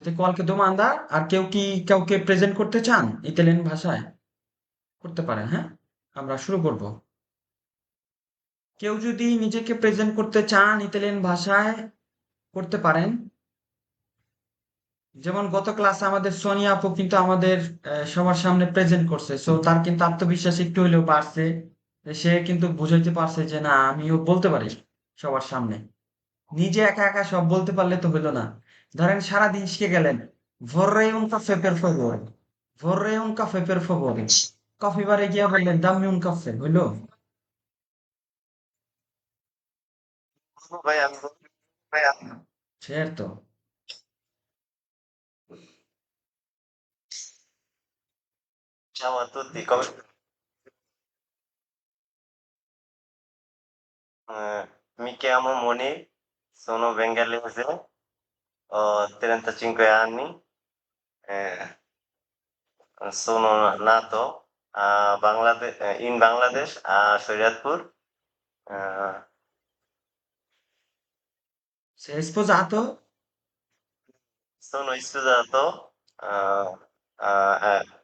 qualche domanda? আর কেউ কি কাউকে প্রেজেন্ট করতে চান ইতালিয়ান ভাষায়? করতে পারেন, হ্যাঁ? আমরা শুরু করব। কেউ যদি নিজেকে প্রেজেন্ট করতে চান ইতালিয়ান ভাষায় করতে পারেন। যেমন গত ক্লাসে আমাদের সোনিয়া আপু কিন্তু আমাদের সবার সামনে প্রেজেন্ট করছে, সো তার কিন্তু আত্মবিশ্বাস একটু হলেও বাড়ছে। সে কিন্তু বুঝাইতে পারছে যে না, আমিও বলতে পারি সবার সামনে। নিজে একা একা সব বলতে পারলে তো হইলো না। ধরেন সারাদিন শিখে গেলেন, vorrei un caffè per favore, vorrei un caffè per favore, coffee বারে গিয়া বললেন দাম্মি un caffè, হইলো? ভাই আমি ভাইয়া Certo. ciao a tutti, come mi chiamo Moni, sono bengalese, ho 35 anni, eh, sono nato in Bangladesh, a Shariatpur. eh, Sei sposato? sono sposato,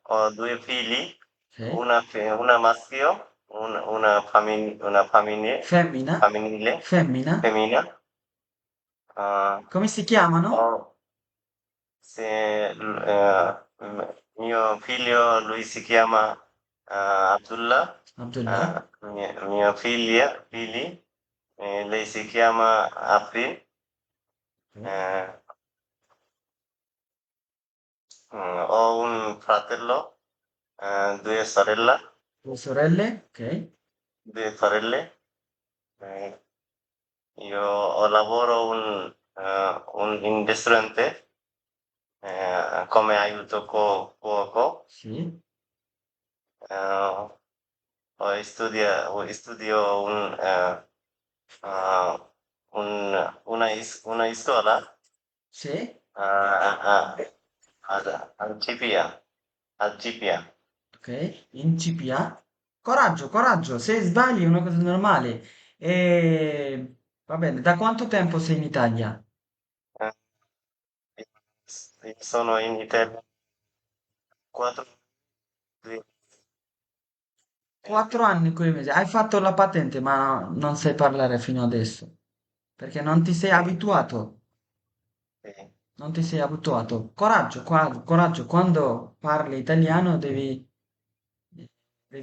ho due figli, Sì. una maschio, Femmina? femminile, Femmina? femmina. Come si chiamano? Ho mio figlio, lui si chiama Abdullah, Abdullah? mia figli, lei si chiama Afrin. Sì. eh, ho un fratello, due sorelle, Due sorelle? Ok. due sorelle. eh, io lavoro in ristorante come aiuto cuoco. Sì. eh, studio uh, una scuola Sì. al GPA. Ok. In CPA? Coraggio, coraggio, se sbagli è una cosa normale. E va bene, da quanto tempo sei in Italia? Eh, sono in Italia 4 4 anni e quei mesi. Hai fatto la patente, ma non sai parlare fino adesso. Perché non ti sei abituato. Non ti sei abituato. Coraggio, coraggio. Quando parli italiano devi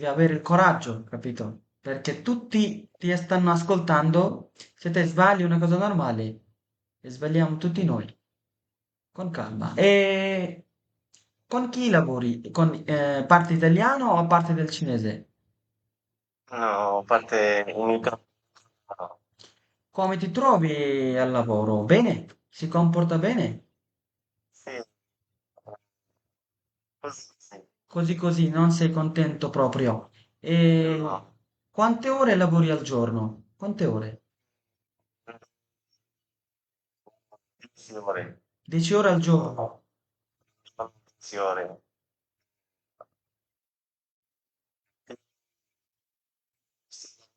avere il coraggio, capito? Perché tutti ti stanno ascoltando. Se te sbagli è una cosa normale. E sbagliamo tutti noi. Con calma. E con chi lavori? Con parte italiano o parte del cinese? No, a parte in Italia. No. Come ti trovi al lavoro? Bene? Si comporta bene? Sì, così sì. Così così, non sei contento proprio. E No, quante ore lavori al giorno? Quante ore? attenzione, 10 ore al giorno. attenzione.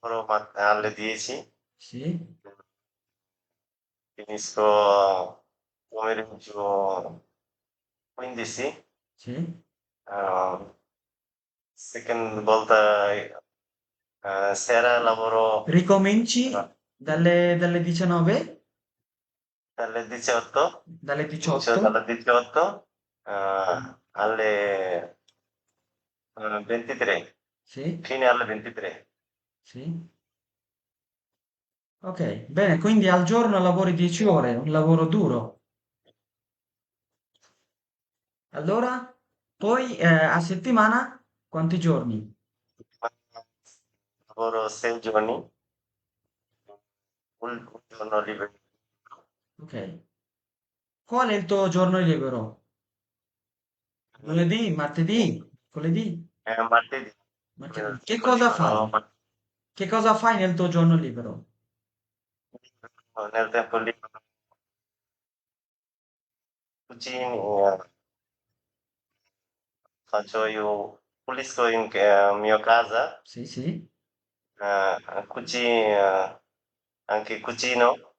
Lavoro alle 10, Sì? finisco pomeriggio 15. Sì? eh, Second volta sera lavoro Ricominci eh, dalle 19? dalle 18, Dalle inizio 18? dalle 18 alle 23, Sì? fine alle 23. Sì? Ok, bene, quindi al giorno lavori 10 ore, un lavoro duro. Allora, poi a settimana quanti giorni? Lavoro 6 giorni, un giorno libero. Ok. Qual è il tuo giorno libero? Lunedì, martedì, mercoledì, Martedì, martedì. Che cosa fai? Che cosa fai nel tuo giorno libero? nel tempo libero cucini, pulisco in mia casa, Sì, sì, anche cucino,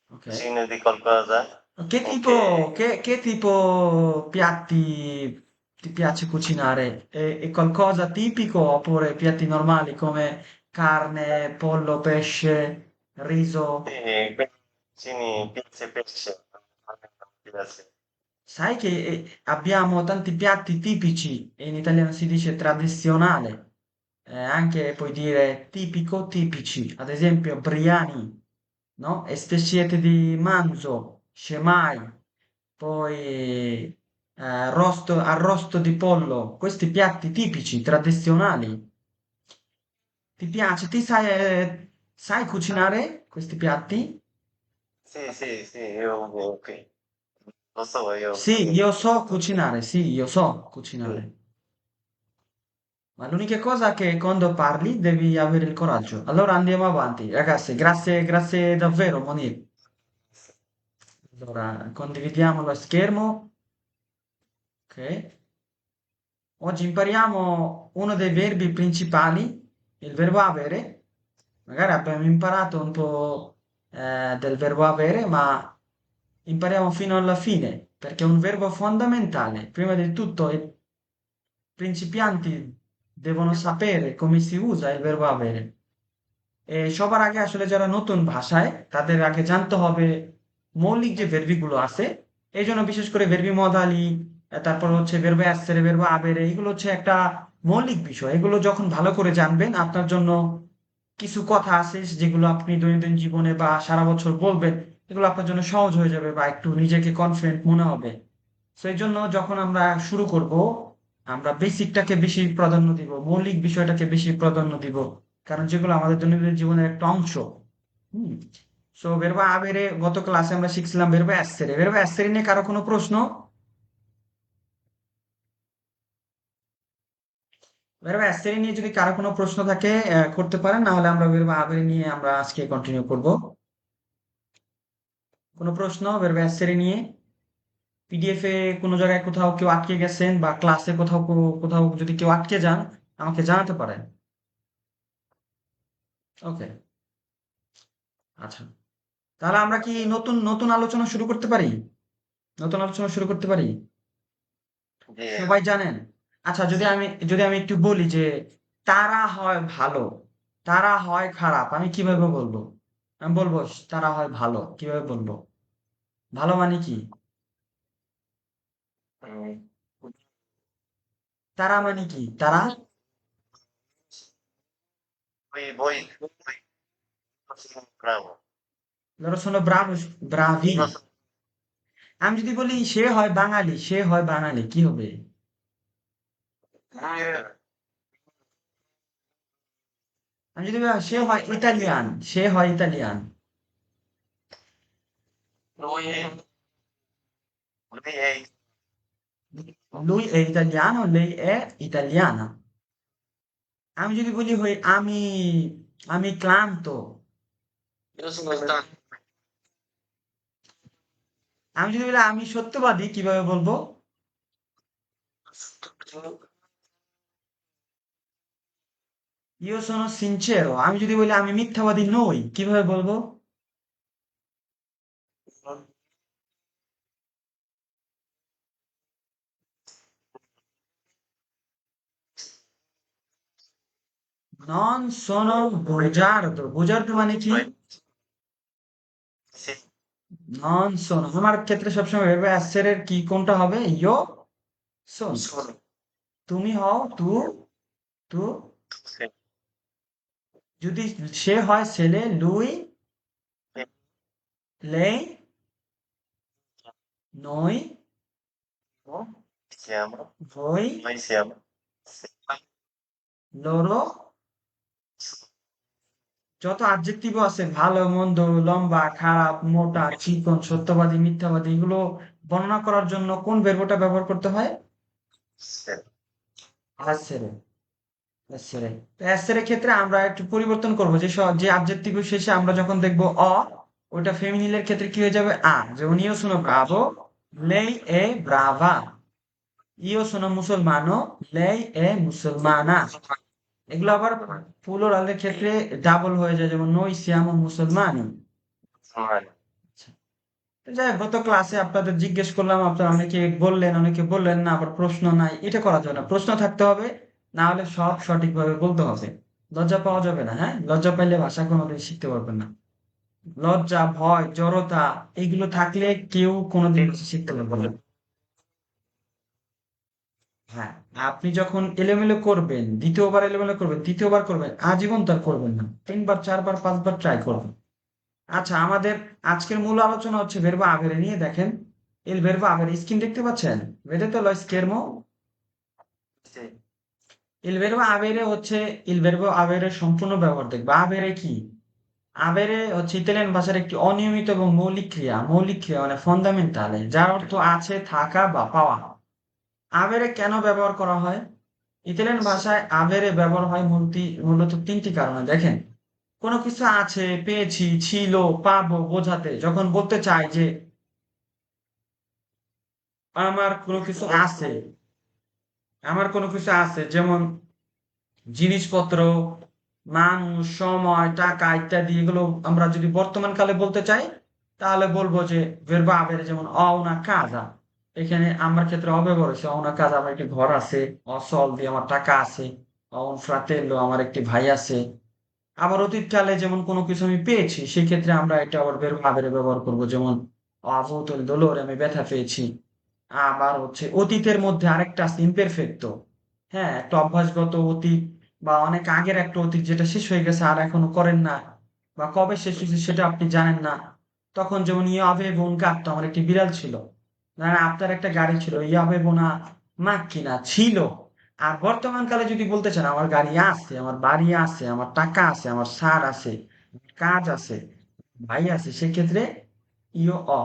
ok, cucino di qualcosa. Che tipo piatti ti piace cucinare? È qualcosa tipico oppure piatti normali come carne, pollo, pesce, riso? cucini pizza e pesce, diverse. Sai che abbiamo tanti piatti tipici, e in italiano si dice tradizionale, anche puoi dire tipico, tipici, ad esempio biryani, no? E speciette di manzo, shemai, poi arrosto di pollo, questi piatti tipici, tradizionali. Ti piace? Sai cucinare questi piatti? Sì, io qui. Lo so, io Sì, io so cucinare, sì, io so sì. cucinare. Ma l'unica cosa è che quando parli devi avere il coraggio. Allora andiamo avanti. Ragazzi, grazie, grazie davvero, Monir. Allora, condividiamo lo schermo. Ok. Oggi impariamo uno dei verbi principali, il verbo avere. Magari abbiamo imparato un po' del verbo avere, ma impariamo fino alla fine, perché è un verbo fondamentale. Prima di tutto, i principianti devono sapere come si usa il verbo avere। সবার আগে আসলে যারা নতুন ভাষায় তাদের আগে জানতে হবে মৌলিক যে ভের্বিগুলো আছে এই জন্য বিশেষ করে ভের্বি মদালি তারপর হচ্ছে ভের্বে অ্যাসেরে ভের্বে আবেরে এগুলো হচ্ছে একটা মৌলিক বিষয় এগুলো যখন ভালো করে জানবেন আপনার জন্য কিছু কথা আছে যেগুলো আপনি দৈনন্দিন জীবনে বা সারা বছর বলবেন এগুলো আপনার জন্য সহজ হয়ে যাবে বা একটু নিজেকে কনফিডেন্ট মনে হবে সেই জন্য যখন আমরা শুরু করব আমরা বেসিকটাকে বেশি প্রাধান্য দিব মৌলিক বিষয়টাকে বেশি প্রাধান্য দিব কারণ যেগুলো আমাদের দৈনন্দিন জীবনের একটা অংশ হুম সো ভেরবা আবেরে গত ক্লাসে আমরা শিখছিলাম ভেরবা অ্যাসেরে নিয়ে কারো কোনো প্রশ্ন ভেরবা অ্যাসেরে নিয়ে যদি কারো কোনো প্রশ্ন থাকে করতে পারেন না হলে আমরা ভেরবা আবেরে নিয়ে আমরা আজকে কন্টিনিউ করব কোনো প্রশ্ন ভেরবা অ্যাসেরে নিয়ে পিডিএফ এ কোনো জায়গায় কোথাও কেউ আটকে গেছেন বা ক্লাসে কোথাও কোথাও যদি কেউ আটকে যান আমাকে জানাতে পারেন ওকে আচ্ছা তাহলে আমরা কি নতুন নতুন আলোচনা শুরু করতে পারি নতুন আলোচনা শুরু করতে পারি জি, সবাই জানেন আচ্ছা যদি আমি একটু বলি যে তারা হয় ভালো তারা হয় খারাপ আমি কিভাবে বলবো আমি বলবো তারা হয় ভালো কিভাবে বলবো ভালো মানে কি উম, তারা মানে কি তারা voi sono bravo. loro sono bravi bravi Io sono আমি যদি বলি সে হয় বাঙালি কি হবে lui, আমি যদি বলি, সে হয় Italian lui è lui è italiano lei è italiana আমি যদি বলি আমি ক্লান্ত io sono stanco. আমি যদি বলি আমি সত্যবাদী কিভাবে বলবো io sono sincero আমি যদি বলি আমি মিথ্যাবাদী নই কিভাবে বলবো non sono bugiardo মানে কি Sì, non sono আমার ক্ষেত্রে সবসময় ভেবে অ্যাসেরের কি কোনটা হবে io sono sono. তুমি হও তু Sì. যদি সে হয় ছেলে lui lei noi Siamo, voi noi siamo. Sì. loro যত অ্যাডজেক্টিভ আছে ভালো মন্দ লম্বা খারাপ মোটা চিকন সত্যবাদী মিথ্যাবাদী এগুলো বর্ণনা করার জন্য কোন ভার্বটা ব্যবহার করতে হয় Sì. অ্যাসেরে অ্যাসেরে তো অ্যাসেরের ক্ষেত্রে আমরা একটু পরিবর্তন করব যে অ্যাডজেক্টিভ শেষে আমরা যখন দেখবো ওটা ফেমিনিলের ক্ষেত্রে কি হয়ে যাবে যেমন ইও শোনো Bravo lei è brava io sono musulmano lei è musulmana এগুলো আবার প্লুরালের ক্ষেত্রে ডাবল হয়ে যায় যেমন noi siamo musulmani Male. তো যাই হোক, গত ক্লাসে আপনাদের জিজ্ঞেস করলাম, আপনারা অনেকে বললেন না, আবার প্রশ্ন নাই, এটা করা যাবে না, প্রশ্ন থাকতে হবে, না হলে সব সঠিকভাবে বলতে হবে। লজ্জা পাওয়া যাবে না, হ্যাঁ, লজ্জা পাইলে ভাষা কোনোদিন শিখতে পারবেন না। লজ্জা, ভয়, জড়তা এগুলো থাকলে কেউ কোনোদিন ভাষা শিখতে পারবে না। হ্যাঁ, আপনি যখন এলোমেলো করবেন, দ্বিতীয়বার এলোমেলো করবেন, তৃতীয়বার করবেন, আজীবন তার করবেন না, 3 বার 4 বার 5 বার ট্রাই করবেন। আচ্ছা, আমাদের আজকের মূল আলোচনা হচ্ছে ভেরবা আভেরে নিয়ে। দেখেন, এল ভেরবা আভেরে স্ক্রিন দেখতে পাচ্ছেন? ভেদেতো lo schermo? জি। Il verbo avere হচ্ছে il verbo avere সম্পূর্ণ ব্যবহার দেখবে। আভেরে কি? আভেরে হচ্ছে ইতালিয়ান ভাষার একটি অনিয়মিত এবং মৌলিক ক্রিয়া মানে ফন্ডামেন্টালে, যার অর্থ আছে, থাকা বা পাওয়া। আভেরে কেন ব্যবহার করা হয়? ইতালিয়ান ভাষায় আভেরে ব্যবহার হয় মূলত 3টি কারণে। দেখেন, কোনো কিছু আছে, পেয়েছি, ছিল, পাবো বোঝাতে, যখন বলতে চাই যে আমার কোনো কিছু আছে, আমার কোনো কিছু আছে, যেমন জিনিসপত্র, মানুষ, সময়, টাকা ইত্যাদি, এগুলো আমরা যদি বর্তমান কালে বলতে চাই, তাহলে বলবো যে verbo avere, যেমন ho una casa, এখানে আমার ক্ষেত্রে অব্যবহার হয়েছে, ho una casa, আমার একটি ঘর আছে, ho soldi, আমার টাকা আছে, ho un fratello, আমার একটি ভাই আছে। আবার অতীতকালে যেমন কোনো কিছু আমি পেয়েছি, সেক্ষেত্রে আমরা এটা আবার verbo avere ব্যবহার করবো, যেমন ho avuto il dolore, আমি ব্যথা পেয়েছি। আবার হচ্ছে অতীতের মধ্যে আরেকটা আছে imperfecto, হ্যাঁ, একটা অভ্যাসগত অতীত বা অনেক আগের একটা অতীত, যেটা শেষ হয়ে গেছে আর এখনো করেন না, বা কবে শেষ হয়েছে সেটা আপনি জানেন না। তখন যেমন ইয়ে avevo un gatto, আমার একটি বিড়াল ছিল। না, আপনার একটা গাড়ি ছিল, ইয়ে avevo una macchina, ছিল। আর বর্তমান কালে যদি বলতে চান, আমার গাড়ি আছে, আমার বাড়ি আছে, আমার টাকা আছে, আমার সার আছে, কাজ আছে, ভাই আছে, সেক্ষেত্রে ইয়ো অ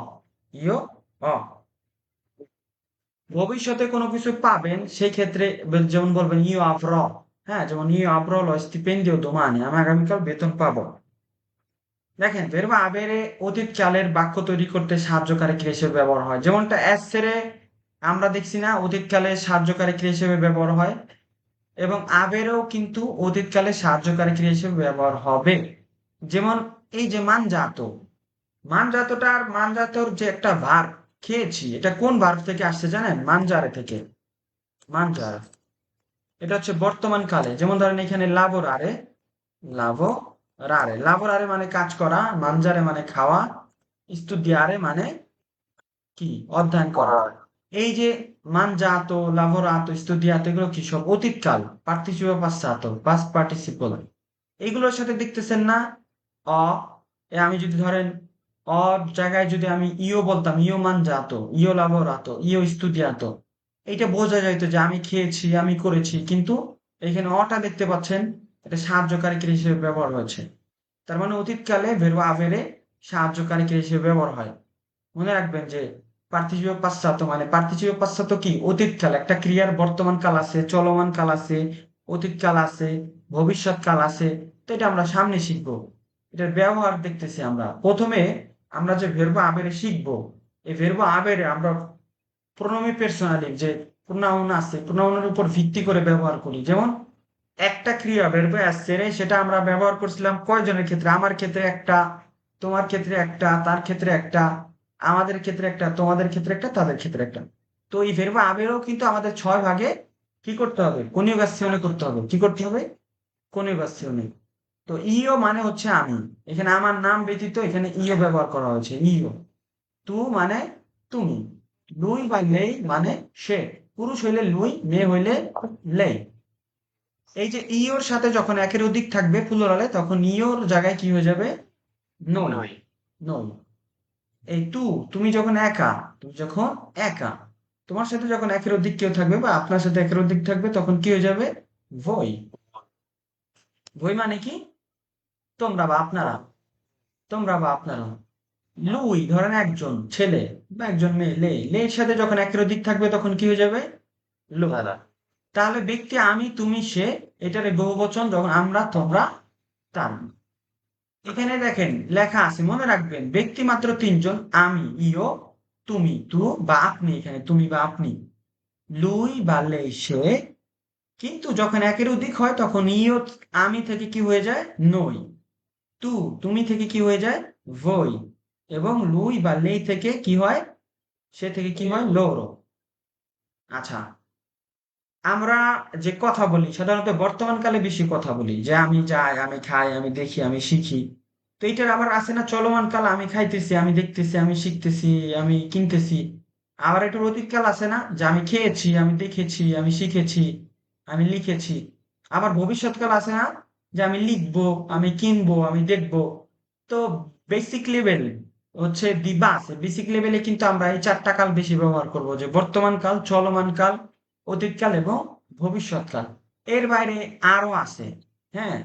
ইয়ো অ ভবিষ্যতে কোনো কিছু পাবেন, সেই ক্ষেত্রে যেমন বলবেন ইউ আভ্র, হ্যাঁ, যেমন ইউ আভ্র লো স্টিপেন্ডিও দোমানি, আমি আগামীকাল বেতন পাবো। দেখেন, ভেরবা আবেরে অতীতকালের বাক্য তৈরি করতে সাহায্যকারী ক্রিয়া হিসেবে ব্যবহার হয়, যেমনটা এসেরে আমরা দেখছি না, অতীতকালে সাহায্যকারী ক্রিয়া হিসেবে ব্যবহার হয়, এবং আবেরেও কিন্তু অতীতকালে সাহায্যকারী ক্রিয়া হিসেবে ব্যবহার হবে। যেমন এই যে মানজাত, মানজাতর যে একটা ভার্ব, খেয়েছি, এটা কোন ভার্ব থেকে আসছে জানেন? মানজারে থেকে। মানজার, এটা হচ্ছে বর্তমান কালে। যেমন ধরেন এখানে লাভো রারে মানে কাজ করা, মানজারে মানে খাওয়া, স্তুদিয়ারে মানে কি? অধ্যয়ন করা। পড়া। এই যে মানজাতো, লাভোরাতো, স্তুদিয়াতো, এগুলো কি সব অতীতকাল, পার্টিসিপেল পাসাতো, পাস্ট পার্টিসিপল। এগুলোর সাথে দেখতেছেন না অ, আমি যদি ধরেন অর জায়গায় যদি আমি ইও বলতাম, ইও মানজাতো, ইও লাভোরাতো, ইও স্তুদিয়াতো, এইটা বোঝা যাইতো যে আমি খেয়েছি, আমি করেছি, কিন্তু এখানে অটা দেখতে পাচ্ছেন, এটা সাহায্যকারী ক্রিয়া হিসেবে ব্যবহার হয়েছে। তার মানে অতীতকালে ভেরবা আভেরে সাহায্যকারী ক্রিয়া হিসেবে ব্যবহার হয়। মনে রাখবেন যে পার্থিপের পাশ্চাত্য কি? অতীতকাল, একটা ক্রিয়ার বর্তমান কাল আছে, চলমান কাল আছে, অতীতকাল আছে, ভবিষ্যৎ কাল আছে। তো এটা আমরা সামনে শিখবো, এটার ব্যবহার দেখতেছি আমরা। প্রথমে আমরা যে ভেরবা আবেরে শিখবো, এই ভেরবা আবেরে আমরা প্রোনোমি পার্সোনালি যে প্রোনাউন আছে, প্রোনাউনের উপর ভিত্তি করে ব্যবহার করি। যেমন একটা ক্রিয়া ভেরবা এসেরে, সেটা আমরা ব্যবহার করছিলাম কয়জনের ক্ষেত্রে? আমার ক্ষেত্রে একটা, তোমার ক্ষেত্রে একটা, তার ক্ষেত্রে একটা, আমাদের ক্ষেত্রে একটা, তোমাদের ক্ষেত্রে একটা, তাদের ক্ষেত্রে একটা। তো এই ভেরবা আবেরও কিন্তু আমাদের 6 ভাগে কি করতে হবে? কনিউগাসিওনে করতে হবে। কি করতে হবে? কনিউগাসিওনে। তো ইও মানে হচ্ছে আমি, এখানে আমার নাম ব্যতীত এখানে ইও ব্যবহার করা হয়েছে, ইও। তু মানে তুমি, লুই বা লেই মানে সে, পুরুষ হইলে লুই, মেয়ে হইলে লেই। এই যে ইওর সাথে যখন একের অধিক থাকবে প্লুরালে, তখন ইওর জায়গায় কি হয়ে যাবে? নই। নই। নই। এই তুমি যখন একা, তুমি যখন একা, তোমার সাথে যখন একের অধিক কেউ থাকবে বা আপনার সাথে একের অধিক থাকবে, তখন কি হয়ে যাবে? ভই। ভই মানে কি? তোমরা বা আপনারা, তোমরা বা আপনারা। লুই ধরেন একজন ছেলে বা একজন মেয়ে, লের সাথে যখন একের অধিক থাকবে, তখন কি হয়ে যাবে? লো। তারা। তাহলে ব্যক্তি আমি, তুমি, সে, এটার বহুবচন যখন আমরা, তোমরা, তারা। এখানে দেখেন লেখা আছে, মনে রাখবেন, ব্যক্তি মাত্র 3জন, আমি, ইও, তুমি, তু বা আপনি, এখানে তুমি বা আপনি, লুই বা লে সে। কিন্তু যখন একের অধিক হয়, তখন ইও আমি থেকে কি হয়ে যায়? নই। তুমি থেকে কি হয়ে যায়? ভই। এবং লুই বা লেই থেকে কি হয়, সে থেকে কি হয় লোরো। আচ্ছা, আমরা যে কথা বলি সাধারণত বর্তমান কালে বেশি কথা বলি, যে আমি যাই, আমি খাই, আমি দেখি, আমি শিখি। তো এটার আবার আছে না চলমান কাল, আমি খাইতেছি, আমি দেখতেছি, আমি শিখতেছি, আমি কিনতেছি। আবার এটার অতীত কাল আছে না, যে আমি খেয়েছি, আমি দেখেছি, আমি শিখেছি, আমি লিখেছি। আবার ভবিষ্যৎ কাল আছে না, যে আমি লিখবো, আমি কিনবো, আমি দেখবো। তো বেসিক লেভেল হচ্ছে দিবা আছে, বেসিক লেভেলে কিন্তু আমরা এই চারটা কাল বেশি ব্যবহার করব, যে বর্তমান কাল, চলমান কাল, অতীতকাল এবং ভবিষ্যৎকাল। এর বাইরে আরো আছে। হ্যাঁ,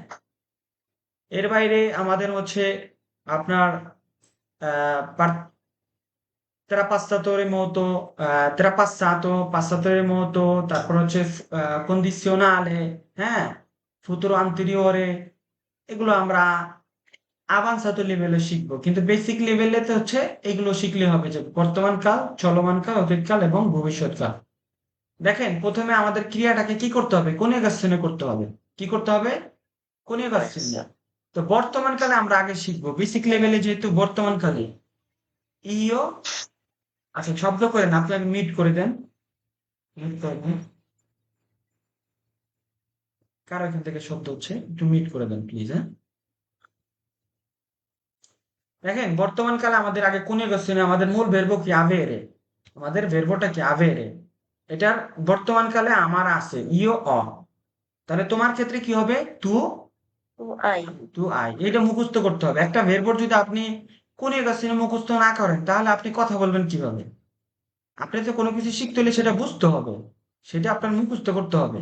এর বাইরে আমাদের হচ্ছে আপনার trapassato, তারপর হচ্ছে condizionale, হ্যাঁ, futuro anteriore, এগুলো আমরা আভান্সাতো লেভেলে শিখবো, কিন্তু বেসিক লেভেলে তো হচ্ছে এগুলো শিখলে হবে, যে বর্তমান কাল, চলমান কাল, অতীতকাল এবং ভবিষ্যৎকাল। দেখেন, প্রথমে আমাদের ক্রিয়াটাকে কি করতে হবে, কনিউগেশনে করতে হবে। কি করতে হবে? কনিউগেশনে। তো বর্তমান কালে আমরা আগে শিখবো, বেসিক লেভেলে যেহেতু বর্তমান কালে ইও। আচ্ছা, শব্দ করেন, আপনি আগে মিট করে দেন। মিট করে দেন। কারো এখান থেকে শব্দ হচ্ছে, একটু মিট করে দেন প্লিজ, হ্যাঁ। দেখেন, বর্তমান কালে আমাদের আগে কনিউগেশনে আমাদের মূল ভার্ব কি, আভেরে। আমাদের ভার্বটা কি, আভেরে। এটার বর্তমান কালে আমার আছে ইও অ। তাহলে তোমার ক্ষেত্রে কি হবে, তু আই টু আই, এটা মুখস্থ করতে হবে। একটা ভেরবর যদি আপনি কনিউগেশনে মুখস্থ না করেন, তাহলে আপনি কথা বলবেন কিভাবে? আপনি তো কোনো কিছু শিখতে হলে সেটা বুঝতে হবে, সেটা আপনার মুখস্থ করতে হবে।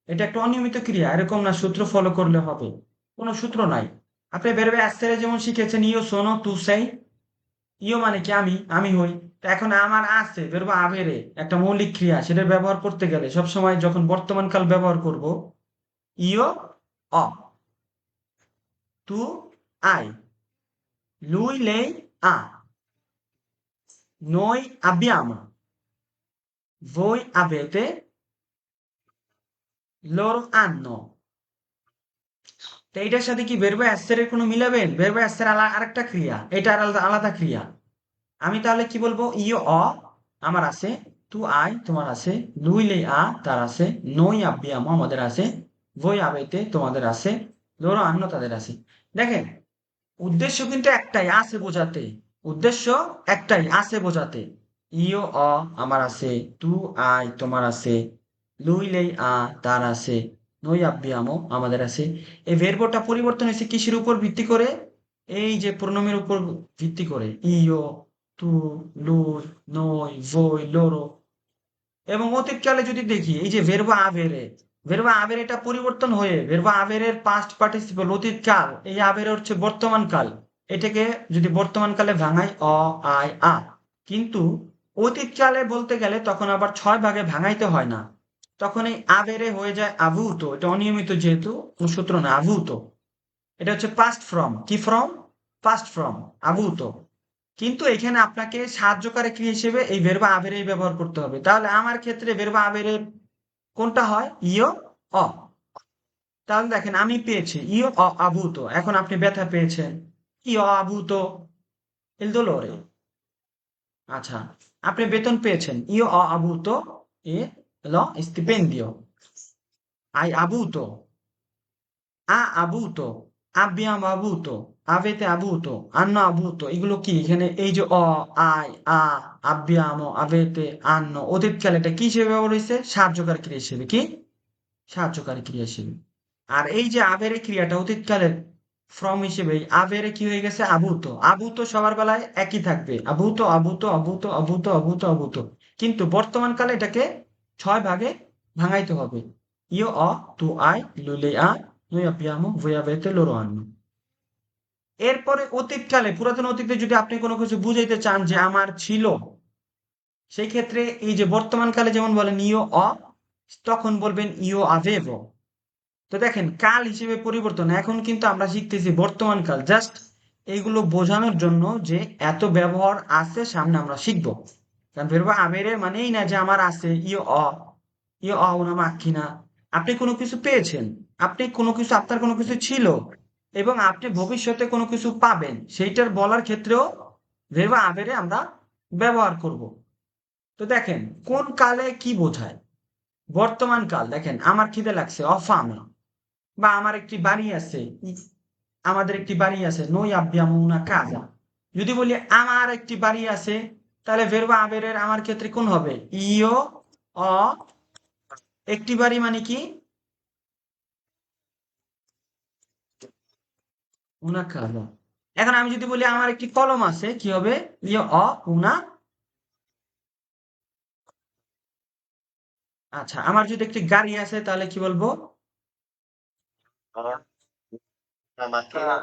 এটা একটা অনিয়মিত ক্রিয়া, এরকম না সূত্র ফলো করলে হবে। কোনো সূত্র নাই। আপনি বেরবে আস্তে যেমন শিখেছেন, ইও শোনো তু সেই। ইও মানে কি, আমি, আমি হই। তো এখন আমার আছে বেরবো আবেরে, একটা মৌলিক ক্রিয়া, সেটা ব্যবহার করতে গেলে সবসময় যখন বর্তমান কাল ব্যবহার করব, ইও অ, তু I, lui lei ha, noi abbiamo, voi avete, loro hanno। তো এইটার সাথে কি verbo essere এর কোনো মিলাবেন? verbo essere আরেকটা ক্রিয়া, এটা আলাদা আলাদা ক্রিয়া। আমি তাহলে কি বলবো, ইও অ আমার আছে, তু আই তোমার আছে, lui lei ha তার আছে, noi abbiamo আমাদের আছে, voi avete তোমাদের আছে, loro hanno তাদের আছে। দেখেন, উদ্দেশ্য কিন্তু একটাই, আছে বোঝাতে। উদ্দেশ্য একটাই, আছে বোঝাতে। ইও অ আমার আছে, তু আই তোমার আছে, লুই লেই আ তার আছে, নই আব্বিয়ামো আমাদের আছে। এই ভের্বটা পরিবর্তন হয়েছে কিসের উপর ভিত্তি করে? এই যে প্রণমের উপর ভিত্তি করে, ইও, তু, লুই, নই, voi, loro। এবং অতীতকালে যদি দেখি, এই যে ভেরবা আবের এটা পরিবর্তন হয়ে ভেরবা আবেরের পাস্ট পার্টিসিপল অতীতকাল, এই আবের হচ্ছে বর্তমান কাল। এটাকে যদি বর্তমান কালে ভাঙাই, অ, আই, আ। কিন্তু অতীতকালে বলতে গেলে তখন আবার 6 ভাগে ভাঙাইতে হয় না। তখন এই আবেরে হয়ে যায় আভূত, এটা অনিয়মিত যেহেতু, কোনো সূত্র না, আভূত। এটা হচ্ছে পাস্ট ফ্রম, কি ফ্রম, পাস্ট ফ্রম, আভূত। কিন্তু এখানে আপনাকে সাহায্যকারী ক্রিয়া হিসেবে এই ভেরবা আবেরেই ব্যবহার করতে হবে। তাহলে আমার ক্ষেত্রে ভেরবা আবেরের কোনটা হয়, ইও অ। তাহলে দেখেন, আমি পেয়েছি ইও অ আভূত, এখন আপনি ব্যথা পেয়েছেন, ইও আভূত il dolore। আচ্ছা, আপনি বেতন পেয়েছেন, ইও অ avuto lo stipendio। hai avuto, ha avuto, abbiamo avuto, avete avuto, hanno avuto, এগুলো কি এখানে, এই যে অ, আই, আ, abbiamo, avete, hanno, অতীতকালে এটা কি হিসেবে ব্যবহার হয়েছে, সাহায্যকারী ক্রিয়া হিসেবে। কি সাহায্যকারী ক্রিয়া হিসেবে। আর এই যে আবেরে ক্রিয়াটা অতীতকালের ফ্রম হিসেবে, এই আবেরে কি হয়ে গেছে, আভূত। আভূত সবার বেলায় একই থাকবে, আভূত, আভূত, আভূত, আভূত, আভূত, আভূত। কিন্তু বর্তমান কালে এটাকে 6 ভাগে ভাঙাইতে হবে। ইও অ, তু আই, লুলে আ, noi abbiamo, voi avete, loro hanno। এরপরে অতীতকালে, পুরাতন অতীতে যদি আপনি কোনো কিছু বুঝাইতে চান যে আমার ছিল, সেই ক্ষেত্রে এই যে বর্তমান কালে যেমন বলেন ইও অ, তখন বলবেন ইও আভেভো। তো দেখেন, কাল হিসেবে পরিবর্তন, এখন কিন্তু আমরা শিখতেছি বর্তমান কাল, জাস্ট এইগুলো বোঝানোর জন্য যে এত ব্যবহার আছে, সামনে আমরা শিখবো। কারণ ভেরবা আবেরে মানেই না যে আমার আছে ইও অ una macchina। আপনি কোনো কিছু পেয়েছেন, আপনি কোনো কিছু, আপনার কোনো কিছু ছিল, এবং আপনি ভবিষ্যতে কোনো কিছু পাবেন, সেইটার বলার ক্ষেত্রেও ভের্ব আবেরে আমরা ব্যবহার করব। তো দেখেন কোন কালে কি বোঝায়। বর্তমান কাল দেখেন আমার খিদে লাগছে অফামে, বা আমার একটি বাড়ি আছে আমাদের একটি বাড়ি আছে নই আব্বিয়ামো উনা কাজা। যদি বলি আমার একটি বাড়ি আছে, তাহলে ভের্ব আবেরের আমার ক্ষেত্রে কোন হবে? ইও অ। একটি বাড়ি মানে কি? উনা কাজা। এখন আমি যদি বলি আমার একটি কলম আছে, কি হবে? ইও অ উনা। আচ্ছা, আমার যদি একটি গাড়ি আছে তাহলে কি বলবো? Ah, una macchina.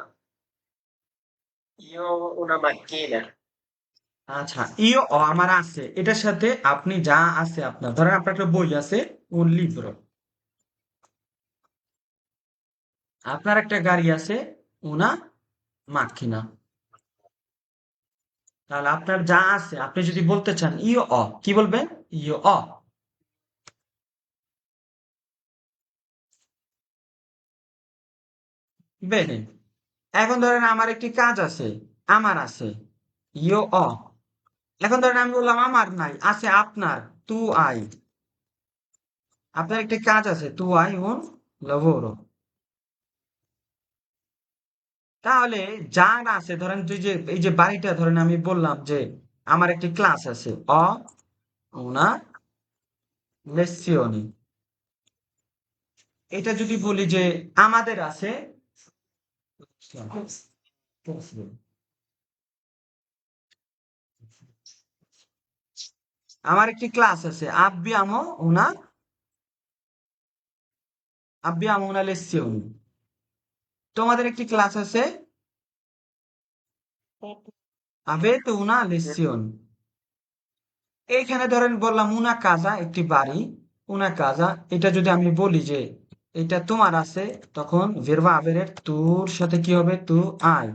Io ho una macchina. আচ্ছা, ইও অ আমার আছে, এটার সাথে আপনি যা আছে আপনার, ধরেন আপনার একটা বই আছে, un libro। আপনার একটা গাড়ি আছে, una macchina। তাহলে আপনার যা আছে আপনি যদি বলতে চান ইও অ, কি বলবেন? ইও অ। বেনে। এখন ধরেন আমার একটি কাজ আছে, আমার আছে, ইও অ। এখন ধরেন আমি বললাম আমার নাই, আছে আপনার, তু আই। আপনার একটি কাজ আছে, তু আই un lavoro। তাহলে যার আছে ধরেন তুই যে এই যে বাড়িটা ধরেন আমি বললাম যে আমার একটি ক্লাস আছে, অ una lezioni। এটা যদি বলি যে আমাদের আছে, আমার একটি ক্লাস আছে, abbiamo una lezione। তোমাদের একটি ক্লাস আছে, avete una lezione। এইখানে ধরেন বললাম উনা কাজা একটি বাড়ি, উনা কাজা। এটা যদি আমি বলি যে এটা তোমার আছে, তখন ভেরবা আবেরের তুর সাথে কি হবে? তু আই।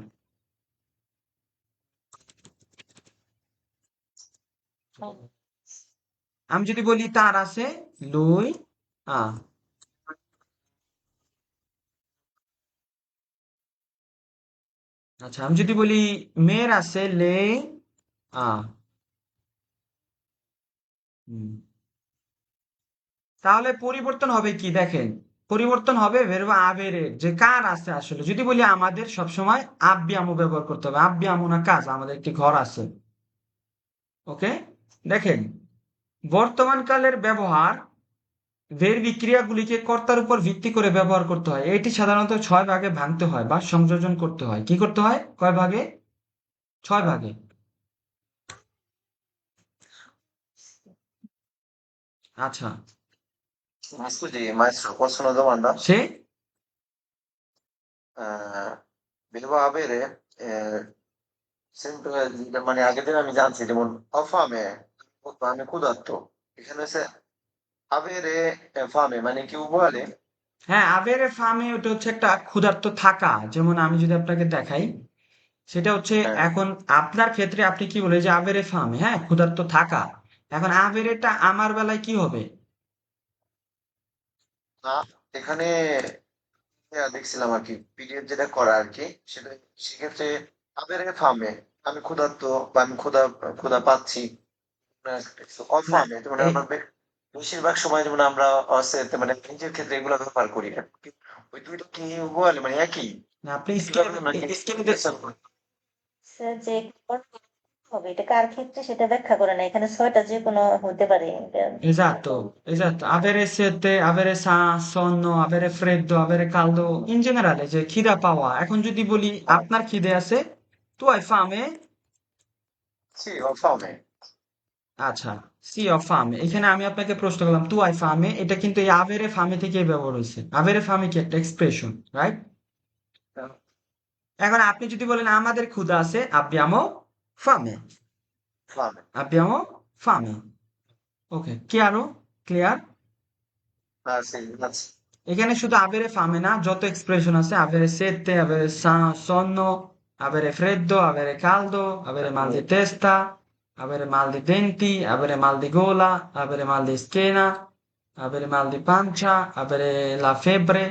আমি যদি বলি তার আছে, লুই আ। আচ্ছা, আমি যদি বলি মেয়ের আছে, লে আ। হুম। তাহলে পরিবর্তন হবে কি দেখেন, পরিবর্তন হবে ভেরবা আবেরের যে কার আছে আসলে। যদি বলি আমাদের, সবসময় আব্বিয়ামো ব্যবহার করতে হবে, আব্বিয়ামো না কাজ, আমাদের একটি ঘর আছে। ওকে, দেখেন বর্তমান কালের ব্যবহার ভেরবি ক্রিয়াগুলিকে কর্তার উপর ভিত্তি করে ব্যবহার করতে হয়। এটি সাধারণত 6 ভাগে ভাঙতে হয় বা সংযোজন করতে হয়। কি করতে হয়? কয় ভাগে? 6 ভাগে। আচ্ছা, Ma scusi, maestro, posso una domanda? সে Devo avere sempre মানে আগের দিন আমি জানছি যেমন অফামে আমি ক্ষুধার্ত এখানে সে avere fame মানে কি উভয়ালে হ্যাঁ, আবেরে ফার্মে ওটা হচ্ছে একটা ক্ষুধার্ত থাকা। যেমন আমি যদি আপনাকে দেখাই, সেটা হচ্ছে হ্যাঁ এখন আপনার ক্ষেত্রে আপনি কি বলে যে আবেরে ফার্মে, হ্যাঁ, ক্ষুধার্ত থাকা। এখন আবেরেটা আমার বেলায় কি হবে? না এখানে দেখছিলাম আর কি পিডিএফ যেটা করা আর কি সেটা সেক্ষেত্রে avere fame আমি ক্ষুধার্ত বা আমি ক্ষুধা পাচ্ছি না, অফামে মানে এই আমরা বেশিরভাগ সময় যেমন আমরা মানে নিজের ক্ষেত্রে এগুলো ব্যবহার করি ওই দুইটা কি উভয়ালে মানে একই না, আপনি একইভাবে নাকি স্ক্রিনে বিশ্লেষণ করি? স্যার যে কোন হবে এটা কার ক্ষেত্রে সেটা ব্যাখ্যা করে না, এখানে ছয়টা যে কোনো হতে পারে এটা। esatto, esatto, avere sete, avere sonno, avere freddo, avere caldo, in generale যে খিদা পাওয়া। এখন যদি বলি হ্যাঁ আপনার খিদে আছে, tu hai fame? জি অফামে আচ্ছা, সি অফ ফার্মে, এখানে আমি আপনাকে প্রশ্ন করলাম টু আই ফার্মে, এটা কিন্তু এই আভেরে ফার্মে থেকে ব্যবহার হয়েছে। আভেরে ফার্মে কি একটা এক্সপ্রেশন, রাইট? এখন আপনি যদি বলেন আমাদের ক্ষুধা আছে, abbiamo fame। fame abbiamo fame। ওকে, chiaro? ক্লিয়ার? হ্যাঁ জি আচ্ছা এখানে শুধু আভেরে ফামে না, যত এক্সপ্রেশন আছে, আভেরে sete, avere sonno, avere freddo, avere caldo, avere mal di testa, avere mal di denti, avere mal di gola, avere mal di schiena, avere mal di pancia, avere la febbre,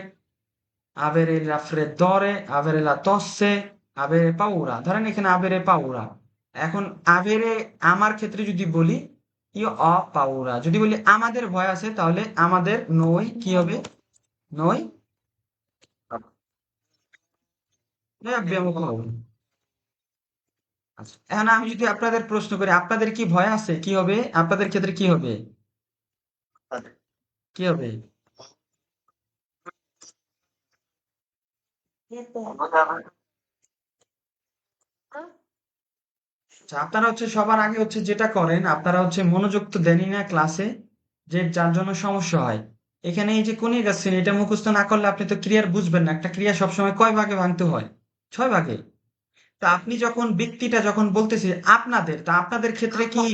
avere il raffreddore, avere la tosse, avere paura। ধরেন এখানে avere paura। এখন আভেরে আমার ক্ষেত্রে যদি বলি ইয় অ পাউরা, যদি বলি আমাদের ভয় আছে তাহলে আমাদের নই কি হবে? নই নই আব্বিয়ামো পাউরা। আচ্ছা, এখন আমি যদি আপনাদের প্রশ্ন করি আপনাদের কি ভয় আছে কি হবে? আপনাদের ক্ষেত্রে কি হবে? কি হবে? আচ্ছা, আপনারা হচ্ছে সবার আগে হচ্ছে যেটা করেন আপনারা হচ্ছে মনোযোগ তো দেনই না ক্লাসে, যে যার জন্য সমস্যা হয়। এখানে এই যে কোণের গাছছেন এটা মুখস্থ না করলে আপনি তো ক্রিয়ার বুঝবেন না। একটা ক্রিয়া সবসময় কয় ভাগে ভাঙতে হয়? 6 ভাগে। তা আপনি যখন ব্যক্তিটা যখন বলতেছি আপনাদের, তা আপনাদের ক্ষেত্রে কি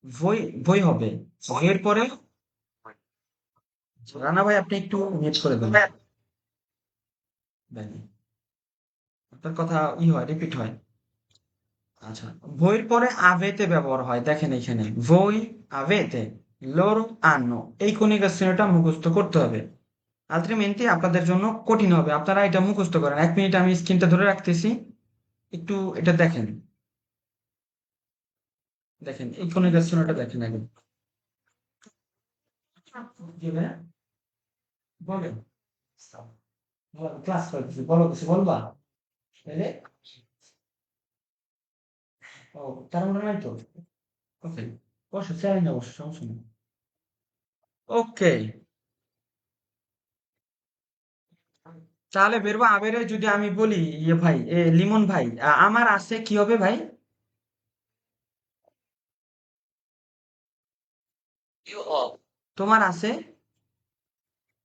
বই বই হবে? বইয়ের পরে রানা ভাই আপনি একটু মিউট করে দেন। দেন। আপনার কথা হয় রিপিট হয়। আচ্ছা, বইয়ের পরে আভেতে ব্যবহার হয় দেখেন এখানে বই আভেতে লোর আনো এই কনিকাশনটা মুখস্থ করতে হবে। আলটিমেটলি আপনাদের জন্য কঠিন হবে, আপনারা এটা মুখস্থ করেন। 1 মিনিট আমি স্ক্রিনটা ধরে রাখতেছি, একটু এটা দেখেন। দেখেন এই কনিকাশনটা দেখেন আগে। জি ভাইয়া, বলেন। ক্লাস করতেছি, বলো কিছু বলবা? তাইলে ও, তার মনে নাই তো। ওকে, বসো, চেয়ারে না বসো, সমস্যা নেই। ওকে, তাহলে বেরবো আবেরে যদি আমি বলি ইয়ে ভাই লিমন ভাই, আমার আছে কি হবে ভাই? You all, তোমার আছে,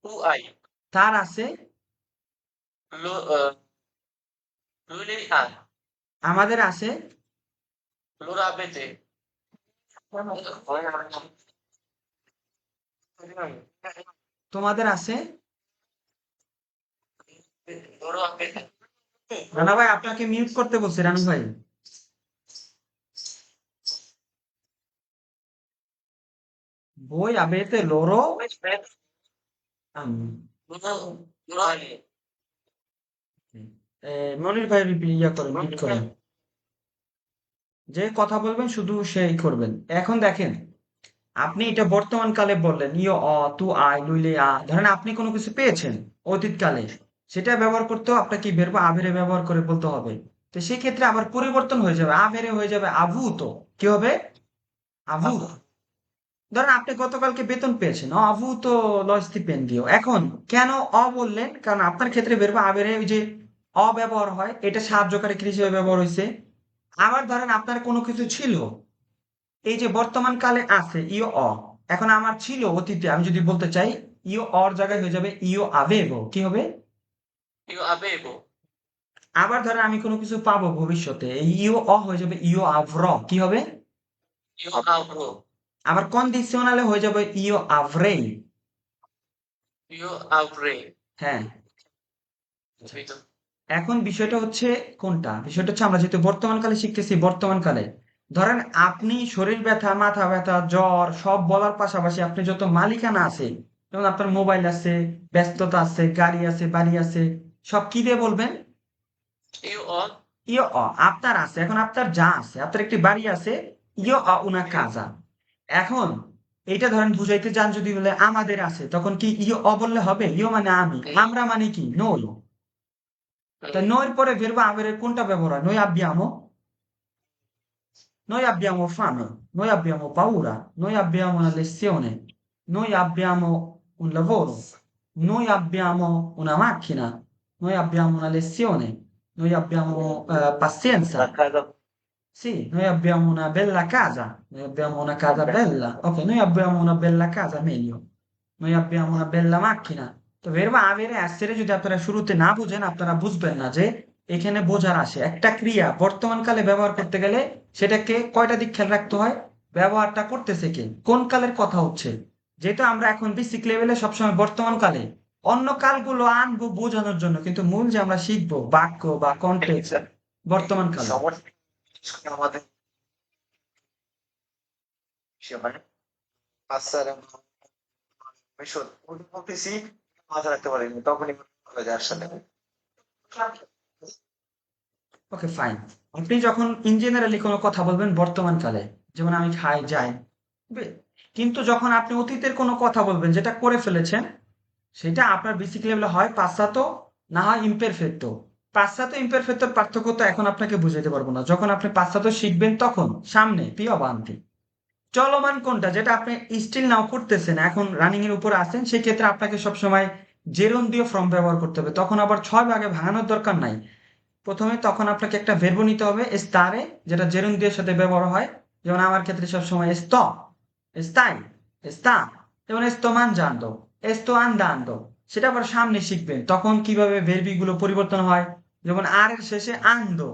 who I, তার আছে, Lu, Luli I, আমাদের আছে, Lura Bete, তোমাদের আছে। Lura Bete, রানা ভাই আপনাকে মিউট করতে বলছি রানু ভাই। বই আবেতে লোরো আম, Lura, মনির ভাই ইয়া করেন, মিউট করেন। যে কথা বলবেন শুধু সেই করবেন। এখন দেখেন আপনি এটা বর্তমান কালে বললেন ইয় অ তু আই লুইলে ধরেন আপনি কোনো কিছু পেয়েছেন অতীতকালে, সেটা ব্যবহার করতেও আপনাকে কি ভেরব আভেরে ব্যবহার করে বলতে হবে। তো সেই ক্ষেত্রে আবার পরিবর্তন হয়ে যাবে, আভেরে হয়ে যাবে আভূত। কি হবে? আভূত। ধরেন আপনি গতকালকে বেতন পেয়েছেন, আভূত ল স্টিপেন্ডিও। এখন কেন বললেন? কারণ আপনার ক্ষেত্রে বেরবো আভেরে ওই যে ব্যবহার হয়, এটা সাহায্যকারী ক্রিয়া হিসেবে ব্যবহার হয়েছে। আবার ধরেন আপনার কোনো কিছু ছিল, এই যে বর্তমান কালে আছে ইও এখন আমার ছিল অতীতে, আমি যদি বলতে চাই অর জায়গায় হয়ে যাবে আবেগো। কি হবে? you Abebo, আবার ধরেন আমি কোনো কিছু পাবো ভবিষ্যতে, এই হয়ে যাবে আভ্র। কি হবে? you Avro, আবার কন্ডিশনালে হয়ে যাবে আভ্রেই। you Avre, হ্যাঁ। Vito, এখন বিষয়টা হচ্ছে কোনটা? বিষয়টা হচ্ছে আমরা যেহেতু বর্তমান কালে শিখতেছি, বর্তমান কালে ধরেন আপনি শরীর ব্যথা, মাথা ব্যথা, জ্বর সব বলার পাশাপাশি আপনি যত মালিকানা আছে, যেমন আপনার মোবাইল আছে, ব্যস্ততা আছে, গাড়ি আছে, বাড়ি আছে, সব কি দিয়ে বলবেন? you all, আপনার আছে। এখন আপনার যা আছে, আপনার একটি বাড়ি আছে, উনা কাজা। এখন এইটা ধরেন বুঝাইতে যান যদি বলে আমাদের আছে, তখন কি বললে হবে? মানে আমি, আমরা মানে কি নই। তা নইর পরে ভেরবা আবের কোনটা ব্যবহার হয়? নই আব্বিয়ামো, noi abbiamo fame, noi abbiamo paura, noi abbiamo una lezione, noi abbiamo un lavoro, noi abbiamo una macchina, noi abbiamo una lezione, noi abbiamo pazienza. Sì, noi abbiamo una bella casa, noi abbiamo una casa bella. Ok, noi abbiamo una bella casa, meglio. Noi abbiamo una bella macchina. তো verba avere essere যদি আপনারা শুরুতে না বুঝেন আপনারা বুঝবেন না যে এখানে বোঝার আসে একটা ক্রিয়া বর্তমান কালে ব্যবহার করতে গেলে সেটাকে কয়টা দিক খেয়াল রাখতে হয়? ব্যবহারটা করতেছে কে, কোন কালের কথা হচ্ছে। যেহেতু আমরা এখন বেসিক লেভেলে সবসময় বর্তমান কালে, অন্য কালগুলো আনবো বোঝানোর জন্য, কিন্তু মূল যে আমরা শিখবো বাক্য বা কন্টেক্সট বর্তমান কালে। সমস্যা আমাদের মানে আচ্ছা আমি সত্যি বলতেছি, মাথা রাখতে পারিনি তখনই হয়ে যায় আসলে। Okay fine. আপনি যখন ইন জেনারেলি কোনো কথা বলবেন বর্তমান কালে, যেমন আমি খাই যাই, কিন্তু যখন আপনি অতীতের কোনো কথা বলবেন যেটা করে ফেলেছেন, সেটা আপনার বেসিক লেভেলে হয় পাশ্চাত্য, না হয় ইমপারফেক্টো। পাশ্চাত্য ইমপারফেক্টোর পার্থক্য তো এখন আপনাকে বুঝাতে পারবো না। যখন আপনি পাশ্চাত্য শিখবেন তখন সামনে পিও বান্তি চলমান কোনটা, যেটা আপনি স্টিল নাও করতেছেন, এখন রানিং এর উপরে আছেন, সেক্ষেত্রে আপনাকে সবসময় জেরন্ডিও ফর্ম ব্যবহার করতে হবে। তখন আবার 6 ভাগে ভাঙানোর দরকার নাই। প্রথমে তখন আপনাকে একটা ভের্ব নিতে হবে স্তারে, যেটা জেরুন্দির সাথে ব্যবহার হয়। যেমন আমার ক্ষেত্রে সবসময় এস্তো, এস্তাই, এস্তা। যেমন এস্তো মানজান্দো, এস্তো আন্দান্দো। সেটা আবার সামনে শিখবেন তখন কিভাবে ভের্বি গুলো পরিবর্তন হয়। যেমন আর এর শেষে আন্দো,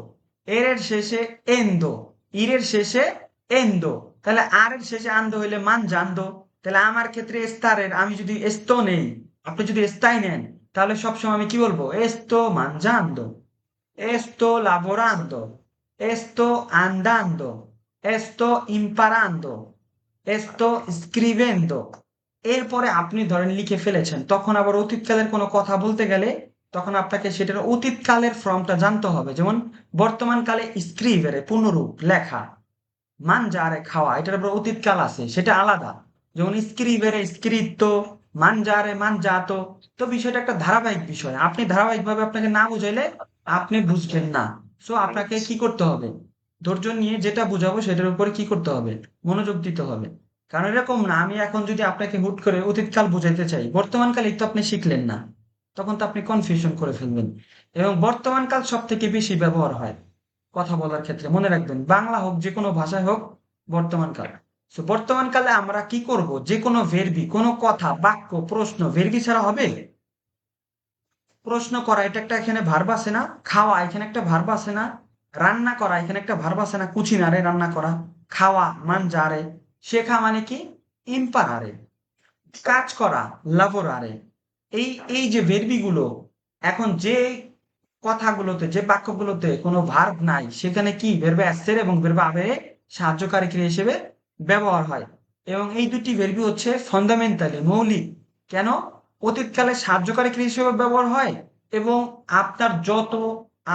এর এর শেষে এন্দো, ইর এর শেষে এন্দো। তাহলে আর এর শেষে আন্দো হইলে মানজান্দো। তাহলে আমার ক্ষেত্রে এস্তারের আমি যদি এস্তো নেই, আপনি যদি এস্তাই নেন, তাহলে সবসময় আমি কি বলবো? এস্তো মানজান্দো, esto lavorando, esto andando, esto imparando, esto scrivendo। এরপরে আপনি ধরেন লিখে ফেলেছেন, তখন আবার অতীতকালের কোনো কথা বলতে গেলে তখন আপনাকে সেটার অতীতকালের ফর্মটা জানতে হবে। যেমন বর্তমানকালে স্ক্রিভেরে পূর্ণরূপ লেখা, মানজারে খাওয়া, এটার উপর অতীতকাল আছে, সেটা আলাদা। যেমন স্ক্রিভেরে স্ক্রিপ্ত, মানজারে মানজাতো। তো বিষয়টা একটা ধারাবাহিক বিষয়, আপনি ধারাবাহিকভাবে আপনাকে না বুঝাইলে আপনি বুঝবেন না। সো আপনাকে কি করতে হবে? ধৈর্য নিয়ে যেটা বুঝাবো সেটার উপরে কি করতে হবে? মনোযোগ দিতে হবে। কারণ এরকম না আমি এখন যদি আপনাকে হুট করে অতীতকাল বুঝাইতে চাই, বর্তমানকালে তো আপনি শিখলেন না, তখন তো আপনি কনফিউশন করে ফেলবেন। এবং বর্তমানকাল সব থেকে বেশি ব্যবহার হয় কথা বলার ক্ষেত্রে। মনে রাখবেন, বাংলা হোক যে কোনো ভাষায় হোক, বর্তমান কাল। তো বর্তমান কালে আমরা কি করব? যে কোনো ভেরবি, কোনো কথা, বাক্য, প্রশ্ন ভেরবি ছাড়া হবে? প্রশ্ন করা, এটা একটা এখানে ভার্ব আছে না? খাওয়া, এখানে একটা ভার্ব আছে না? রান্না করা, এখানে একটা ভার্ব আছে না? কুচিনারে, রান্না করা। খাওয়া মানজারে, শেখা মানে কি? ইম্পারারে। কাজ করা লাবোরারে। এই এই যে ভেরবি গুলো, এখন যে কথাগুলোতে, যে বাক্যগুলোতে কোনো ভার্ব নাই, সেখানে কি ভেরবে অ্যাসের এবং ভেরবে আবেরে সাহায্যকারী ক্রিয়া হিসেবে ব্যবহার হয়। এবং এই দুটি ভেরবি হচ্ছে ফান্ডামেন্টালি মৌলিক। কেন? অতীতকালে সাহায্যকারী ক্রিয়া হিসেবে ব্যবহার হয়, এবং আপনার যত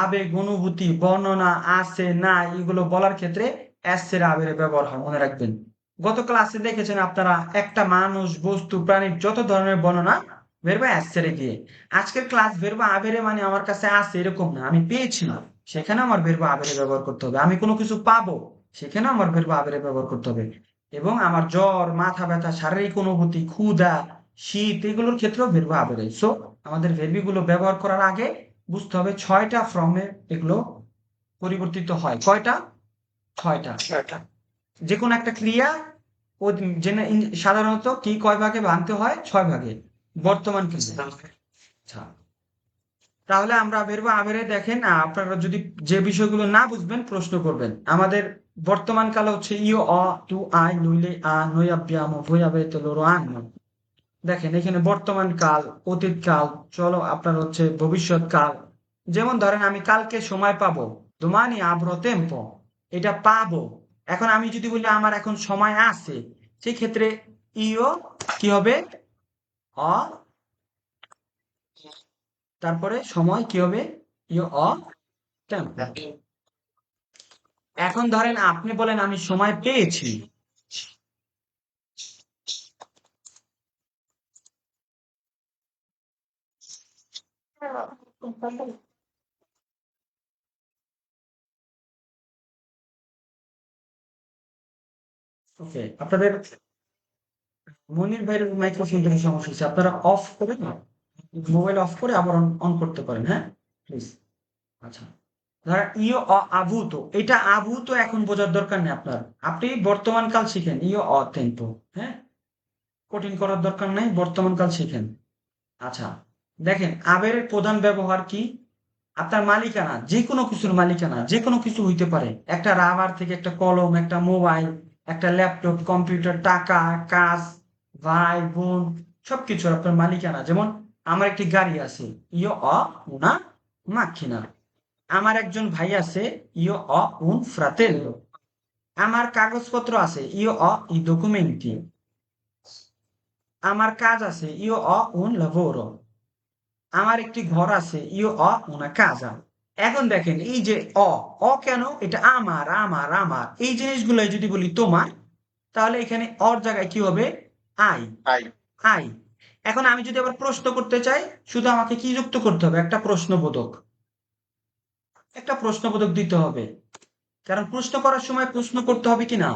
আবেগ অনুভূতি বর্ণনা আছে না এগুলো বলার ক্ষেত্রে অ্যাসের আবেরে ব্যবহার হয়, মনে রাখবেন। গত ক্লাসে দেখেছেন আপনারা, একটা মানুষ, বস্তু, প্রাণীর যত ধরনের বর্ণনা ভেরবে অ্যাসেরে গিয়ে। আজকের ক্লাস ভেরবা আবেরে মানে আমার কাছে আছে এরকম না, আমি পেয়েছি, সেখানে আমার ভেরবা আবেরে ব্যবহার করতে হবে। আমি কোনো কিছু পাবো, সেখানে আমার ভেরবা আবেরে ব্যবহার করতে হবে। এবং আমার জ্বর, মাথা ব্যথা, শারীরিক অনুভূতি, ক্ষুধা, শীত, এগুলোর ক্ষেত্রেও ভেরবা আবেরে। সো আমাদের ভেরবি গুলো ব্যবহার করার আগে বুঝতে হবে 6টা ফর্মে এগুলো পরিবর্তিত হয়। কয়টা? 6টা। যে কোনো একটা ক্রিয়া সাধারণত কি কয় ভাগে ভাঙতে হয়? 6 ভাগে। বর্তমান ক্রিয়া। আচ্ছা, তাহলে আমরা ভেরবা আবেরে দেখেন, আপনারা যদি যে বিষয়গুলো না বুঝবেন প্রশ্ন করবেন। আমাদের বর্তমান কালে হচ্ছে ইও অ তু আই নইলে আ নই আব্বিয়ামো ভই আবে তো লোরো আন। দেখেন এখানে বর্তমান কাল, অতীত কাল, চলো আপনার হচ্ছে ভবিষ্যৎ কাল। যেমন ধরেন আমি কালকে সময় পাবো, দোমানি আব্রো তেম্পো, এটা পাবো। এখন আমি যদি বলি আমার এখন সময় আছে, সেই ক্ষেত্রে ইও কি হবে? অ, তারপরে সময় কি হবে? ইও অ টেম্পো। এখন ধরেন আপনি বলেন আমি সময় পেয়েছি। ওকে, আপনাদের মনির ভাইয়ের মাইক্রোফোন থেকে সমস্যা হচ্ছে, আপনারা অফ করে না, মোবাইল অফ করে আবার অন করতে পারেন, হ্যাঁ প্লিজ। আচ্ছা, ধরেন ইও অ আভূত, এটা আভূত এখন বোঝার দরকার নেই আপনার। আপনি বর্তমান কাল শিখেন, ইও অ টেম্পো, হ্যাঁ, কঠিন করার দরকার নেই, বর্তমান কাল শিখেন। আচ্ছা, দেখেন আবেরের প্রধান ব্যবহার কি? আপনার মালিকানা, যে কোনো কিছুর মালিকানা, যে কোনো কিছু হইতে পারে। একটা রাবার থেকে একটা কলম, একটা মোবাইল, একটা ল্যাপটপ, কম্পিউটার, টাকা, কাজ, ভাই বোন, সবকিছু আপনার মালিকানা। যেমন আমার একটি গাড়ি আছে, ইও অ উনা মাখিনা। আমার একজন ভাই আছে, ইও অ উন ফ্রাতেল্লো। আমার কাগজপত্র আছে, ইও অ ই ডকুমেন্টি। আমার কাজ আছে, ইও অ উন লাভোরো। আমার একটি ঘর আছে, ইও অ উনা কাজা। এখন দেখেন এই যে অ কেন এটা আমার আমার আমার এই জিনিসগুলো যদি বলি তোমার তাহলে এখানে অর জায়গায় কি হবে আই আই আই এখন আমি যদি আবার প্রশ্ন করতে চাই শুধু আমাকে কি যুক্ত করতে হবে একটা প্রশ্নবোধক দিতে হবে কারণ প্রশ্ন করার সময় প্রশ্ন করতে হবে কিনা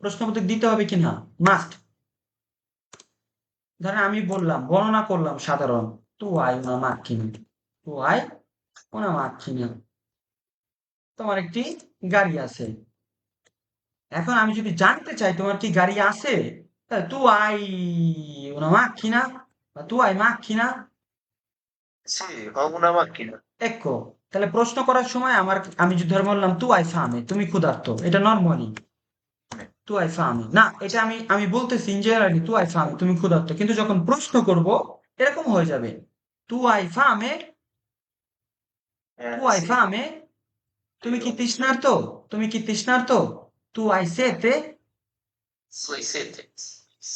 প্রশ্নবোধক দিতে হবে কিনা মাস্ট ধরেন আমি বললাম বর্ণনা করলাম সাধারণ তু আই una macchina তু আই una macchina তোমার একটি গাড়ি আছে এখন আমি যদি জানতে চাই তোমার কি গাড়ি আছে তাহলে তু আই una macchina বা তু I macchina sì ho una macchina ecco তাহলে প্রশ্ন করার সময় আমি যদি ধরে বললাম তু আই ফামে তুমি ক্ষুধার্ত এটা নর্মালি তু আই ফামে না এটা আমি বলতেছি ইন জেনারেলি তু আই ফামে তুমি ক্ষুধার্ত কিন্তু যখন প্রশ্ন করব এরকম হয়ে যাবে তু আই ফামে তু আই sì ফামে তুমি কি তৃষ্ণার্ত তুমি কি তৃষ্ণার্ত তু আই সেতে Sui sete.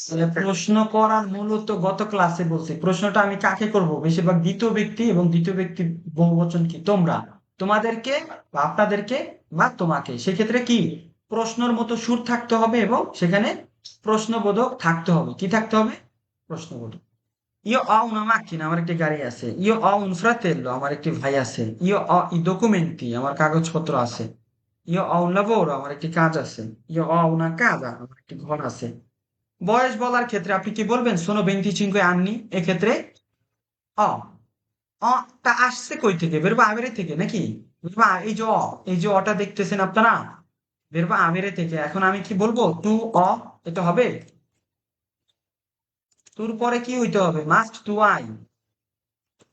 তাহলে প্রশ্ন করার মূলত গত ক্লাসে বলছি প্রশ্নটা আমি কাকে করব বেশিরভাগ দ্বিতীয় ব্যক্তি এবং দ্বিতীয় ব্যক্তি বহুবচন কি তোমরা তোমাদেরকে বা আপনাদেরকে বা তোমাকে সেক্ষেত্রে কি প্রশ্নর মতো সুর থাকতে হবে এবং সেখানে প্রশ্নবোধক থাকতে হবে কি থাকতে হবে প্রশ্নবোধক ইয়ো অ una macchina আমার একটি গাড়ি আছে ইয়ো অ un fratello আমার একটি ভাই আছে ইয়ো অ i documenti আমার কাগজপত্র আছে ইয়ো অ un lavoro আমার একটি কাজ আছে ইয়ো অ una casa আমার একটি ঘর আছে বয়স বলার ক্ষেত্রে আপনি কি বলবেন সোনো 25 anni এক্ষেত্রে অ অটা আসছে কই থেকে বেরবা আবেরে থেকে নাকি বুঝবা এই যে অটা দেখতেছেন আপনারা বেরবা আবেরে থেকে এখন আমি কি বলবো টু অ এটা হবে তোর পরে কি হইতে হবে মাস্ট টু আই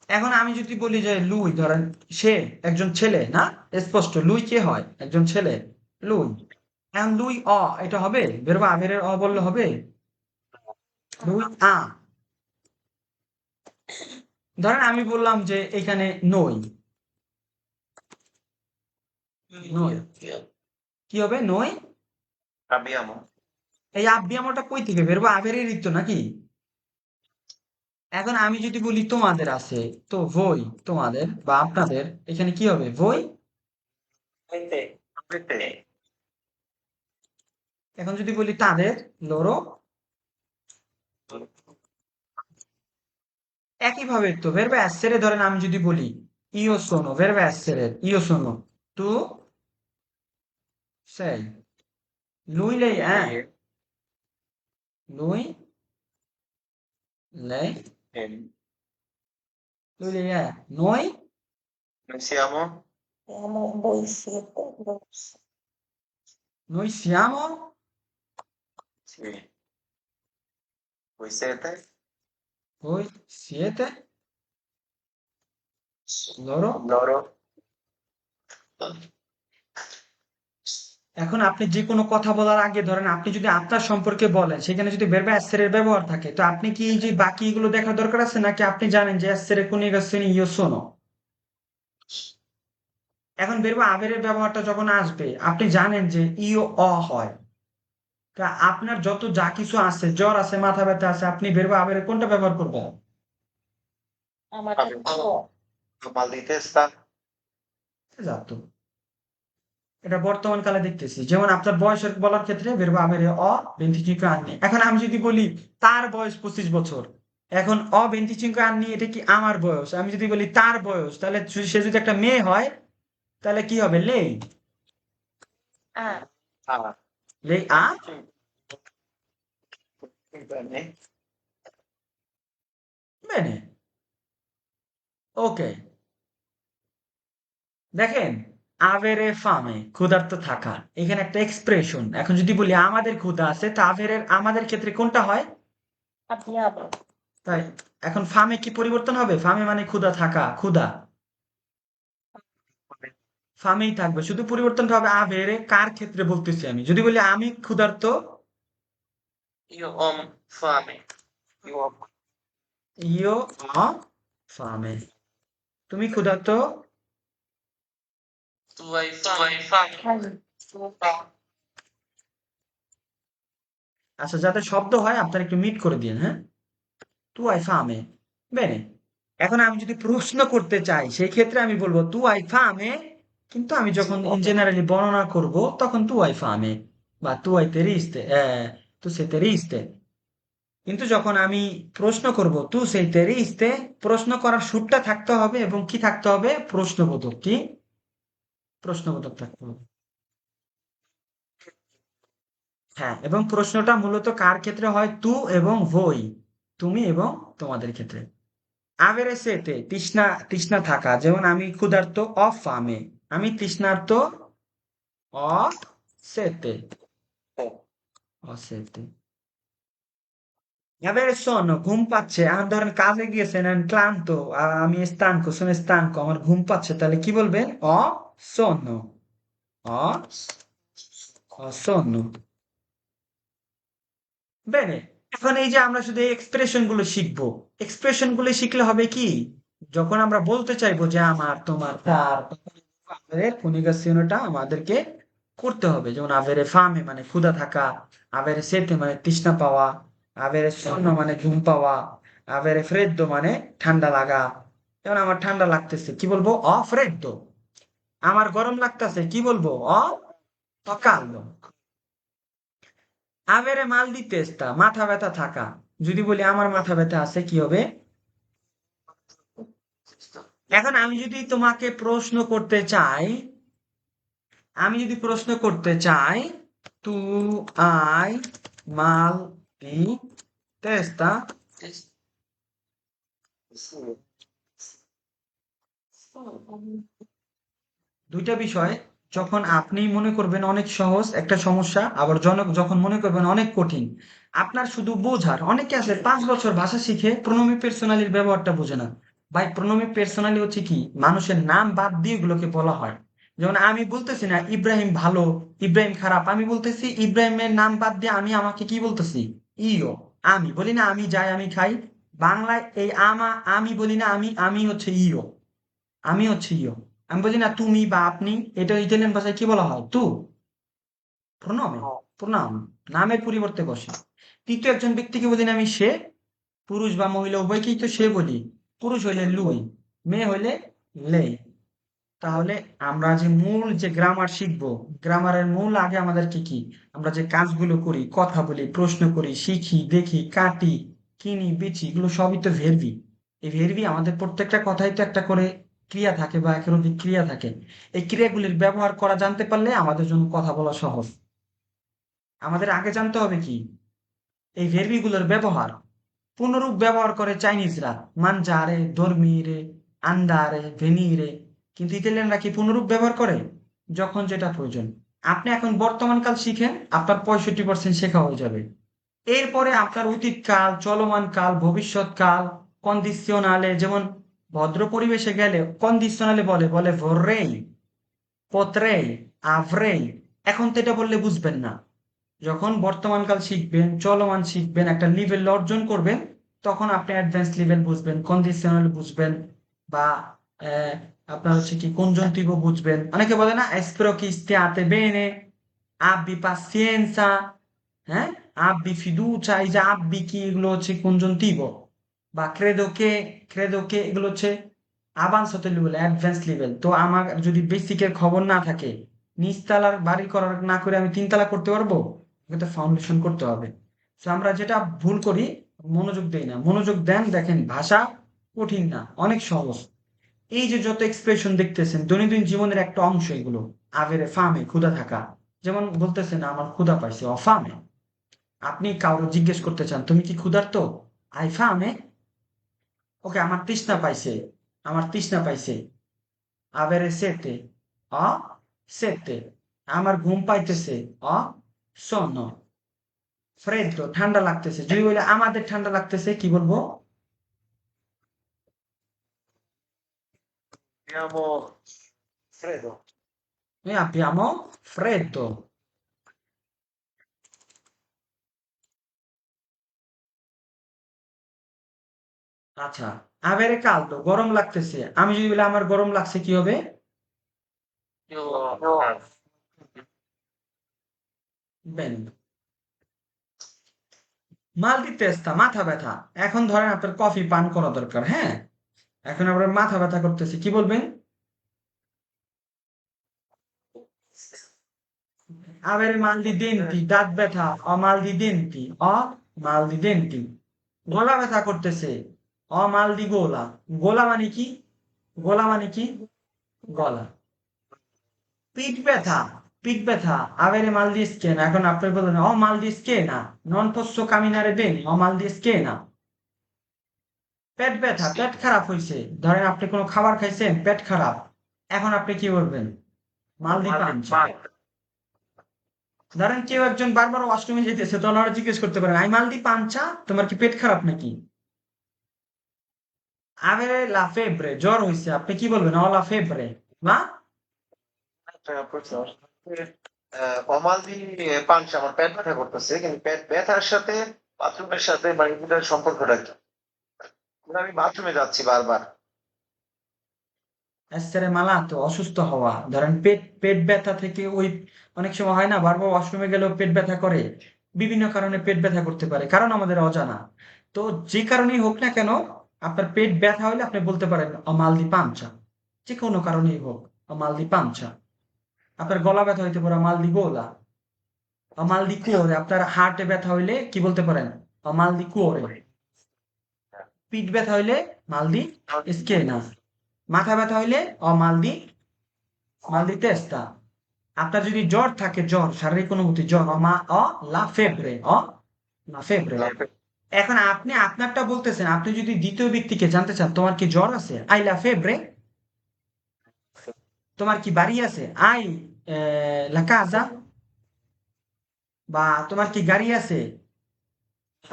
এখন আমি যদি বলি যে লুই ধরেন সে একজন ছেলে না স্পষ্ট লুই কে হয় একজন ছেলে লুই এখন লুই এটা হবে বেরবা আবেরের বললে হবে লুই আ ধরেন আমি বললাম যে এখানে নই নই কি হবে নই abbiamo এই আব্বিয়ামটা কই থেকে বেরবো আবেরেরই তো নাকি এখন আমি যদি বলি তোমাদের আছে তো ভই তোমাদের বা আপনাদের এখানে কি হবে ভই avete avete এখন যদি বলি তাদের লরো একইভাবে তো verbo essere ধরেন আমি যদি বলি io sono verbo essere io sono tu sei lui lei è lui lei lui lei è noi noi siamo Voi siete, voi siete. noi siamo sì voi siete voi siete loro loro এখন আপনি যে কোনো কথা বলার আগে ধরেন আপনি যদি আপনার সম্পর্কে বলেন সেখানে যদি verbo essere এর ব্যবহার থাকে তো আপনি কি এই যে বাকি এগুলো দেখার দরকার আছে নাকি আপনি জানেন যে essere coniugazione io sono এখন verbo avere এর ব্যবহারটা যখন আসবে আপনি জানেন যে ইও হয় তা আপনার যত যা কিছু আছে জ্বর আছে মাথা ব্যথা আছে আপনি verbo avere কোনটা ব্যবহার করবেন আমাদের abbiamo mal di testa যাতো এটা বর্তমান কালে দেখতেছি যেমন আপনার বয়সের বলার ক্ষেত্রে verbo avere 25 anni এখন আমি যদি বলি তার বয়স 25 বছর এখন 25 anni এটা কি আমার বয়স আমি যদি বলি তার বয়স তাহলে সে যদি একটা মেয়ে হয় তাহলে কি হবে লেই ah ah লেই bene bene ওকে দেখেন আভেরে ফামে ক্ষুধার্ত থাকা এখানে একটা এক্সপ্রেশন এখন যদি বলি আমাদের ক্ষুধা আছে তা আভেরের আমাদের ক্ষেত্রে কোনটা হয় abbiamo তাই এখন ফামে কি পরিবর্তন হবে ফামে মানে ক্ষুধা থাকা ক্ষুধা ফামেই থাকবে শুধু পরিবর্তনটা হবে আভেরে কার ক্ষেত্রে বলতেছি আমি যদি বলি আমি ক্ষুধার্ত Io ho fame. io ho ইও ফামে তুমি ক্ষুধার্ত Tu hai fame. Hai- আচ্ছা যাতে শব্দ হয় আপনারা একটু মিট করে দিন হ্যাঁ তু আই ফামে বেনে এখন আমি যদি প্রশ্ন করতে চাই সেই ক্ষেত্রে আমি বলবো তু আই ফামে, কিন্তু আমি যখন ইন জেনারেলি বর্ণনা করব তখন তু আই ফামে বা তু আই তেরিস্তে, তু সে তেরিস্তে। কিন্তু যখন আমি প্রশ্ন করব তু সেই তেরিস্তে, প্রশ্ন করার সুরটা থাকতে হবে এবং কি থাকতে হবে, প্রশ্নবোধক। কি প্রশ্নবোধক থাকতে হবে। হ্যাঁ, এবং প্রশ্নটা মূলত কার ক্ষেত্রে হয়, তু এবং ভই, তুমি এবং তোমাদের ক্ষেত্রে। আবেরে সেতে তৃষ্ণা, তৃষ্ণা থাকা, যেমন আমি ক্ষুধার্ত, অফ ফামে, আমি তৃষ্ণার্ত, অফ সেতে, অসেতে। এবারে শোনো, ঘুম পাচ্ছে, আমার ধরেন কাজে গিয়েছেন আমি ক্লান্ত, আর আমি স্তানক, শুনে স্তানক, আমার ঘুম পাচ্ছে, তাহলে কি বলবেন, অ শোনো, অ অসন্ন। বেনে, এখন এই যে আমরা শুধু এই এক্সপ্রেশন গুলো শিখবো, এক্সপ্রেশন গুলো শিখলে হবে কি, যখন আমরা বলতে চাইবো যে আমার, তোমার, তার, তখন আমাদের কনিগাসিওনটা আমাদেরকে করতে হবে। যেমন আভেরে ফামে মানে ক্ষুধা থাকা, আভেরে সেতে মানে তৃষ্ণা পাওয়া, আভেরে সন্ন মানে ঘুম পাওয়া, আভেরে ফ্রেদ্দো মানে ঠান্ডা লাগা। যেমন আমার ঠান্ডা লাগতেছে, কি বলবো, অ ফ্রেদ্দো। আমার গরম লাগতেছে, কি বলবো, অ caldo। আভেরে মাল দিতেস্তা, মাথা ব্যথা থাকা, যদি বলি আমার মাথা ব্যথা আছে, কি হবে। এখন আমি যদি তোমাকে প্রশ্ন করতে চাই, আমি যদি প্রশ্ন করতে চাই, তু আই মাল দি তেস্তা, দুইটা বিষয়, যখন আপনি মনে করবেন অনেক সহজ একটা সমস্যা, আবার জনক যখন মনে করবেন অনেক কঠিন, আপনার শুধু বোঝার, অনেকে আছে 5 বছর ভাষা শিখে প্রণমী পার্সোনালির ব্যবহারটা বোঝে না। ভাই, প্রণমী পার্সোনালি হচ্ছে কি, মানুষের নাম বাদ দিয়ে এগুলোকে বলা হয়। যেমন আমি বলতেছি না ইব্রাহিম ভালো, ইব্রাহিম খারাপ, আমি বলতেছি ইব্রাহিমের নাম বাদ দিয়ে আমি আমাকে কি বলতেছি, ইও। আমি বলি না আমি যাই আমি খাই, বাংলায় এই আমি বলি না আমি হচ্ছে ইও, আমি হচ্ছে ইও। আমি বলি না তুমি বা আপনি, এটা ইতালিয়ান ভাষায় কি বলা হয়, তু, প্রণমে, প্রণাম, নামের পরিবর্তে বসে। তৃতীয় একজন ব্যক্তিকে বলি না আমি সে, পুরুষ বা মহিলা উভয়কেই তো সে বলি, পুরুষ হইলে লুই, মেয়ে হইলে লে। তাহলে আমরা যে মূল যে গ্রামার শিখবো, গ্রামারের মূল আগে আমাদেরকে কি, আমরা যে কাজগুলো করি, কথা বলি, প্রশ্ন করি, শিখি, দেখি, কাটি, কিনি, বেচি, এগুলো সবই তো ভেরবি। এই ভেরবি, আমাদের প্রত্যেকটা কথাই তো একটা করে ক্রিয়া থাকে বা একের অধিক ক্রিয়া থাকে। এই ক্রিয়াগুলির ব্যবহার করা জানতে পারলে আমাদের জন্য কথা বলা সহজ। আমাদের আগে জানতে হবে কি, এই ভেরবি গুলোর ব্যবহার। পুনরূপ ব্যবহার করে চাইনিজরা, মানজারে, দর্মিরে, আন্দারে, ভেনিরে। কিন্তু ইতালিয়ানরা কি পুনরূপ ব্যবহার করে, যখন যেটা প্রয়োজন। আপনি এখন বর্তমান কাল শিখেন, আপনার 65% শেখা হয়ে যাবে। এরপরে আপনার অতীতকাল, চলমান কাল, ভবিষ্যৎ কাল, কন্ডিশনালে, যেমন ভদ্র পরিবেশে গেলে কন্ডিশনালে বলে বলে vorrei, potrei, avrei। এখন তো এটা বললে বুঝবেন না। যখন বর্তমানকাল শিখবেন, চলমান শিখবেন, একটা লেভেল অর্জন করবেন, তখন আপনি অ্যাডভান্স লেভেল বুঝবেন, কন্ডিশনাল বুঝবেন, বা আহ, আপনার হচ্ছে কি কনজুনটিভ বুঝবেন। অনেকে বলে না spero che stiate bene, abbi pazienza, হ্যাঁ, abbi fiducia, এই যে আব্বি কি, এগুলো হচ্ছে কনজুনটিভ। বা credo che এগুলো হচ্ছে আভান্সত লেভেল, অ্যাডভান্স লেভেল। তো আমার যদি বেসিকের খবর না থাকে, নিচতলার বাড়ি করার না করে আমি তিনতলা করতে পারবো, কিন্তু ফাউন্ডেশন করতে হবে। তো আমরা যেটা ভুল করি, মনোযোগ দেই না। মনোযোগ দেন, দেখেন ভাষা কঠিন না, অনেক সহজ। এই যে যত এক্সপ্রেশন দেখতেছেন দৈনন্দিন জীবনের একটা অংশ এগুলো। আভেরে ফামে ক্ষুধা থাকা, যেমন বলতেছেন আমার ক্ষুধা পাইছে, অফামে। আপনি কাউকে জিজ্ঞেস করতে চান তুমি কি ক্ষুধার্ত, আই ফামে। ওকে, আমার তৃষ্ণা পাইছে, আমার তৃষ্ণা পাইছে, আভেরে সেতে, অ সেতে। আমার ঘুম পাইতেছে, অ sonno, ফ্রেদ্দো, ঠান্ডা লাগতেছে। যদি বলি আমাদের ঠান্ডা লাগতেছে, কি বলবো, Abbiamo freddo. noi abbiamo freddo। আচ্ছা, আবেরে কালদো, গরম লাগতেছে। আমি যদি বলি আমার গরম লাগছে, কি হবে, io বেন। মাল দি তেস্তা, মাথা ব্যথা। এখন ধরেন আপনার কফি পান করা দরকার, হ্যাঁ, এখন আপনার মাথা ব্যথা করতেছে, কি বলবেন? avere mal di denti, দাঁত ব্যথা, mal di denti, mal di denti, গলা ব্যথা করতেছে, mal di gola, গোলা মানে কি? গোলা মানে কি? গলা। পিঠ ব্যথা, পিঠ ব্যথা, avere mal di schiena, এখন আপনি বলবেন mal di schiena, non posso camminare bene, mal di schiena। পেট ব্যথা, পেট খারাপ হয়েছে, ধরেন আপনি কোনো খাবার খাইছেন, পেট খারাপ, এখন আপনি কি বলবেন? mal di pancia। ধরেন কেউ একজন বারবার ওয়াশরুমে যেতেছে, তো ওনারা জিজ্ঞেস করতে পারেন আই মাল দি পাঞ্চা, তোমার কি পেট খারাপ নাকি? avere la febbre, জ্বর হয়েছে, আপনি কি বলবেন? la febbre, না? অমাল দিয়ে পাঞ্চ আমার পেট ব্যথা করতেছে, কিন্তু পেট ব্যথার সাথে বাথরুমের সাথে মানে এটার সম্পর্কটা কি? মানে আমি বাথরুমে যাচ্ছি বারবার। essere malato, অসুস্থ হওয়া, ধরেন পেট পেট ব্যথা থেকে ওই অনেক সময় হয় না বারবার ওয়াশরুমে গেলেও পেট ব্যথা করে, বিভিন্ন কারণে পেট ব্যথা করতে পারে, কারণ আমাদের অজানা। তো যে কারণেই হোক না কেন, আপনার পেট ব্যথা হলে আপনি বলতে পারেন mal di pancia, যে কোনো কারণেই হোক mal di pancia। আপনার গলা ব্যথা হইতে পারে mal di gola, mal di cuore, আপনার হার্টে ব্যথা হইলে কি বলতে পারেন? mal di cuore। পিঠ ব্যথা হইলে mal di schiena। মাথা ব্যথা হইলে mal di testa। আপনার যদি জ্বর থাকে, জ্বর, শারীরিক অনুভূতি, জ্বর, la febbre, la febbre। এখন আপনি আপনারটা বলতেছেন, আপনি যদি দ্বিতীয় ব্যক্তিকে জানতে চান তোমার কি জ্বর আছে, আই la febbre, তোমার কি বাড়ি আছে, আই la casa, বা তোমার কি গাড়ি আছে,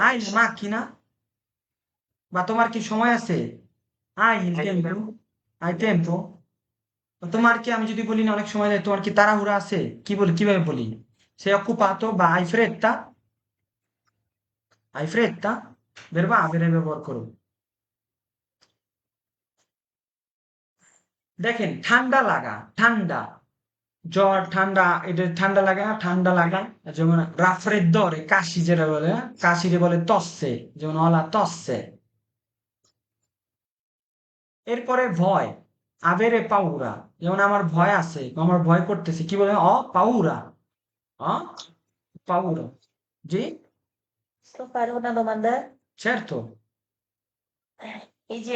আই la macchina, বা তোমার কি সময় আছে, I il tempo, I tempo। তোমার কি, আমি যদি বলি না অনেক সময় তোমার কি তাড়াহুড়া আছে, কি বলি, কিভাবে বলি? সে occupato বা hai fretta, hai fretta, verbo avere ব্যবহার করো। দেখেন ঠান্ডা লাগা, ঠান্ডা, জ্বর ঠান্ডা, এটা ঠান্ডা লাগে না, ঠান্ডা লাগা, যেমন raffreddore, কাশি যেটা বলে, কাশিরে বলে tosse, যেমন অলা tosse। এরপরে ভয়, avere paura, যেমন আমার ভয় আছে, আমার ভয় করতেছে, কি বলে? paura, অ paura। জি, Posso fare una domanda? certo। এই যে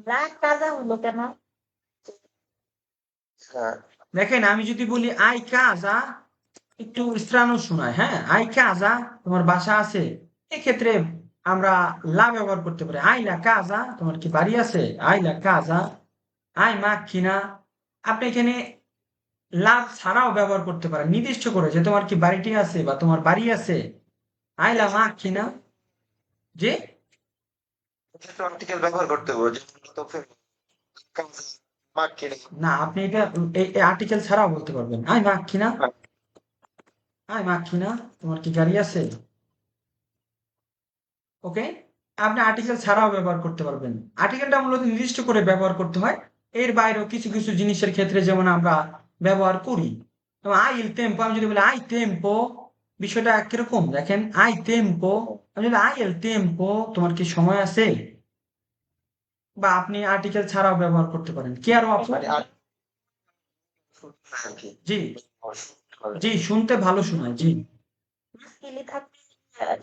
ব্ল্যাক কাজা হলো কেন? হ্যাঁ, দেখেন আমি যদি বলি আই কাজা, একটু স্ত্রানো শোনায়, হ্যাঁ, আই কাজা, তোমার বাসা আছে, এক্ষেত্রে আমরা লা ব্যবহার করতে পারি, আই লা কাজা, তোমার কি বাড়ি আছে, আই লা কাজা, আই মাক্কিনা। আপনি এখানে লা ছাড়াও ব্যবহার করতে পারেন, নির্দিষ্ট করে যে তোমার কি বাড়িটি আছে বা তোমার বাড়ি আছে, আই লা মাক্কিনা। যে এটা তো আর্টিকেল ব্যবহার করতে হবে, যেমন তো মার্কেট। না, আপনি এটা এই আর্টিকেল ছাড়াও বলতে পারবেন, আই মাক্কিনা, আই মাক্কিনা, তোমার কি গাড়ি আছে, ওকে। আপনি আর্টিকেল ছাড়াও ব্যবহার করতে পারবেন। আর্টিকেলটা মূলত নির্দিষ্ট করে ব্যবহার করতে হয়, এর বাইরেও কিছু কিছু জিনিসের ক্ষেত্রে যেমন আমরা ব্যবহার করি। যেমন আই ইল টেম্পো, আমি যদি বলি আই টেম্পো, বিষয়টা কিরকম দেখেন, আই টেম্পো, আমি যদি আই এল টেম্পো, তোমার কি সময় আছে, বা আপনি আর্টিকেল ছাড়াও ব্যবহার করতে পারেন। কি আরো আপু? মানে আর কি জি, জি, শুনতে ভালো শোনায়, জি। মাস্কিলি থাকলে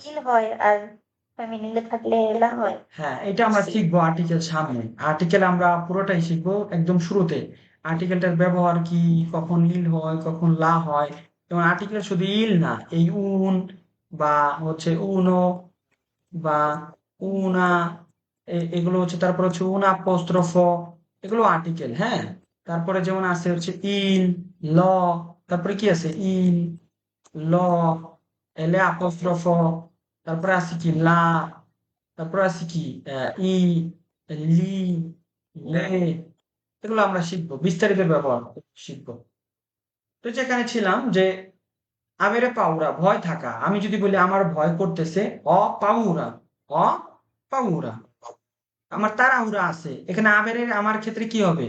ইল হয় আর ফেমিনিলে থাকলে লা হয়। হ্যাঁ, এটা আমরা শিখবো আর্টিকেল সামনে। আর্টিকেল আমরা পুরোটাই শিখবো একদম শুরুতে। আর্টিকেলটার ব্যবহার কি, কখন ইল হয়, কখন লা হয়। যেমন আর্টিকেল শুধু ইল না, এই উন বা হচ্ছে উনো বা উনা, এগুলো হচ্ছে, তারপর হচ্ছে উন অ্যাপোস্ট্রোফ, এগুলো আর্টিকেল, হ্যাঁ। তারপরে যেমন আছে হচ্ছে ইল, ল, তারপরে কি আছে ইল, ল, এলে অ্যাপোস্ট্রোফ, তারপরে আছে কি লা, তারপরে আছে কি ই, লি, লে, এগুলো আমরা শিখবো, বিস্তারিত ব্যবহার শিখবো। তো যেখানে ছিলাম যে আবেরে পাউরা, ভয় থাকা, আমি যদি বলি আমার ভয় করতেছে, পাউরা, অ পাউরা, আমার তাড়াহুড়া আছে, এখানে আবেরের আমার ক্ষেত্রে কি হবে,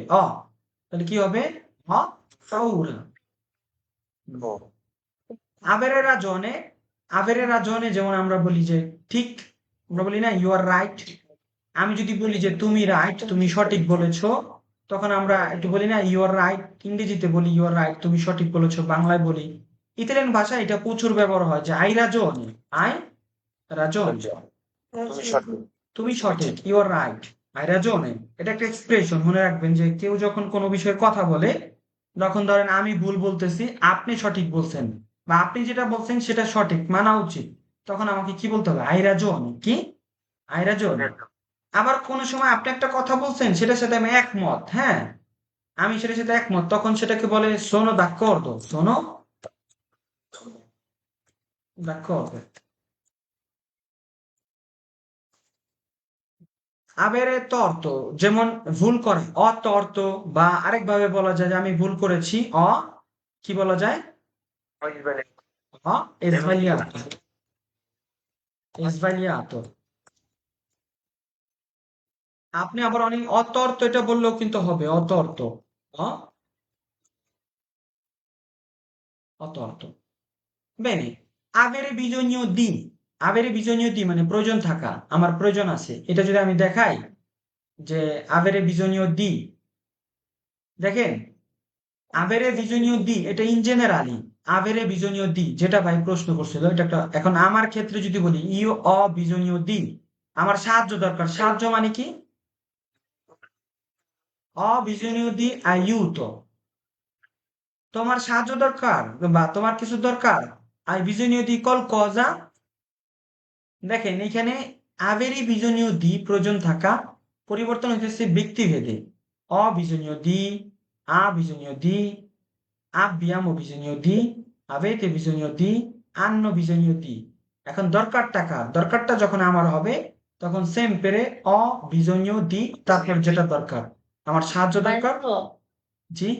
তাহলে কি হবে, পাউরা। avere ragione, avere ragione, যেমন আমরা বলি যে ঠিক, আমরা বলি না ইউ আর রাইট, আমি যদি বলি যে তুমি রাইট, তুমি সঠিক বলেছো, তখন আমরা একটু বলি না ইউ আর রাইট, ইংরেজিতে বলি ইউ আর রাইট, তুমি সঠিক বলেছো, বাংলায় বলি। ইতালিয়ান ভাষায় এটা প্রচুর ব্যবহার হয় যে আই রাজোনে, আই রাজোনে, তুমি সঠিক। তুমি সঠিক, ইউ আর রাইট, আই রাজোনে। এটা একটা এক্সপ্রেশন, মনে রাখবেন যে কেউ যখন কোনো বিষয়ে কথা বলে, তখন ধরেন আমি ভুল বলতেছি, আপনি সঠিক বলছেন, বা আপনি যেটা বলছেন সেটা সঠিক মানা উচিত, তখন আমাকে কি বলতে হবে? আই রাজোনে, কি আই রাজোনে। আবার কোনো সময় আপনি একটা কথা বলছেন, সেটার সাথে আমি একমত, হ্যাঁ, আমি সেটার সাথে একমত, তখন সেটাকে বলে সোনো d'accordo, সোনো d'accordo। avere torto, যেমন ভুল করে, অতর্ত, বা আরেকভাবে বলা যায় যে আমি ভুল করেছি, কি বলা যায়? sbagliato, sbagliato। আপনি আবার অনেক অতর্ত এটা বললেও কিন্তু হবে, অতর্ত, অ অতর্ত। Bene, avere bisogno di, avere bisogno di মানে প্রয়োজন থাকা, আমার প্রয়োজন আছে, এটা যদি আমি দেখাই যে avere bisogno di, দেখেন avere bisogno di এটা in generally, avere bisogno di যেটা ভাই প্রশ্ন করছিল এটা একটা। এখন আমার ক্ষেত্রে যদি বলি io ho bisogno di, আমার সাহায্য দরকার, সাহায্য মানে কি? ho bisogno di aiuto, তোমার সাহায্য দরকার বা তোমার কিছু দরকার, hai bisogno di qualcosa। দেখেন এখানে আবেরি বিজনীয় দি প্রয়োজন থাকা পরিবর্তন হইতেছে ব্যক্তিভেদে। অবিজনীয় দি, আবিজনীয় দি, abbiamo bisogno di, avete bisogno di, hanno bisogno di। এখন দরকার টাকা, দরকারটা যখন আমার হবে, তখন সেম পেরে অ bisogno di, তারপর যেটা দরকার, আমার সাহায্য দরকার। মাইন্দ্র, জি,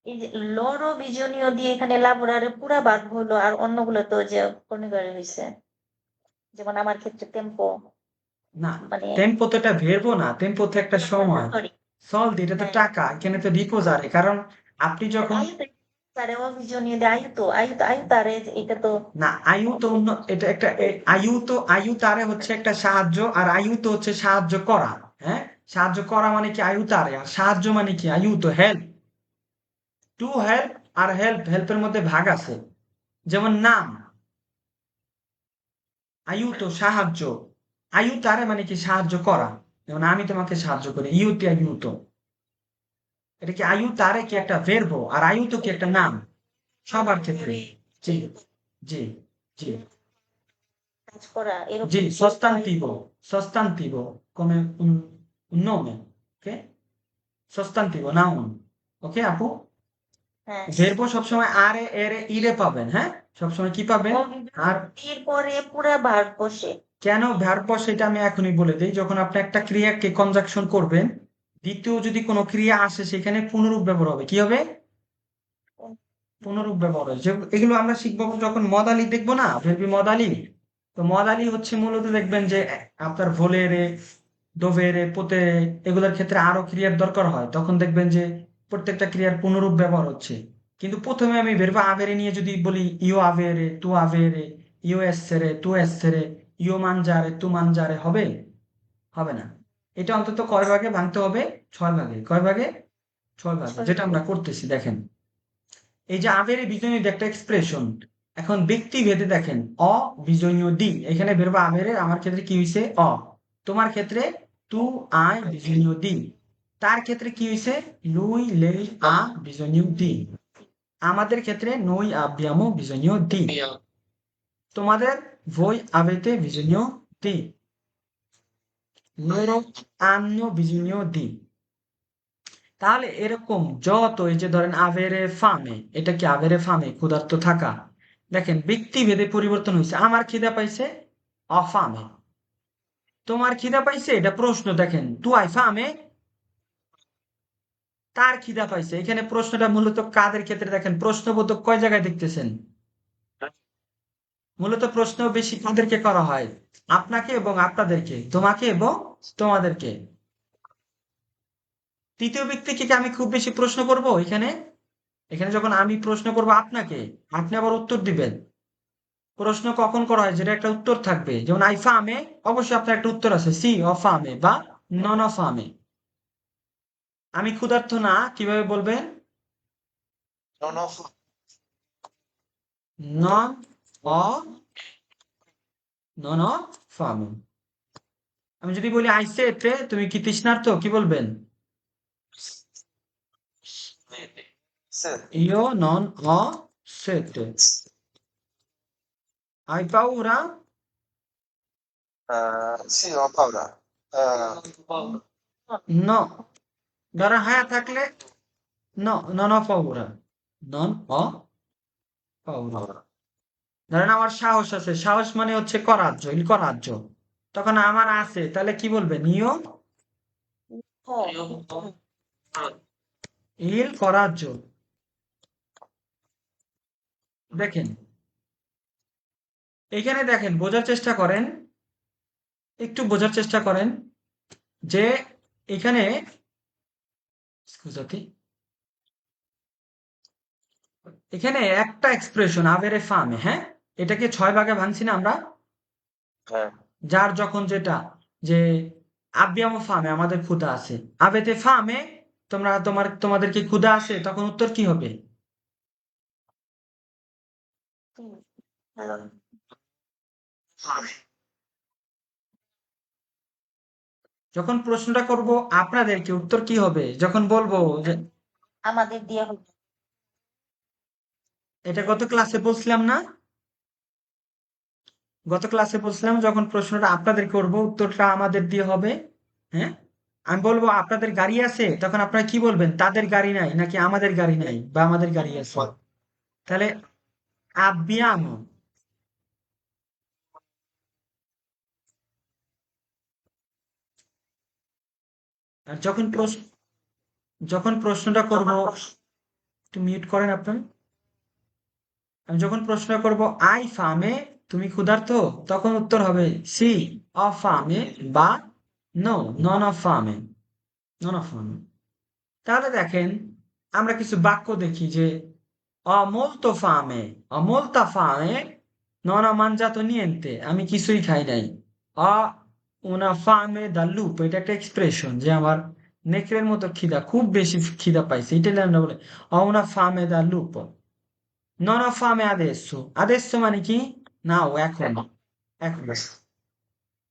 এই যে লরো বিজনীয় দিয়ে এখানে লাবোরারে পুরা বাদ হলো, আর অন্যগুলো তো যে কর্ণিকারে হয়েছে, যেমন আমার ক্ষেত্রে টেম্পো, না, মানে টেম্পো তো এটা ভেরবো না, টেম্পো তো একটা সময়, সরি, সলদি এটা তো হ্যাঁ, টাকা, এখানে তো রিপোজারে, কারণ আপনি যখন, আয়ুতে তারে অবিজনীয় দিয়ে আয়ুতো আয়ুত আয়ুতারে, এটা তো না আয়ু তো অন্য, এটা একটা আয়ু তারে হচ্ছে একটা সাহায্য, আর আয়ু তো হচ্ছে সাহায্য করা। হ্যাঁ, সাহায্য করা মানে কি আয়ু তারে, আর সাহায্য মানে কি আয়ু তো হেল্প, টু হেল্প, আর হেল্পের মধ্যে ভাগ আছে। যেমন নাম আয়ু তো সাহায্য, আয়ু তারে মানে কি সাহায্য করা, যেমন আমি তোমাকে সাহায্য করি, ইউতে আয়ু তো, এটা কি আয়ু তারে কি একটা ভেরবো, আর আয়ু তো কি একটা নাম, সবার ক্ষেত্রে। জি, জি, জি, কাজ করা জি, এরকম sostantivo, sostantivo, come un nome, ok? sostantivo, noun, ওকে আপু? হ্যাঁ, ভেরবো সবসময় আরে এরে ইরে পাবেন, হ্যাঁ, সবসময় কি পাবেন? আর অবিজনীয় পরে পুরা ভার্ব বসে। কেন ভার্ব সেটা আমি এখনই বলে দিই। যখন আপনি একটা ক্রিয়াকে কনজাকশন করবেন, দ্বিতীয় যদি কোনো ক্রিয়া আসে, সেখানে পুনরূপ ব্যবহার হবে, কি হবে? পুনরূপ ব্যবহার হয়, এগুলো আমরা শিখবো যখন মদালি দেখবো না, ভেরবি মদালি। তো মদালি হচ্ছে মূলত দেখবেন যে আপনার ভোলেরে, দোভেরে, পোতেরে, এগুলোর ক্ষেত্রে আরো ক্রিয়ার দরকার হয়, তখন দেখবেন যে প্রত্যেকটা ক্রিয়ার পুনরূপ ব্যবহার হচ্ছে। কিন্তু প্রথমে আমি ভেরবা আভেরে নিয়ে যদি বলি ইও আভেরে, তু আভেরে, ইও এসেরে, তু এসেরে, ইও মানজারে, তু মানজারে, হবে? হবে না। এটা অন্তত কয় ভাগে ভাঙতে হবে? 6 ভাগে। কয় ভাগে? 6 ভাগে, যেটা আমরা করতেছি দেখেন। এই যে আবেরে বিজনীয় একটা এক্সপ্রেশন, এখন ব্যক্তি ভেদে দেখেন অ বিজনীয় দি, এখানে বেরোবো আবেরে, আমার ক্ষেত্রে কি হয়েছে অ, তোমার ক্ষেত্রে তু আই বিজনীয় দি, তার ক্ষেত্রে কি হয়েছে lui lei ha bisogno di, আমাদের ক্ষেত্রে noi abbiamo bisogno di, তোমাদের voi avete bisogno di, loro hanno bisogno di। তাহলে এরকম যত, এই যে ধরেন আভেরে ফামে, এটা কি আভেরে ফামে ক্ষুধার্ত থাকা, দেখেন ব্যক্তি ভেদে পরিবর্তন হয়েছে, আমার খিদা পাইছে অফামে, তোমার খিদা পাইছে এটা প্রশ্ন, দেখেন তু আই ফামে, তার খিদা পাইছে, এখানে প্রশ্নটা মূলত কাদের ক্ষেত্রে, দেখেন প্রশ্নবোধক কয় জায়গায় দেখতেছেন, মূলত প্রশ্ন বেশি কাদেরকে করা হয়, আপনাকে এবং আপনাদেরকে, তোমাকে এবং তোমাদেরকে। তৃতীয় ব্যক্তিকে কি আমি খুব বেশি প্রশ্ন করব এখানে? এখানে যখন আমি প্রশ্ন করব আপনাকে, আপনি আবার উত্তর দিবেন, প্রশ্ন কখন করা হয় যেটা একটা উত্তর থাকবে, যেমন আই ফামে, অবশ্যই আপনার একটা উত্তর আছে, সি অ ফামে বা নন অ ফামে। আমি ক্ষুধার্ত না কিভাবে বলবেন? non ho নন অ নন অ ফামে। আমি যদি বলি আই সেটে, তুমি কি তৃষ্ণার্ত, কি বলবেন? sete, sete. ইও নন অ সেটে। আই পাউরা, Sì, ho paura. paura, ন। ধরো হ্যাঁ থাকলে ন, নন অ পাউরা, নন অ পাউরা। Paura. ধরেন আমার সাহস আছে, সাহস মানে হচ্ছে করার্য, ইল করার্য। তখন আমার আছে, তাহলে কি বলবেন? ইও io ho ইল করার্য। দেখেন, এখানে দেখেন, বোঝার চেষ্টা করেন, একটু বোঝার চেষ্টা করেন যে এখানে scusate, এখানে একটা এক্সপ্রেশন আভেরে ফামে, হ্যাঁ, এটাকে 6 ভাগে ভাঙছি না আমরা? যার যখন যেটা, যে আব্বিয়ামো ফামে, আমাদের ক্ষুধা আছে, আবেতে ফামে, তোমাদের কি ক্ষুধা আছে, তখন উত্তর কি হবে? ভালো। যখন প্রশ্নটা করব আপনাদেরকে, উত্তর কি হবে? যখন বলবো যে আমাদের দিয়ে হবে। এটা গত ক্লাসে বলছিলাম না, গত ক্লাসে বলছিলাম যখন প্রশ্নটা আপনাদের করব উত্তরটা আমাদের দিয়ে হবে। হ্যাঁ, আমি বলবো আপনাদের গাড়ি আছে, তখন আপনারা কি বলবেন? তাদের গাড়ি নাই, নাকি আমাদের গাড়ি নাই, বা আমাদের গাড়ি আছে। তাহলে abbiamo। আর যখন প্রশ্নটা করব, একটু মিউট করেন আপনার। আমি যখন প্রশ্ন করব আই ফামে, তুমি ক্ষুধার্ত, তখন উত্তর হবে সি অফ ফামে বা নো নন অফ ফামে, নন অফ ফামে। তাহলে দেখেন, আমরা কিছু বাক্য দেখি যে ho molto fame, ho molta fame, non ho mangiato niente, আমি কিছুই খাই নাই। ho una fame da lupo, এটা একটা এক্সপ্রেশন যে আমার নেকড়ের মতো খিদা, খুব বেশি খিদা পাইছে, ইটালি আমরা বলে ho una fame da lupo। non ho fame adesso, adesso মানে কি? নাও, এখন, এখন।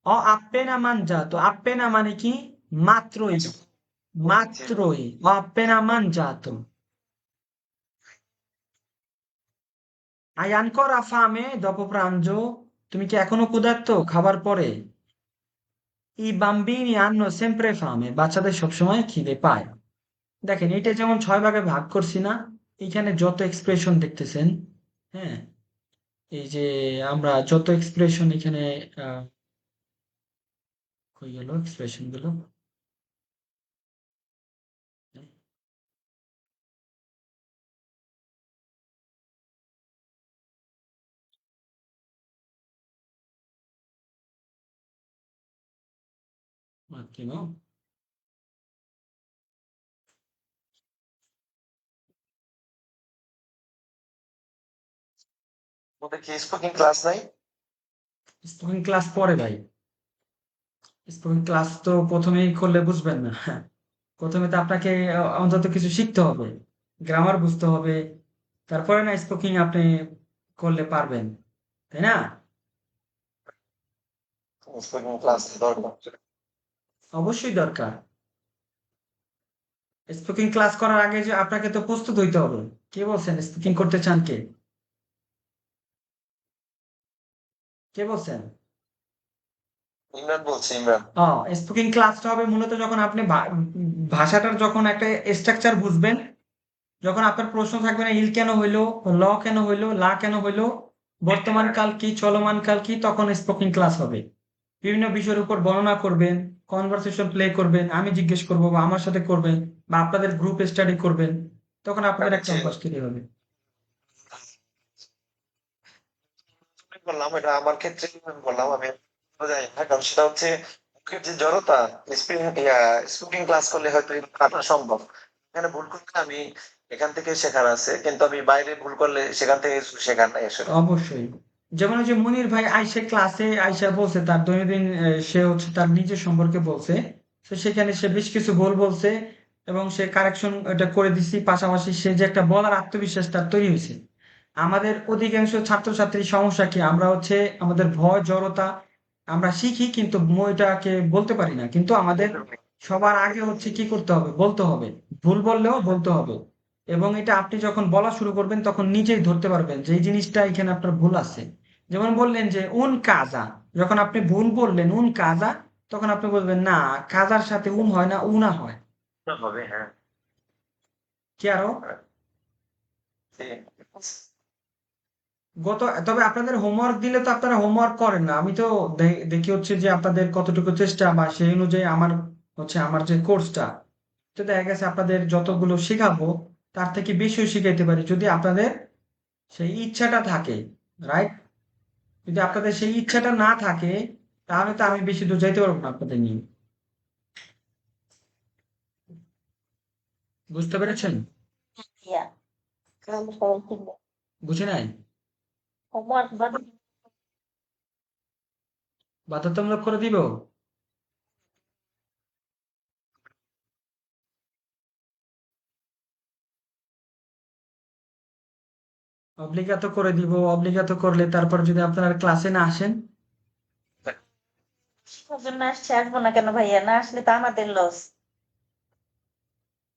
ho appena mangiato, appena মানে কি? মাত্রই, মাত্রই, ho appena mangiato। hai ancora fame dopo pranzo, তুমি কি এখনো ক্ষুধার্ত খাবার পরে? i bambini hanno sempre fame, বাচ্চাদের সবসময় খিদে পায়। দেখেন, এটা যেমন 6 ভাগে ভাগ করছি না, এখানে যত এক্সপ্রেশন দেখতেছেন, হ্যাঁ, এই যে আমরা যত এক্সপ্রেশন এখানে হয়ে গেল এক্সপ্রেশন গুলো, un attimo। ওদের কি স্পোকিং ক্লাস নাই? স্পোকেন ক্লাস পরে ভাই, স্পোকেন ক্লাস তো প্রথমেই করলে বুঝবেন না। হ্যাঁ, প্রথমে তো আপনাকে অন্তত কিছু শিখতে হবে, গ্রামার বুঝতে হবে, তারপরে না স্পোকিং আপনি করলে পারবেন, তাই না? স্পোকিং ক্লাস দরকার। অবশ্যই দরকার। স্পোকিং ক্লাস করার আগে যে আপনাকে তো প্রস্তুত হইতে হবে। কে বলছেন স্পোকিং করতে চান? কে কে বলছেন? ইমরান বলছে, ইমরান। স্পোকিং ক্লাসটা হবে মূলত যখন আপনি ভাষাটার যখন একটা স্ট্রাকচার বুঝবেন, যখন আপনার প্রশ্ন থাকবে না ইল কেন হইলো, ল কেন হইলো, লা কেন হইলো, বর্তমান কাল কি, চলমান কাল কি, তখন স্পোকিং ক্লাস হবে। বিভিন্ন বিষয়ের উপর বর্ণনা করবেন, কনভারসেশন প্লে করবেন, আমি জিজ্ঞেস করবো বা আমার সাথে করবেন, বা আপনাদের গ্রুপ স্টাডি করবেন, তখন আপনাদের একটা অভ্যাস তৈরি হবে। বললাম এটা আমার ক্ষেত্রে আমি বললাম, আমি জানি না, কারণ সেটা হচ্ছে মুখের যে জড়তা, স্পিকিং ক্লাস করলে হয়তো এটা কাটা সম্ভব। এখানে ভুল করলে আমি এখান থেকে শেখার আছে, কিন্তু আমি বাইরে ভুল করলে সেখান থেকে শেখার নাই আসলে। অবশ্যই, যেমন ওই যে মনির ভাই আইসে ক্লাসে আইসা বলছে তার দৈনন্দিন সে হচ্ছে তার নিজের সম্পর্কে বলছে। তো সেখানে সে বেশ কিছু ভুল বলছে এবং সে কারেকশন এটা করে দিছি, পাশাপাশি সে যে একটা বলার আত্মবিশ্বাস তার তৈরি হয়েছে। আমাদের অধিকাংশ ছাত্রছাত্রীর সমস্যা কি, আমরা হচ্ছে আমাদের ভয় জড়তা, আমরা শিখি কিন্তু ওইটাকে বলতে পারি না, কিন্তু আমাদের সবার আগে হচ্ছে কি করতে হবে, বলতে হবে। ভুল বললেও বলতে হবে, এবং এটা আপনি যখন বলা শুরু করবেন তখন নিজেই ধরতে পারবেন যে এই জিনিসটা এখানে আপনার ভুল আছে। যেমন বললেন যে উন কাজা, যখন আপনি ভুল বললেন উন কাজা, তখন আপনি বলবেন না, কাজার সাথে উন হয় না, উনা হয়। হবে, হ্যাঁ। কি আরো জি। তবে আপনাদের হোমওয়ার্ক দিলে তো আপনারা হোমওয়ার্ক করেন না। আমি তো দেখি হচ্ছে যে আপনাদের কতটুকু চেষ্টা, বা সেই অনুযায়ী আমার হচ্ছে আমার যে কোর্সটা, তো দেখা গেছে আপনাদের যতগুলো শেখাবো তার থেকে বেশিও শিখাইতে পারি যদি আপনাদের সেই ইচ্ছাটা থাকে, রাইট? যদি আপনাদের সেই ইচ্ছাটা না থাকে, তাহলে তো আমি বেশি দূর যাইতে পারবো না আপনাদের নিয়ে। বুঝতে পেরেছেন? ইয়া তাহলে সবাই শিখবে। বুঝে নাই? হোমওয়ার্ক বাধ্যতামূলক করে দিব? অব্লিগাতো করে দিব। অব্লিগাতো করলে তারপর যদি আপনারা ক্লাসে না আসেন? জন্য আসছে, আসবো না কেন ভাইয়া? না আসলে তো আমাদের লস।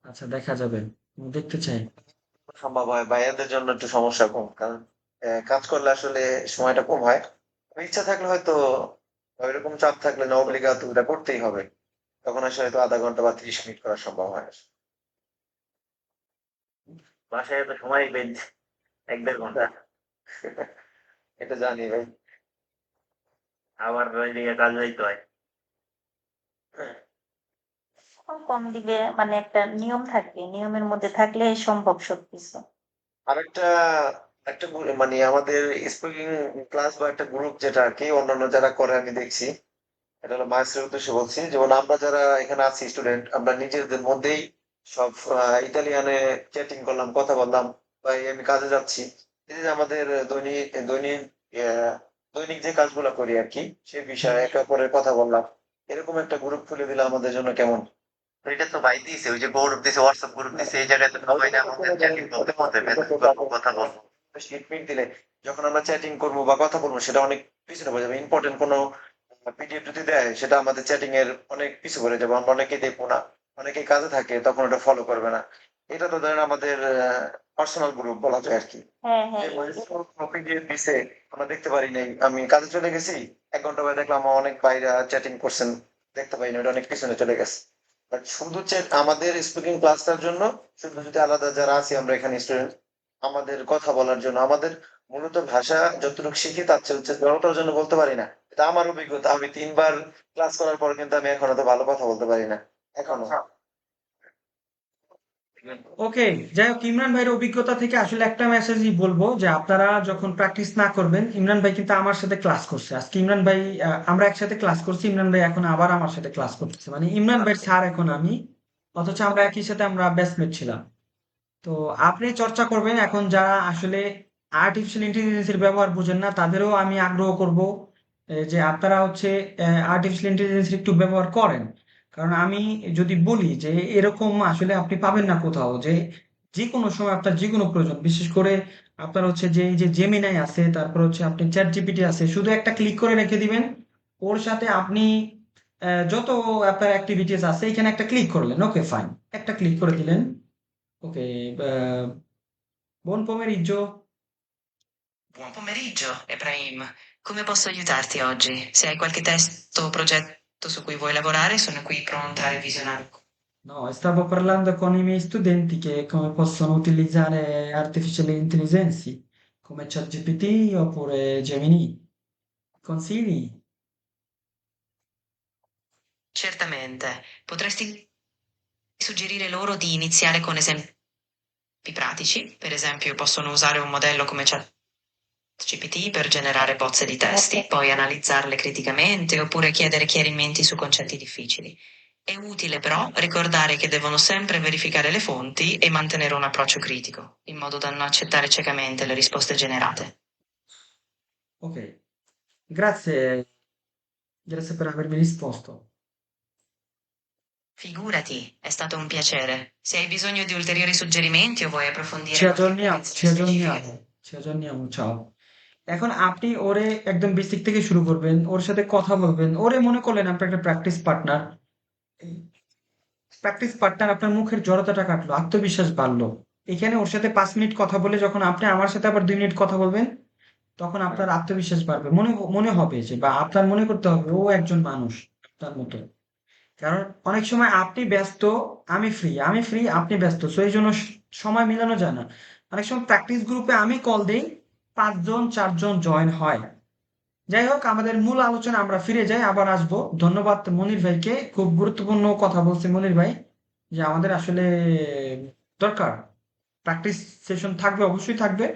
আচ্ছা, দেখা যাবে, আমি দেখতে চাই। সম্ভব হয় ভাইয়াদের জন্য একটু সমস্যা কম, কারণ কাজ করলে আসলে সময়টা কম হয়। ইচ্ছা থাকলে হয়তো, ওইরকম চাপ থাকলে না অব্লিগাত এটা করতেই হবে, তখন আসলে হয়তো আধা ঘন্টা বা 30 মিনিট করা সম্ভব হয়। বাসায় তো সময় বেঁধে 1-1.5 ঘন্টা। এটা জানি ভাই, আবার ওইদিকে কাজ যাইতে হয়। কম দিবে, মানে একটা নিয়ম থাকবে, নিয়মের মধ্যে থাকলে সম্ভব সবকিছু। আরেকটা একটা মানে আমাদের স্পিকিং ক্লাস বা একটা গ্রুপ যেটা আর কি অন্যান্য যারা করে আমি দেখছি, এটা হলো মায়ের উদ্দেশ্যে বলছি, যেমন আমরা যারা এখানে আছি স্টুডেন্ট, আমরা নিজেদের মধ্যেই সব ইতালিয়ানে চ্যাটিং করলাম, কথা বললাম, বা এই আমি কাজে যাচ্ছি, এই যে আমাদের দৈনিক দৈনিক দৈনিক যে কাজগুলো করি আর কি, সেই বিষয়ে একে অপরের কথা বললাম, এরকম একটা গ্রুপ খুলে দিলে আমাদের জন্য কেমন? এটা তো ভাই দিছে, ওই যে গ্রুপ দিছে, হোয়াটসঅ্যাপ গ্রুপ দিছে, এই জায়গায় তো সবাই না আমাদের চ্যাটিং করতে করতে মেসেজ করবো, কথা বলবো। স্টেটমেন্ট দিলে যখন আমরা চ্যাটিং করবো বা কথা বলবো, সেটা অনেক পিছনে পড়ে যাবে। ইম্পর্টেন্ট কোনো পিডিএফ যদি দেয়, সেটা আমাদের চ্যাটিং এর অনেক পিছু পড়ে যাবো, আমরা অনেকেই দেখবো না, অনেকেই কাজে থাকে, তখন ওটা ফলো করবে না। এটা তো ধরেন আমাদের পার্সোনাল গ্রুপ বলা যায় আর কি। হ্যাঁ হ্যাঁ, পিডিএফ দিছে, আমরা দেখতে পারি নাই, আমি কাজে চলে গেছি, 1 ঘন্টা পরে দেখলাম আমার অনেক ভাইরা চ্যাটিং করছেন, দেখতে পাই না, ওটা অনেক পিছনে চলে গেছে। বাট শুধু আমাদের স্পিকিং ক্লাসটার জন্য, শুধু যদি আলাদা যারা আছি আমরা এখানে স্টুডেন্ট, আমাদের কথা বলার জন্য, আমাদের মূলত ভাষা যতটুকু শিখি তার চেয়ে হচ্ছে জড়তার জন্য বলতে পারি না। এটা আমার অভিজ্ঞতা, আমি 3বার ক্লাস করার পর কিন্তু আমি এখনো তো ভালো কথা বলতে পারি না এখনো। ওকে, যাই হোক, ইমরান ভাইয়ের অভিজ্ঞতা থেকে আসলে একটা মেসেজই বলবো যে আপনারা যখন প্র্যাকটিস না করবেন, ইমরান ভাই কিন্তু আমার সাথে ক্লাস করছে আজকে। ইমরান ভাই আমরা একসাথে ক্লাস করছি, ইমরান ভাই এখন আবার আমার সাথে ক্লাস করতেছে, মানে ইমরান ভাই স্যার এখন আমি, অথচ আমরা একই সাথে আমরা ব্যাচমেট ছিলাম। তো আপনি চর্চা করবেন। এখন যারা আসলে আর্টিফিশিয়াল ইন্টেলিজেন্সের ব্যবহার বুঝেন না, তাদেরও আমি আগ্রহ করব যে আপনারা হচ্ছে আর্টিফিশিয়াল ইন্টেলিজেন্সের একটু ব্যবহার করেন। কারণ আমি যদি বলি যে এরকম আসলে আপনি পাবেন না কোথাও, যে যে কোনো সময় আপনার যে কোনো প্রয়োজন, বিশেষ করে আপনার হচ্ছে যে এই যে জেমিনাই আছে, তারপর হচ্ছে আপনি চ্যাট জিপিটি আছে, শুধু একটা ক্লিক করে রেখে দিবেন। ওর সাথে আপনি যত আপনার অ্যাক্টিভিটিস আছে এখানে একটা ক্লিক করলেন, ওকে ফাইন, একটা ক্লিক করে দিলেন, ওকে। Buon pomeriggio. Buon pomeriggio, Ebrahim. Come posso aiutarti oggi? Se hai qualche testo o progetto su cui vuoi lavorare, sono qui pronta a revisionare. No, stavo parlando con i miei studenti che come possono utilizzare artificial intelligence come ChatGPT oppure Gemini. Consigli? Certamente, potresti suggerire loro di iniziare con esempi pratici, per esempio possono usare un modello come ChatGPT per generare bozze di testi, poi analizzarle criticamente oppure chiedere chiarimenti su concetti difficili. È utile però ricordare che devono sempre verificare le fonti e mantenere un approccio critico, in modo da non accettare ciecamente le risposte generate. Ok, grazie per avermi risposto. Figurati, è stato un piacere. Se hai bisogno di ulteriori suggerimenti o vuoi approfondire ci qualche aggiorniamo, informazione ci specifica, aggiorniamo, ci aggiorniamo, ciao। এখন আপনি ওরে একদম basic থেকে শুরু করবেন, ওর সাথে কথা বলবেন, ওরে মনে করলেন আপনার একটা প্র্যাকটিস পার্টনার। প্র্যাকটিস পার্টনার আপনার মুখের জড়তাটা কাটলো, আত্মবিশ্বাস বাড়লো। এখানে ওর সাথে 5 মিনিট কথা বলে যখন আপনি আমার সাথে আবার 2 মিনিট কথা বলবেন, তখন আপনার আত্মবিশ্বাস বাড়বে, মনে মনে হবে যে, বা আপনার মনে করতে হবে ও একজন মানুষ তার মতো। কারণ অনেক সময় আপনি ব্যস্ত, আমি ফ্রি, আপনি ব্যস্ত, সো এই জন্য সময় মিলানো যায় না। অনেক সময় প্র্যাকটিস গ্রুপে আমি কল দিই, 5 জন 4 জন জয়েন হয়। যাই হোক, আমাদের মূল আলোচনা আমরা ফিরে যাই, আবার আসবো। ধন্যবাদ মনির ভাইকে, খুব গুরুত্বপূর্ণ কথা বলছে মনির ভাই, যে আমাদের আসলে দরকার প্র্যাকটিস সেশন থাকবে, অবশ্যই থাকবে।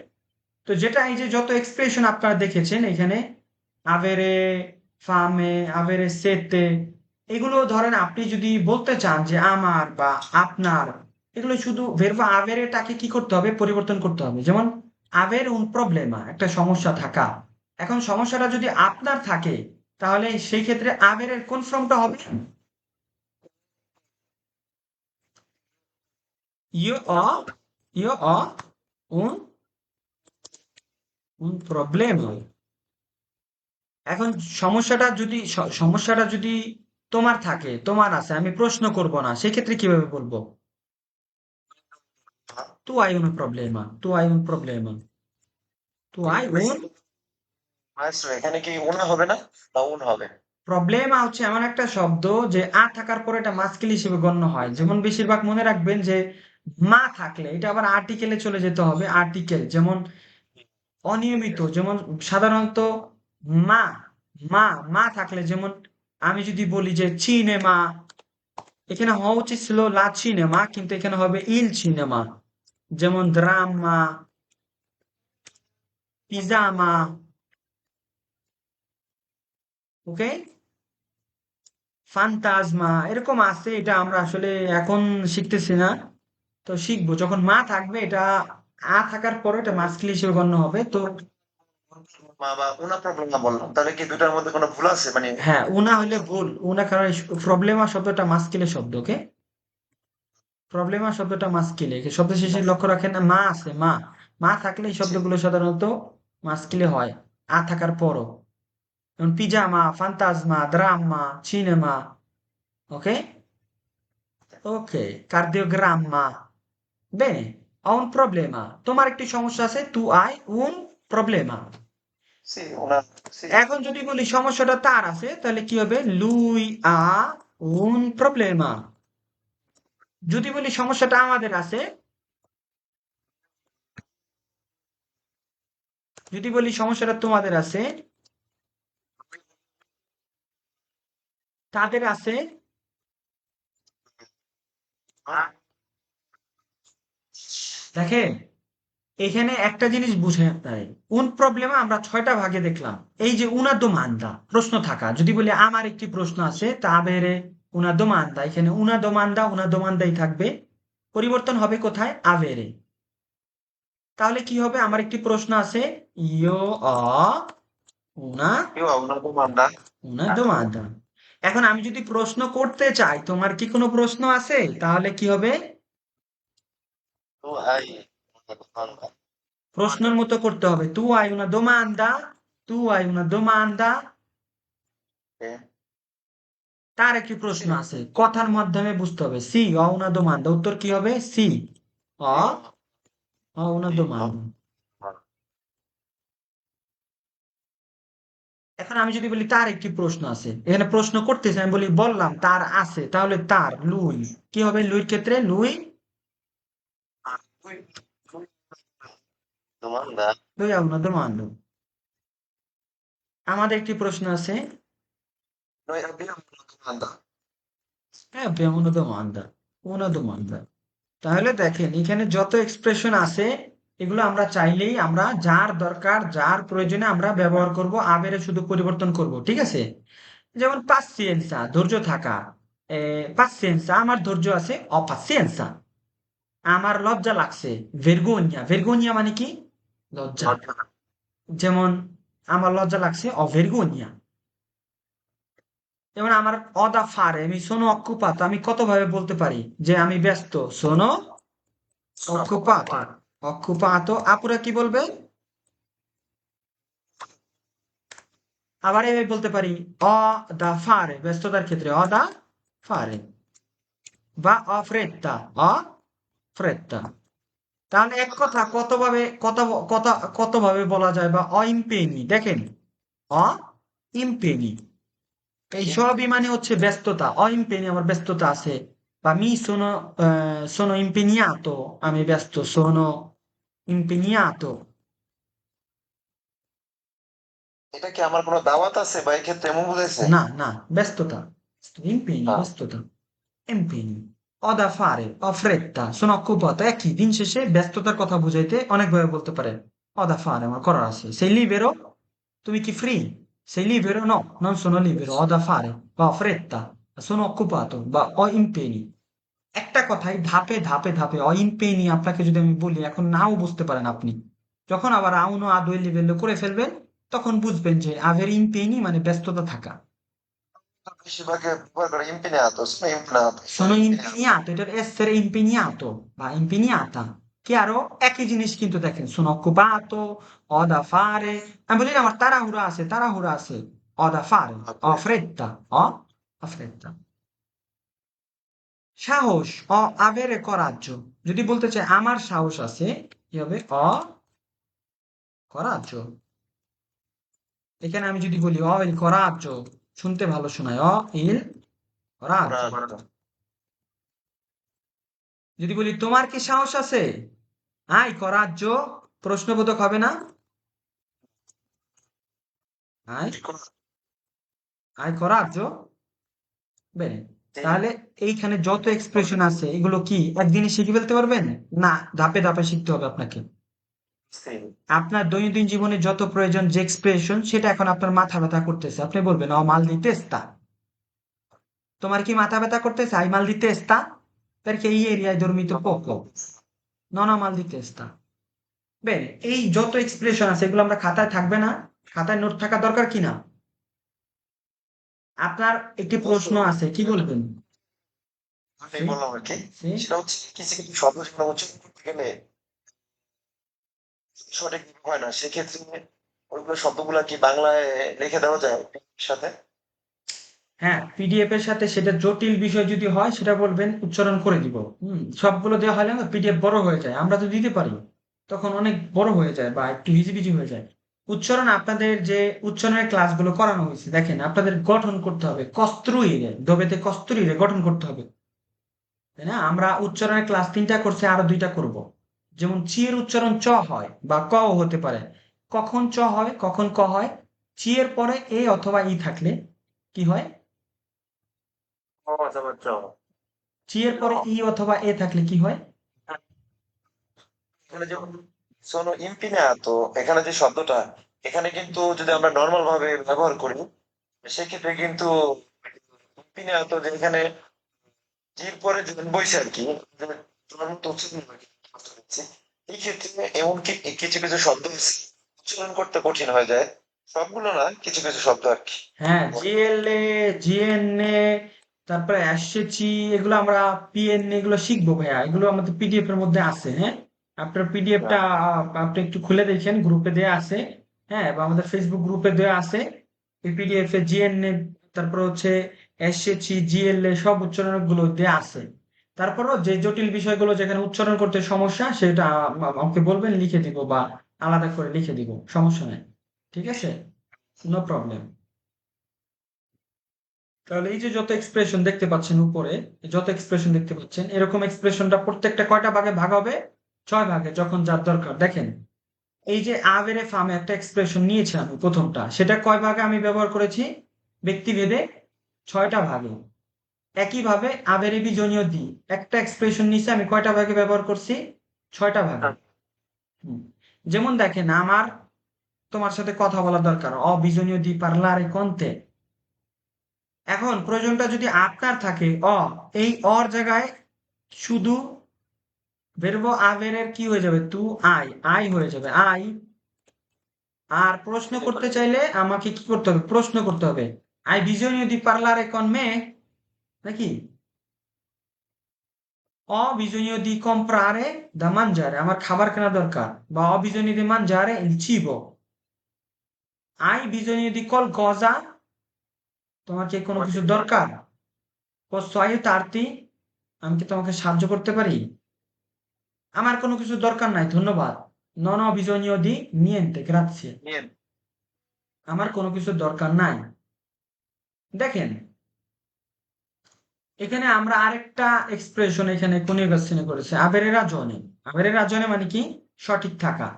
তো যেটা এই যে যত এক্সপ্রেশন আপনারা দেখেছেন এখানে, আভেরে, ফামে, আভেরে সেতে, এগুলো ধরেন আপনি যদি বলতে চান যে আমার বা আপনার, এগুলো শুধু ভেরবা আভেরেটাকে কি করতে হবে, পরিবর্তন করতে হবে। যেমন আভের উন প্রবলেমা, একটা সমস্যা থাকা। এখন সমস্যাটা যদি আপনার থাকে, তাহলে সেই ক্ষেত্রে আভেরের কোন ফর্মটা হবে? ইয় অ, ইয় অ, উন উন প্রবলেমা। এখন সমস্যাটা যদি তোমার থাকে, তোমার আছে, আমি প্রশ্ন করব না, সেক্ষেত্রে কিভাবে বলবো? Tu hai un problema, tu hai un problema, tu hai un master এখানে কি উনা হবে না বা উন হবে? প্রবলেমা হচ্ছে এমন একটা শব্দ যে আ থাকার পরে এটা মাস্কিল হিসেবে গণ্য হয়। যেমন বেশিরভাগ মনে রাখবেন যে মা থাকলে এটা আবার আর্টিকেলে চলে যেতে হবে, আর্টিকেল। যেমন অনিয়মিত, যেমন সাধারণত মা, মা মা থাকলে, যেমন আমি যদি বলি যে সিনেমা, এখানে হওয়া উচিত ছিল লা সিনেমা, কিন্তু এখানে হবে ইল সিনেমা। যেমন ড্রামা, পিজামা, ওকে, ফান্তাজমা, এরকম আছে। এটা আমরা আসলে এখন শিখতেছি না, তো শিখবো। যখন মা থাকবে, এটা আ থাকার পরে এটা মাস্কিল হিসেবে গণ্য হবে। তো মা বা উনা প্রবলেম না বললাম, তাহলে কি দুটার মধ্যে কোনো ভুল আছে মানে? হ্যাঁ, উনা হলে ভুল, উনা কারণ প্রবলেমা শব্দটা মাস্কিলের শব্দ, ওকে। প্রবলেমা শব্দটা মাস্কিলে, শব্দ শেষে লক্ষ্য রাখেন না, মা আছে, মা, মা থাকলে এই শব্দগুলো সাধারণত মাস্কিলে হয়, আ থাকার পরও। যেমন পিজামা, ফান্তাজমা, ড্রামা, সিনেমা, ওকে, ওকে, কার্ডিওগ্রামা। Bene, ho un problema. তোমার একটি সমস্যা আছে, tu hai un problema. সি উনা, সি এখন যদি বলি সমস্যাটা তার আছে, তাহলে কি হবে? Lui ha un problema. যদি বলি সমস্যাটা আমাদের আছে, যদি বলি সমস্যাটা তোমাদের আছে, তাদের আছে, দেখেন এখানে একটা জিনিস বুঝে আপনারে, উন প্রবলেমা আমরা 6টা ভাগে দেখলাম। এই যে উনা দোমান্দা, প্রশ্ন থাকা, যদি বলি আমার একটি প্রশ্ন আছে, তা বেরে উনা দোমান্দা, এখানে উনা দোমান্দাই থাকবে। পরিবর্তন হবে কোথায়? আবেরে। তাহলে কি হবে? আমার একটি প্রশ্ন আছে, ইয়ো অ উনা ইউ উনা তো মান্দা। উনা দোমান্দা। এখন আমি যদি প্রশ্ন করতে চাই, তোমার কি কোনো প্রশ্ন আছে, তাহলে কি হবে? তো আই মান্দা। প্রশ্নের মতো করতে হবে, তু আই উনা দোমান্দা, তু আই উনা দোমান্দা। তার একটি প্রশ্ন আছে, কথার মাধ্যমে বুঝতে হবে। সি অ উনা দোমান্দা, উত্তর কি হবে? সি অ অ উনা দোমান্দা। এখন আমি যদি বলি তার একটি প্রশ্ন আছে, এখানে প্রশ্ন করতেছে, আমি বলি বললাম তার আছে, তাহলে তার লুই কি হবে? লুইর ক্ষেত্রে লুই, Domanda? লুই আ উনা দোমান্দা। আমাদের একটি প্রশ্ন আছে, Noi abbiamo una domanda. হ্যাঁ abbiamo una domanda। তাহলে দেখেন এখানে যত এক্সপ্রেশন আছে, এগুলো আমরা চাইলেই আমরা যার দরকার, যার প্রয়োজনে আমরা ব্যবহার করব, আবেরে শুধু পরিবর্তন করব, ঠিক আছে। যেমন পাসিয়েন্সা, ধৈর্য থাকা। পাসিয়েন্সা, আমার ধৈর্য আছে। অপাসিয়েন্সা, আমার লজ্জা লাগছে। ভেরগোনিয়া, ভেরগোনিয়া মানে কি? লজ্জা। যেমন আমার লজ্জা লাগছে, vergogna। যেমন আমার অদা ফারে, আমি sono occupato, আমি কত ভাবে বলতে পারি যে আমি ব্যস্ত, sono occupato। occupato, আপুরা কি বলবে? আবার এভাবে বলতে পারি ho da fare, ব্যস্ততার ক্ষেত্রে ho da fare, বা ho fretta, ho fretta। তাহলে এক কথা কতভাবে বলা যায়, বা ho impegni, দেখেন ho impegni, এই সবই মানে হচ্ছে ব্যস্ততা। ho impegni, আমার ব্যস্ততা আছে, বা mi sono impegnato, আমি ব্যস্ত, sono impegnato। এটা কি আমার কোনো দাওয়াত আছে বা এই ক্ষেত্রে এমন বুঝাইছে? না না, ব্যস্ততা, impegni, হ্যাঁ। ব্যস্ততা, impegni। ho da fare, ho fretta, sono occupato, একই দিন শেষে ব্যস্ততার কথা বুঝাইতে অনেকভাবে বলতে পারেন। ho da fare, আমার করার আছে। sei libero, তুমি কি free? sei libero? No, non sono libero, ho da fare, বা ho fretta, sono occupato, বা ho impegni। একটা কথাই ধাপে ধাপে ধাপে ho impegni আপনাকে যদি আমি বলি, এখন নাও বুঝতে পারেন আপনি, যখন আবার আউনো আদো লেভেলে করে ফেলবেন, তখন বুঝবেন যে avere impegni মানে ব্যস্ততা থাকা। বেশিরভাগ ব্যবহার করে impegnato, sono impegnato, Sono impegnato, এটার essere impegnato বা impegnata, chiaro? একই জিনিস কিন্তু দেখেন, sono occupato, ho da fare, আমি বলি না আমার তাড়াহুড়া আছে, ho da fare, ho fretta, ho fretta। সাহস, ho avere coraggio, যদি বলতে চাই আমার সাহস আছে, কি হবে? ho coraggio। এখানে আমি যদি বলি ho il coraggio, শুনতে ভালো শোনায়, ho il coraggio। যদি বলি তোমার কি সাহস আছে, hai coraggio, প্রশ্নবোধক হবে না? hai coraggio? বেনে, তাহলে এইখানে যত এক্সপ্রেশন আছে এগুলো কি একদিনে শিখে ফেলতে পারবেন? না, ধাপে ধাপে শিখতে হবে আপনাকে। আপনার দৈনন্দিন জীবনে যত প্রয়োজন যে এক্সপ্রেশন, সেটা এখন আপনার মাথা ব্যথা করতেছে, আপনি বলবেন ও মাল দিতে এস্তা। তোমার কি মাথা ব্যথা করতেছে? আই মাল দিতে এস্তা, perché ieri hai dormito poco, non ho mal di testa। Ben, এই যত এক্সপ্রেশন আছে এগুলো আমরা খাতায় থাকবে না? খাতায় নোট থাকা দরকার কি না? আপনার একটি প্রশ্ন আছে, কি বলবেন? আমি বললাম আর কি, সি সেটা হচ্ছে কিছু কিছু শব্দ সেটা উচ্চারণ করতে গেলে সঠিক হয় না, সেক্ষেত্রে ওইগুলো শব্দগুলা কি বাংলায় লিখে দেওয়া যায় সাথে? হ্যাঁ, পিডিএফ এর সাথে সেটা জটিল বিষয় যদি হয় সেটা বলবেন, উচ্চারণ করে দিব। সবগুলো দেওয়া হলে না পিডিএফ বড় হয়ে যায়, আমরা তো দিতে পারি, তখন অনেক বড় হয়ে যায় বা একটু হিজিবিজি হয়ে যায়। উচ্চারণ, আপনাদের যে উচ্চারণের ক্লাসগুলো করানো হয়েছে, দেখেন আপনাদের গঠন করতে হবে, কস্তুরীরে দবেতে কস্তুরীরে গঠন করতে হবে, তাই না? আমরা উচ্চারণের ক্লাস 3টা করছি, আরো 2টা করব। যেমন চি এর উচ্চারণ চ হয় বা ক হতে পারে, কখন চ হয় কখন ক হয়, চি এর পরে এ অথবা ই থাকলে কি হয়, চি এর পরে ই অথবা এ থাকলে কি হয়? এখানে যেমন sono impegnato, এখানে যে শব্দটা, এখানে কিন্তু যদি আমরা নর্মাল ভাবে ব্যবহার করি, সেক্ষেত্রে কিন্তু impegnato যে এখানে জির পরে যখন বইছে আর কি, তোমার মতো উচ্চারণ হয় কি? এই ক্ষেত্রে এমন কিছু কিছু শব্দ আছে, উচ্চারণ করতে কঠিন হয়ে যায়, সবগুলো না, কিছু কিছু শব্দ আর কি। হ্যাঁ, জিএলএ, জিএনএ, তারপরে এসএসসি, এগুলো আমরা পিএনএ এগুলো শিখবো ভাইয়া, এগুলো আমাদের পিডিএফ এর মধ্যে আছে। হ্যাঁ, আপনার পিডিএফটা আপনি একটু খুলে দেখেন, গ্রুপে দেয়া আছে। হ্যাঁ, বা আমাদের ফেসবুক গ্রুপে দেয়া আছে এই পিডিএফ এ জিএনএ, তারপর হচ্ছে এসএসসি, জিএলএ সব উচ্চারণ গুলো দেয়া আছে। তারপরও যে জটিল বিষয়গুলো যেখানে উচ্চারণ করতে সমস্যা, সেটা আমাকে বলবেন, লিখে দিব, বা আলাদা করে লিখে দিব, সমস্যা নাই। ঠিক আছে, নো প্রবলেম। তাহলে এই যে যত এক্সপ্রেশন দেখতে পাচ্ছেন উপরে, যত এক্সপ্রেশন দেখতে পাচ্ছেন, এরকম এক্সপ্রেশনটা প্রত্যেকটা কয়টা ভাগে ভাগ হবে? 6 ভাগে, যখন যার দরকার। দেখেন, এই যে আভেরে ফামে একটা এক্সপ্রেশন নিয়েছি আমি, প্রথমটা, সেটা কয় ভাগে আমি ব্যবহার করেছি? ব্যক্তিভেদে 6টা ভাগে। একইভাবে আভেরে বিজনীয় দি একটা এক্সপ্রেশন নিয়েছি আমি, কয়টা ভাগে ব্যবহার করছি? 6টা ভাগে। হুম। যেমন দেখেন, আমার তোমার সাথে কথা বলা দরকার, অবিজনীয় দি পার্লারে কন্তে। এখন প্রয়োজনটা যদি আপনার থাকে, এই অর জায়গায় শুধু ভেরবো আভেরের কি হয়ে যাবে? তু আই হয়ে যাবে, আই আর প্রশ্ন করতে চাইলে আমাকে কি করতে হবে? প্রশ্ন করতে হবে। Hai bisogno di parlare con me? নাকি? Ho bisogno di comprare da mangiare, আমার খাবার কেনা দরকার। বা ho bisogno di mangiare il cibo. Hai bisogno di qualcosa? তোমার কি কোনো কিছু দরকার? Posso aiutarti? আমি কি তোমাকে সাহায্য করতে পারি? আমার কোনো কিছু দরকার নাই, ধন্যবাদ। Non ho bisogno di niente, grazie. Niente. আমার কোনো কিছু দরকার নাই। দেখেন, এখানে আমরা আরেকটা এক্সপ্রেশন এখানে কনিউগেশনে করেছে, avere ragione। avere ragione মানে কি? সঠিক থাকা।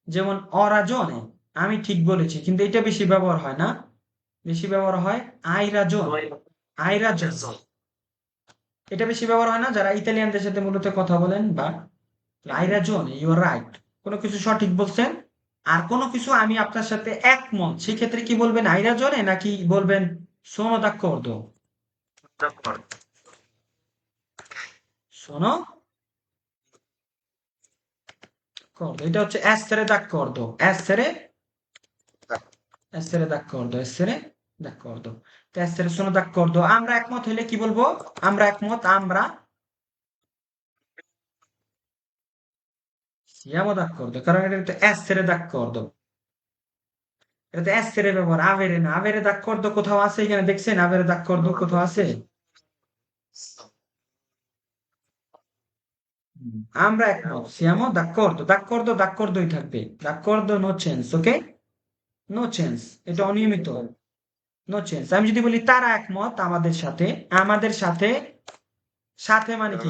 যেমন ho ragione, আমি ঠিক বলেছি, কিন্তু এটা বেশি ব্যবহার হয় না। বেশি ব্যবহার হয় hai ragione, hai ragione। এটা বেশি ব্যবহার হয় না যারা ইতালিয়ানদের সাথে মূলত কথা বলেন, বা hai ragione, you are right। কোনো কিছু সঠিক বলছেন, আর কোনো কিছু আমি আপনার সাথে একমত, সেক্ষেত্রে কি বলবেন hai ragione, নাকি বলবেন sono d'accordo? D'accordo. sono d'accordo। এটা হচ্ছে essere d'accordo, essere d'accordo, essere d'accordo। তো essere sono d'accordo, আমরা একমত হলে কি বলবো? আমরা একমত, আমরা siamo d'accordo, কারণ এটা হচ্ছে essere d'accordo। এটাতে essere ব্যবহার, avere না। avere d'accordo কোথাও আছে এখানে দেখছেন? avere d'accordo কোথাও আছে? আমরা একমত, siamo d'accordo, d'accordo d'accordoই থাকবে। d'accordo no change, ওকে? no change, এটা অনিয়মিত। no change। আমি যদি বলি তারা একমত আমাদের সাথে, আমাদের সাথে, সাথে মানে কি?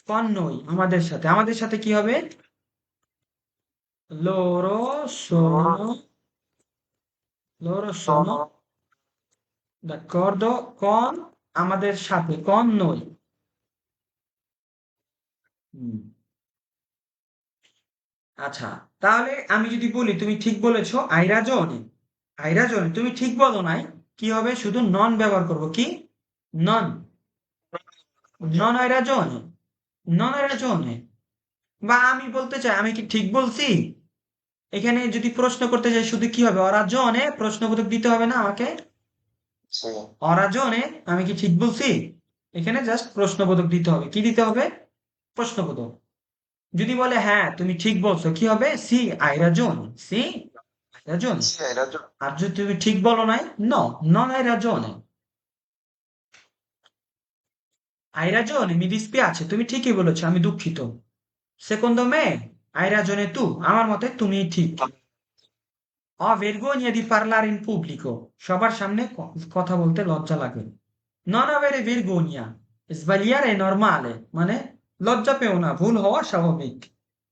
con noi, আমাদের সাথে। আমাদের সাথে কি হবে? loro sono d'accordo con, আমাদের সাথে, con noi। হুম, আচ্ছা, তাহলে আমি যদি বলি তুমি ঠিক বলেছো, hai ragione, hai ragione, তুমি ঠিক বলো নাই, কি হবে? শুধু নন ব্যবহার করব। কি? নন, non hai ragione, non hai ragione। বা আমি বলতে চাই আমি কি ঠিক বলছি, এখানে যদি প্রশ্ন করতে চাই শুধু কি হবে? ho ragione, প্রশ্নবোধক দিতে হবে না আমাকে? Sì. ho ragione, আমি কি ঠিক বলছি? এখানে জাস্ট প্রশ্নবোধক দিতে হবে। কি দিতে হবে? প্রশ্নবোধক। যদি বলে হ্যাঁ তুমি ঠিক বলছো, কি হবে? সি, hai ragione, সি, hai ragione। Sì, hai ragione. আর যদি তুমি ঠিক বলো নাই, no, non hai ragione। hai ragione, mi dispiace, তুমি ঠিকই বলেছো, আমি দুঃখিত। secondo me hai ragione tu, আমার মতে তুমি ঠিক। ho vergogna di parlare in pubblico, সবার সামনে কথা বলতে লজ্জা লাগে। non avere vergogna, sbagliare è normale, মানে লজ্জা পেও না, ভুল হওয়া স্বাভাবিক।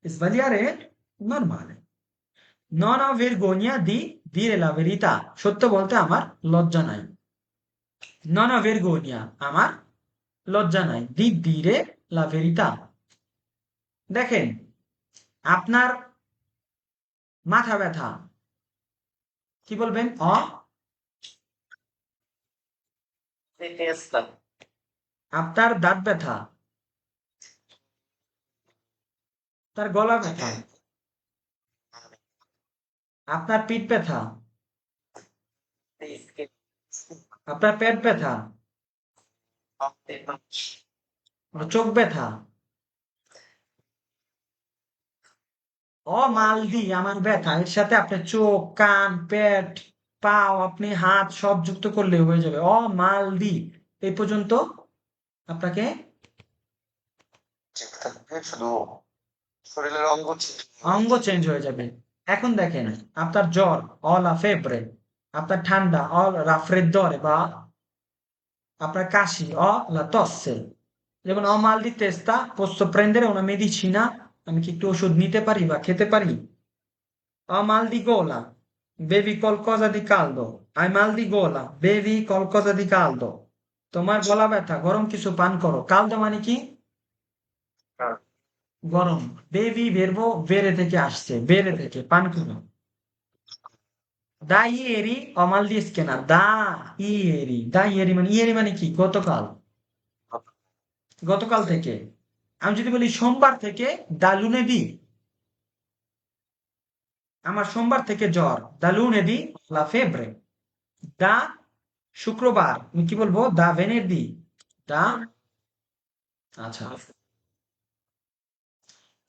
sbagliare è normale। non ho vergogna di dire la verità, সত্য বলতে আমার লজ্জা নাই। non ho vergogna, আমার লজ্জা নাই, di dire la verità। দেখেন, আপনার মাথা ব্যথা, কি বলবেন? Di testa. আপনার দাঁত ব্যথা, তার গলা ব্যথা, আপনার পিঠ ব্যথা, Dischi. আপনার পেট ব্যথা, Ottimo. চোখ ব্যথা। মাল দি, আমার ব্যথা, এর সাথে আপনার চোখ, কান, পেট, পাও, আপনি হাত সব যুক্ত করলে হয়ে যাবে মাল দি। এই পর্যন্ত আপনাকে ঠিক থাকবে, শুধু শরীরের অঙ্গ অঙ্গ চেঞ্জ হয়ে যাবে। এখন দেখেন, আপনার জ্বর, লা ফেব্রে, আপনার ঠান্ডা, la freddore, বা আপনার কাশি, la tosse। যেমন mal di testa, posso prendere una medicina, আমি কি একটু ওষুধ নিতে পারি বা খেতে পারি? ho mal di gola, bevi qualcosa di caldo, hai mal di gola, bevi qualcosa di caldo। তোমার গলা ব্যথা, গরম কিছু পান করো। কালদো মানে কি? গরম। বেবি বেরবো বেরে থেকে আসছে, বেরে থেকে, পান করো। দা ইয়েরি অমাল দিস কেনা, দা ইয়েরি, দা ইয়েরি মানে, ইয়েরি মানে কি? গতকাল, গতকাল থেকে। আমি যদি বলি সোমবার থেকে, দা লুনেডি, আমার সোমবার থেকে জ্বর, দা লুনেদি লা ফেব্রে, দা শুক্রবার আমি কি বলবো, দা ভেনেডি, দা, আচ্ছা,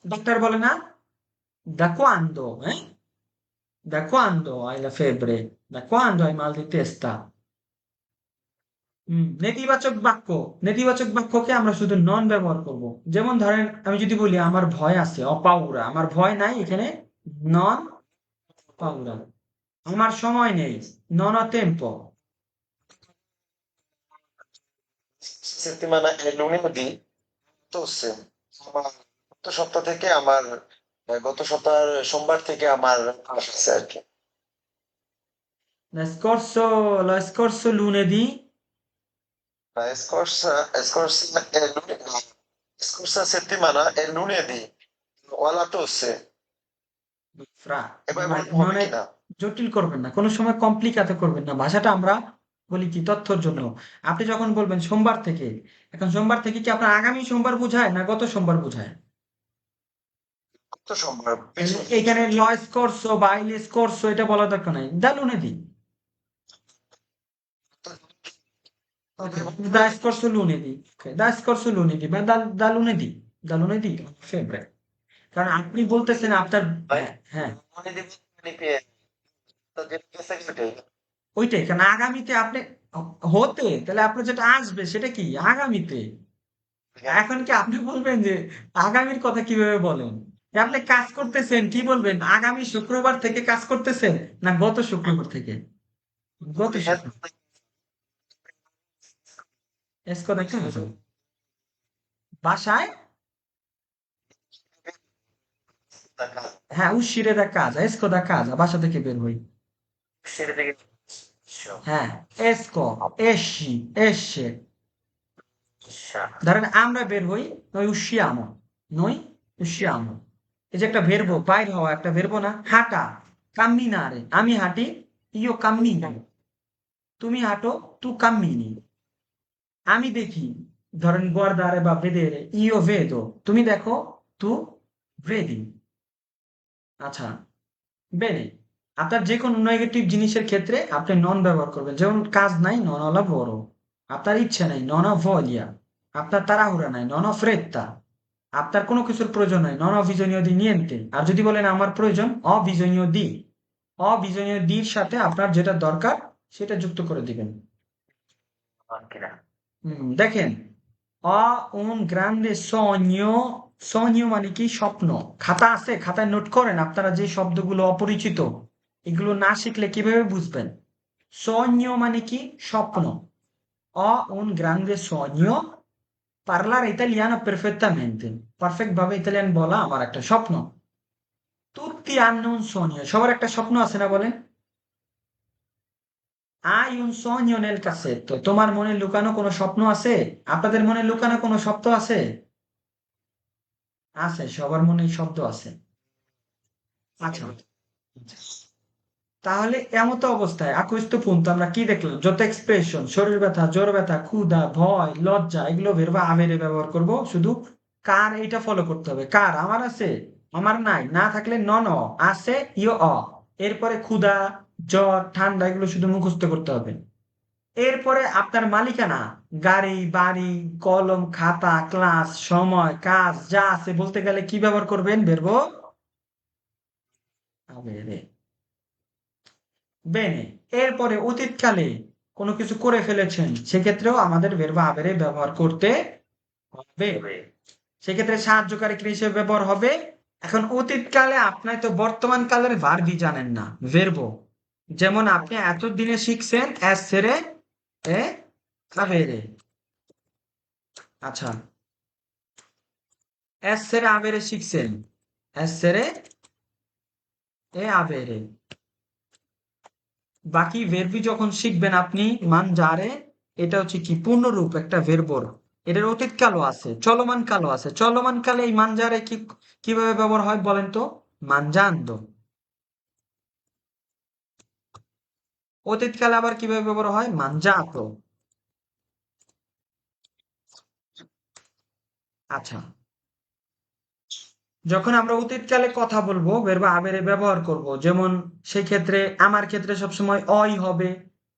ডাক্তার বলে না da quando, da quando hai la febbre, da quando hai mal di testa। নেতিবাচক বাক্য, নেতিবাচক বাক্যকে আমরা শুধু নন ব্যবহার করব। যেমন ধরেন আমি যদি বলি আমার ভয় আছে, অপাউরা, আমার ভয় নাই, এখানে নন পাউরা। আমার সময় নেই, নন টেম্পো। settimana è lunedì, tosse। আমার গত সপ্তাহ থেকে আমার গত সপ্তাহের সোমবার থেকে আমার কাশ আছে আর কি। Lo scorso lunedì, Scorsa settimana è lunedì, ho la tosse। fra, এবার non বলতে হবে non è কিনা? জটিল করবেন না, কোনো সময় কমপ্লিকেট করবেন না, ভাষাটা আমরা বলি কি তথ্যর জন্য। আপনি যখন বলবেন সোমবার থেকে, এখন সোমবার থেকে কি আপনার আগামী সোমবার বোঝায় না গত সোমবার বোঝায়? গত সোমবার তাহলে এখানে ল স্কোরসো বা ইল স্কোরসো এটা বলা দরকার নাই, দা লুনেদি। ওকে, দা স্কোরসো লুনেদি, দা স্কোরসো লুনেদি বা দা লুনেদি, দা লুনেদি ফেব্রে। কারণ আপনি বলতেছেন আপনার, হ্যাঁ হ্যাঁ, lunedì মানে পেয়ে তো যেটা গেছে সেটাই। ওইটাই, কারণ আগামীতে আপনি হতে, তাহলে আপনার যেটা আসবে সেটা কি আগামীতে। এখন কি আপনি বলবেন যে আগামীর কথা কিভাবে বলেন? যে আপনি কাজ করতেছেন কি বলবেন, আগামী শুক্রবার থেকে কাজ করতেছেন না গত শুক্রবার থেকে? গত শুক্রবার। এসকো দেখা বাসায়, হ্যাঁ উশিরে দা কাজা, এসকো দা কাজা, বাসা থেকে বের হই। uscire da হ্যাঁ, এসকো, এসি, এসে। Scià. ধরেন আমরা বের হই, নই usciamo, নই usciamo। এই যে একটা ভেরবো, বাইর হওয়া একটা ভেরবো না, হাঁটা, কাম্মিনারে, আমি হাঁটি, ইও কাম্মিনো, তুমি হাঁটো, তু কাম্মিনি। আমি দেখি, ধরেন guardare বা vedere, io vedo, তুমি দেখো, তু vedi। আচ্ছা, বেনে, আপনার যে কোনো নেগেটিভ জিনিসের ক্ষেত্রে আপনি নন ব্যবহার করবেন, যেমন কাজ নাই, নন হলো বড়, আপনার ইচ্ছে নাই, নন ভলিয়া, আপনার তাড়াহুড়া নাই, নন ফ্রেত্তা, আপনার কোনো কিছুর প্রয়োজন নাই, নন অভিজনীয় দি নিয়েন্তে। আর যদি বলেন আমার প্রয়োজন, অভিজনীয় দি, অভিজনীয় দির সাথে আপনার যেটা দরকার সেটা যুক্ত করে দিবেন। Macchina. দেখেন, অ un grande sogno, sogno মানে কি স্বপ্ন। খাতা আছে, খাতায় নোট করেন আপনারা যে শব্দগুলো অপরিচিত, এগুলো না শিখলে কিভাবে বুঝবেন? sogno মানে কি স্বপ্ন। ho un grande sogno, parlare italiano perfettamente, perfect ভাবে ইতালিয়ান বলা আমার একটা স্বপ্ন। tutti hanno un sogno, সবার একটা স্বপ্ন আছে না বলেন? hai un sogno nel cassetto, তোমার মনে লুকানো কোনো স্বপ্ন আছে? আপনাদের মনে লুকানো কোনো স্বপ্ন আছে? আছে, সবার মনেই শব্দ আছে। আচ্ছা, তাহলে এমতো অবস্থায় a questo punto আমরা কি দেখলাম, যত এক্সপ্রেশন, শরীর ব্যথা, জ্বর ব্যথা, ক্ষুধা, ভয়, লজ্জা, এগুলো ভেরবা আবেরে ব্যবহার করব শুধু। কার এটা ফলো করতে হবে, কার, আমার আছে, আমার নাই, না থাকলে নন, আছে ইয় অ। এরপরে ক্ষুধা, জ্বর, ঠান্ডা এগুলো শুধু মুখস্থ করতে হবে। এরপরে আপনার মালিকানা, গাড়ি, বাড়ি, কলম, খাতা, ক্লাস, সময়, কাজ যা আছে বলতে গেলে কি ব্যবহার করবেন, বেরবো আবেরে। বেনে, এরপরে অতীতকালে কোনো কিছু করে ফেলেছেন, সেক্ষেত্রেও আমাদের ভেরবা আবেরে ব্যবহার করতে হবে। সেক্ষেত্রে সাহায্যকারী ক্রিয়া হিসেবে ব্যবহার হবে। এখন অতীতকালে আপনার তো বর্তমান কালের ভার্বই জানেন না, ভেরবো। যেমন আপনি এতদিনে শিখছেন essere e avere। আচ্ছা, essere avere শিখছেন, essere e avere। বাকি ভেরবি যখন শিখবেন আপনি, মানজারে, এটা হচ্ছে কি পূর্ণরূপ একটা ভেরবর। এটার অতীত কালও আছে, চলমান কালও আছে। চলমান কালে এই মানজারে কি কিভাবে ব্যবহার হয় বলেন তো? মানজান্দো। অতীত কালে আবার কিভাবে ব্যবহার হয়? মানজাতো। আচ্ছা, যখন আমরা অতীতকালে কথা বলবো ভার্ব আবেরে ব্যবহার করব, যেমন সেই ক্ষেত্রে আমার ক্ষেত্রে সবসময় অই হবে,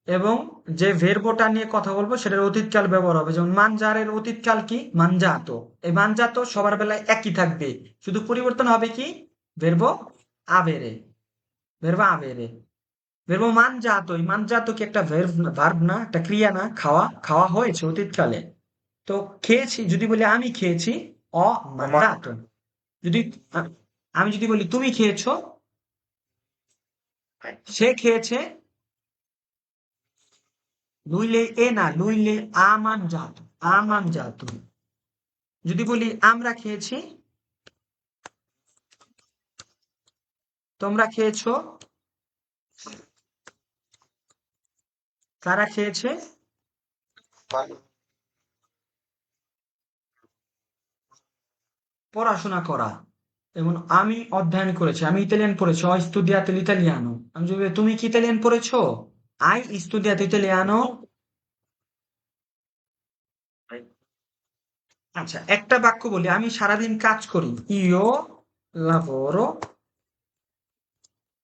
এবং যে ভেরবোটা নিয়ে কথা বলবো সেটার অতীতকাল ব্যবহার হবে। যেমন মানজারের অতীতকাল কি? মানজাতো। এই মানজাতো সবার বেলায় একই থাকবে, শুধু পরিবর্তন হবে কি? ভেরব আবেরে। ভেরব আবেরে। ভেরব মানজাতো, এই মানজাতো কি একটা ভার্ব না, একটা ক্রিয়া না? খাওয়া, খাওয়া হয়েছে অতীতকালে। তো খেয়েছি যদি বলি আমি খেয়েছি, অ মানজাতো। যদি আমি যদি বলি তুমি খেয়েছো, সে খেয়েছে, লুইলে এ না, লুইলে আমান জাত, আমান জাত। যদি বলি আমরা খেয়েছি, তোমরা খেয়েছো, তারা খেয়েছে। পড়াশোনা করা, এবং আমি অধ্যয়ন করেছি, আমি ইতালিয়ান পড়েছি, ho studiato l'italiano। আমি যদি বলি, তুমি কি ইতালিয়ান পড়েছো? hai studiato italiano? আচ্ছা, একটা বাক্য বলি, আমি সারাদিন কাজ করি, io lavoro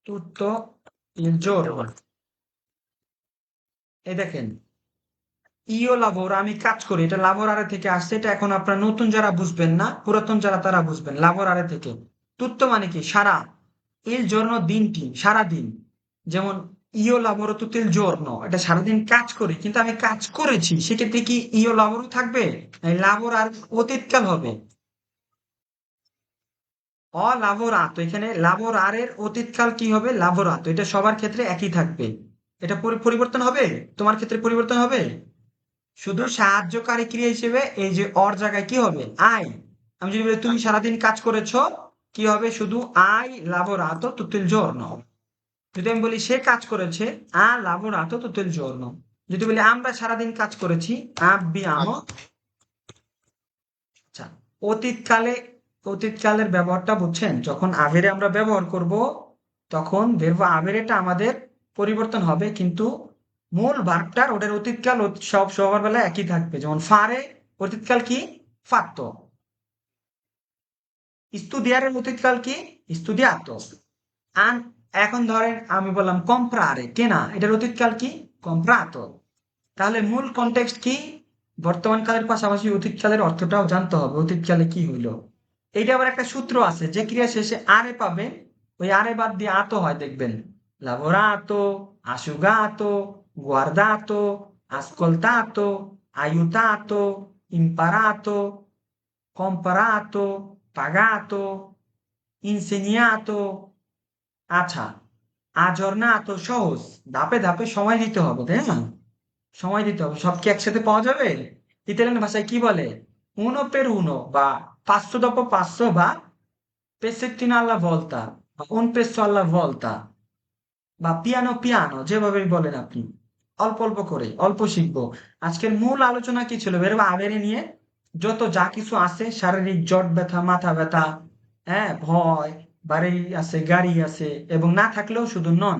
tutto il giorno। এই দেখেন, ইও লাভর, আমি কাজ করি, এটা লাভর আরে থেকে আসছে। এটা এখন আপনারা নতুন যারা বুঝবেন না, পুরাতন যারা তারা বুঝবেন, লাভর আরে থেকে। তুত্ত মানে কি? সারা। ইল জর্ন দিনটি, সারা দিন। যেমন ইও লাভর তুতিল জর্ন, এটা সারাদিন কাজ করি, কিন্তু আমি কাজ করেছি, সেক্ষেত্রে কি ইও লাভরও থাকবে? এই লাভর আর অতীতকাল হবে। লাভরাত, এখানে লাভর আরের অতীতকাল কি হবে? লাভরাত। এটা সবার ক্ষেত্রে একই থাকবে। এটা পরিবর্তন হবে? তোমার ক্ষেত্রে পরিবর্তন হবে? শুধু সাহায্যকারী ক্রিয়া হিসেবে এই যে অর জায়গায় কি হবে? আই। আমি যদি বলি তুমি সারাদিন কাজ করেছো, কি হবে? শুধু I lavorato tutto il giorno। যদি আমি বলি সে কাজ করেছে, ha lavorato tutto il giorno। যদি বলি আমরা সারাদিন কাজ করেছি, abbiamo। আচ্ছা, অতীতকালে, অতীতকালের ব্যবহারটা বুঝছেন? যখন আভেরে আমরা ব্যবহার করব, তখন ভেরব আভেরেটা আমাদের পরিবর্তন হবে, কিন্তু মূল ভার্বটার ওটার অতীতকাল সবার বেলায় একই থাকবে। যেমন ফারে অতীতকাল কি? ফাত্তো। স্তুদিয়ারের অতীতকাল কি? স্তুদিয়াতো। আন এখন ধরেন আমি বললাম কম্প্রারে, কেনা, এটার অতীতকাল কি? কম্প্রাতো। তাহলে মূল কনটেক্সট কি? বর্তমান কালের পাশাপাশি অতীতকালের অর্থটাও জানতে হবে, অতীতকালে কি হইলো। এইটা আবার একটা সূত্র আছে, যে ক্রিয়া শেষে আরে পাবে, ওই আরে বাদ দিয়ে আতো হয়, দেখবেন। lavorato, asciugato, guardato, ascoltato, aiutato, imparato, comparato, pagato, insegnato। আচ্ছা, aggiornato সহজ, ধাপে ধাপে সময় দিতে হবে, তাই না? সময় দিতে হবে। সব কি একসাথে পাওয়া যাবে? ইতালিয়ান ভাষায় কি বলে? uno per uno, বা passo dopo passo, বা pezzettino alla volta, বা un pezzo alla volta, বা পিয়ানো পিয়ানো, যেভাবে বলেন আপনি। অল্প অল্প করে, অল্প শিখবো। আজকের মূল আলোচনা কি ছিল? বেরোবো আবেরে নিয়ে, যত যা কিছু আছে, শারীরিক জট ব্যথা, মাথা ব্যথা, হ্যাঁ, ভয়, বাড়ি আছে, গাড়ি আছে, এবং না থাকলেও শুধু নন।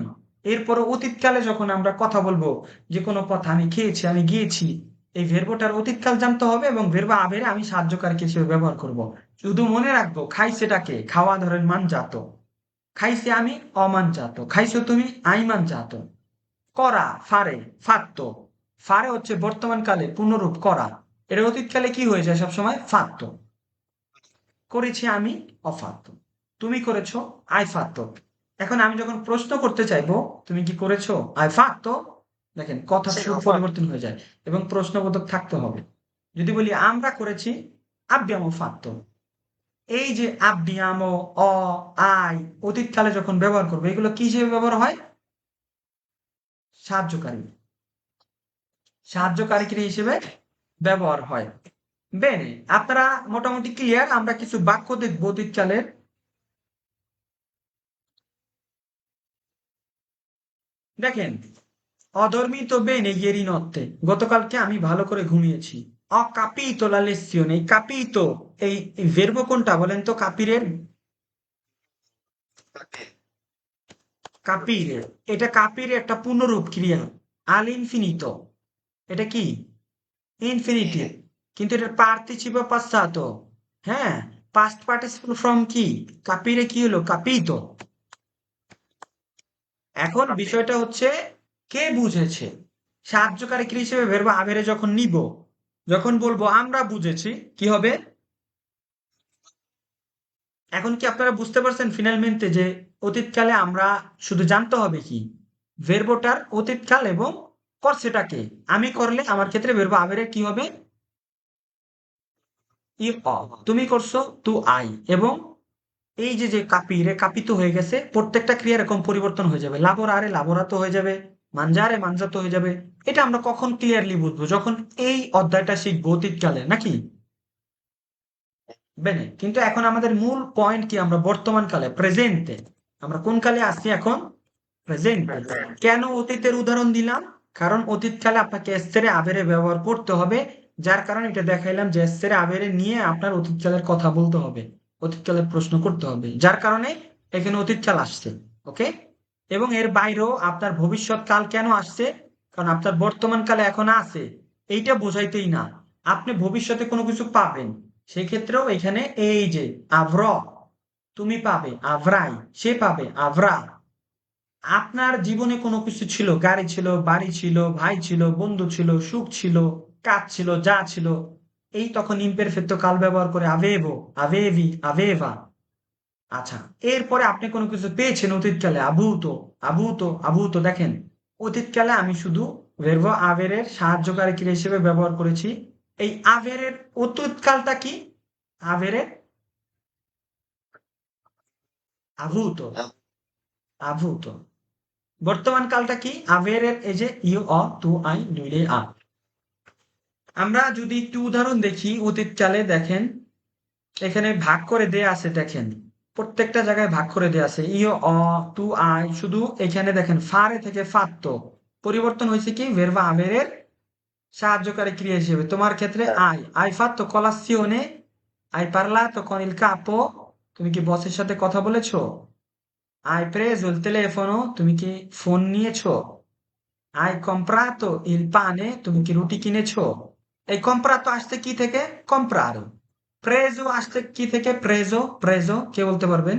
এরপরে অতীতকালে যখন আমরা কথা বলবো, যে কোনো কথা, আমি খেয়েছি, আমি গিয়েছি, এই ভেরবোটার অতীতকাল জানতে হবে, এবং ভেরবা আবেরে আমি সাহায্যকারী হিসেবে ব্যবহার করব। শুধু মনে রাখবো, খাইছেটাকে, খাওয়া ধরেন মানজাত, খাইছে আমি অমানজাত, খাইছো তুমি আইমানজাত। করা ফারে, ফাত্তো। ফারে হচ্ছে বর্তমান কালে পূর্ণরূপ করা, এর অতীতকালে কি হয়ে যায় সবসময়? ফাত্তো। করেছি আমি অফাত্তো, তুমি করেছো আই ফাত্তো। এখন আমি যখন প্রশ্ন করতে চাইবো, তুমি কি করেছো আই ফাত্তো, দেখেন কথা সুর পরিবর্তন হয়ে যায়, এবং প্রশ্নবোধক থাকতে হবে। যদি বলি আমরা করেছি, abbiamo fatto। এই যে abbiamo, অ, আই, অতীতকালে যখন ব্যবহার করবো, এগুলো কি হিসেবে ব্যবহার হয়? সাহায্যকারী, সাহায্যকারী ক্রিয়া হিসেবে ব্যবহার হয়। বেনে, আপনারা মোটামুটি ক্লিয়ার। আমরা কিছু বাক্য দেখবো অতীতকালের। দেখেন, অধর্মিত বেনে ইয়েরি নত্তে, গতকালকে আমি ভালো করে ঘুমিয়েছি। অ কাপিতো লা লেসিওনে, এই কাপিতো, এই ভেরবো কোনটা বলেন তো? কাপিরের, কাপিরে, এটা কাপিরে একটা পূর্ণরূপ ক্রিয়া, আল ইনফিনিতো। এটা কি? ইনফিনিটিভ, কিন্তু এটার পার্টিসিপে পাসাতো। হ্যাঁ, পাস্ট পার্টিসিপল ফর্ম কি? কাপিরে কি হলো? কাপিতো। এখন বিষয়টা হচ্ছে কে বুঝেছে। সাহায্যকারী ক্রিয়া হিসেবে ভেরব আভেরে যখন নিব, যখন বলবো আমরা বুঝেছি, কি হবে? এখন কি আপনারা বুঝতে পারছেন ফিনালমেন্টে যে অতীতকালে আমরা শুধু জানতে হবে কি ভেরবোটার অতীতকাল এবং করছেটাকে। আমি করলে আমার ক্ষেত্রে ভেরব আভেরে কি হবে? ই অ। তুমি করছো তু আই। এবং এই যে যে কাপিরে কাপিত হয়ে গেছে, প্রত্যেকটা ক্রিয়া এরকম পরিবর্তন হয়ে যাবে। লাবোরারে লাবোরাতো হয়ে যাবে, মানজারে মানজাতো হয়ে যাবে। এটা আমরা কখন ক্লিয়ারলি বুঝবো? যখন এই অধ্যায়টা শিখবো অতীতকালে, নাকি? বেনে, কিন্তু এখন আমাদের মূল পয়েন্ট কি? আমরা বর্তমান কালে, প্রেজেন্টে। আমরা কোন কালে আসছি এখন? প্রেজেন্টে। কেন অতীতের উদাহরণ দিলাম? কারণ অতীতকালে আপনাকে এসেরে আবেরে ব্যবহার করতে হবে। যার কারণে এটা দেখাইলাম যে এসেরে আবেরে নিয়ে আপনার অতীতকালের কথা বলতে হবে, অতীতকালের প্রশ্ন করতে হবে, যার কারণে এখানে অতীতকাল আসছে। ওকে। এবং এর বাইরেও আপনার ভবিষ্যৎকাল কেন আসছে? কারণ আপনার বর্তমান কালে এখন আছে, এইটা বোঝাইতেই না। আপনি ভবিষ্যতে কোনো কিছু পাবেন, সেই ক্ষেত্রেও এখানে এই যে আভ্র, তুমি পাবে আভ্রাই, সে পাবে আভ্রা। আপনার জীবনে কোনো কিছু ছিল, গাড়ি ছিল, বাড়ি ছিল, ভাই ছিল, বন্ধু ছিল, সুখ ছিল, কাজ ছিল, যা ছিল, এই তখন ইমপারফেক্ট কাল ব্যবহার করে আভেভো, আভেভি, আভেভা। আচ্ছা, এরপরে আপনি কোনো কিছু পেয়েছেন অতীতকালে, আভূত, আভূত, আভূত। দেখেন, অতীতকালে আমি শুধু ভেরব আভেরের সাহায্যকারী ক্রিয়া হিসেবে ব্যবহার করেছি। এই আভেরের অতীতকালটা কি? আভেরের আভূত, আভূত। বর্তমান কালটা কি? আভেরের এই যে ইউ অ তু আই দুইলে আ। আমরা যদি একটু উদাহরণ দেখি অতীতকালে, দেখেন এখানে ভাগ করে দেয়া আছে। দেখেন প্রত্যেকটা জায়গায় ভাগ করে দেয়া আছে। ইউ অ তু আই, শুধু এখানে দেখেন ফারে থেকে ফাত্তো পরিবর্তন হয়েছে কি? ভেরবা আভেরের সাহায্যকারী ক্রিয়া হিসেবে। তোমার ক্ষেত্রে I fatto colazione, hai parlato con il capo, তুমি কি বসের সাথে কথা বলেছো? hai preso il telefono, তুমি কি ফোন নিয়েছো? hai comprato il pane, তুমি কি রুটি কিনেছো? এই comprato আসছে কি থেকে? comprare। preso আসছে কি থেকে? preso, preso, কে বলতে পারবেন?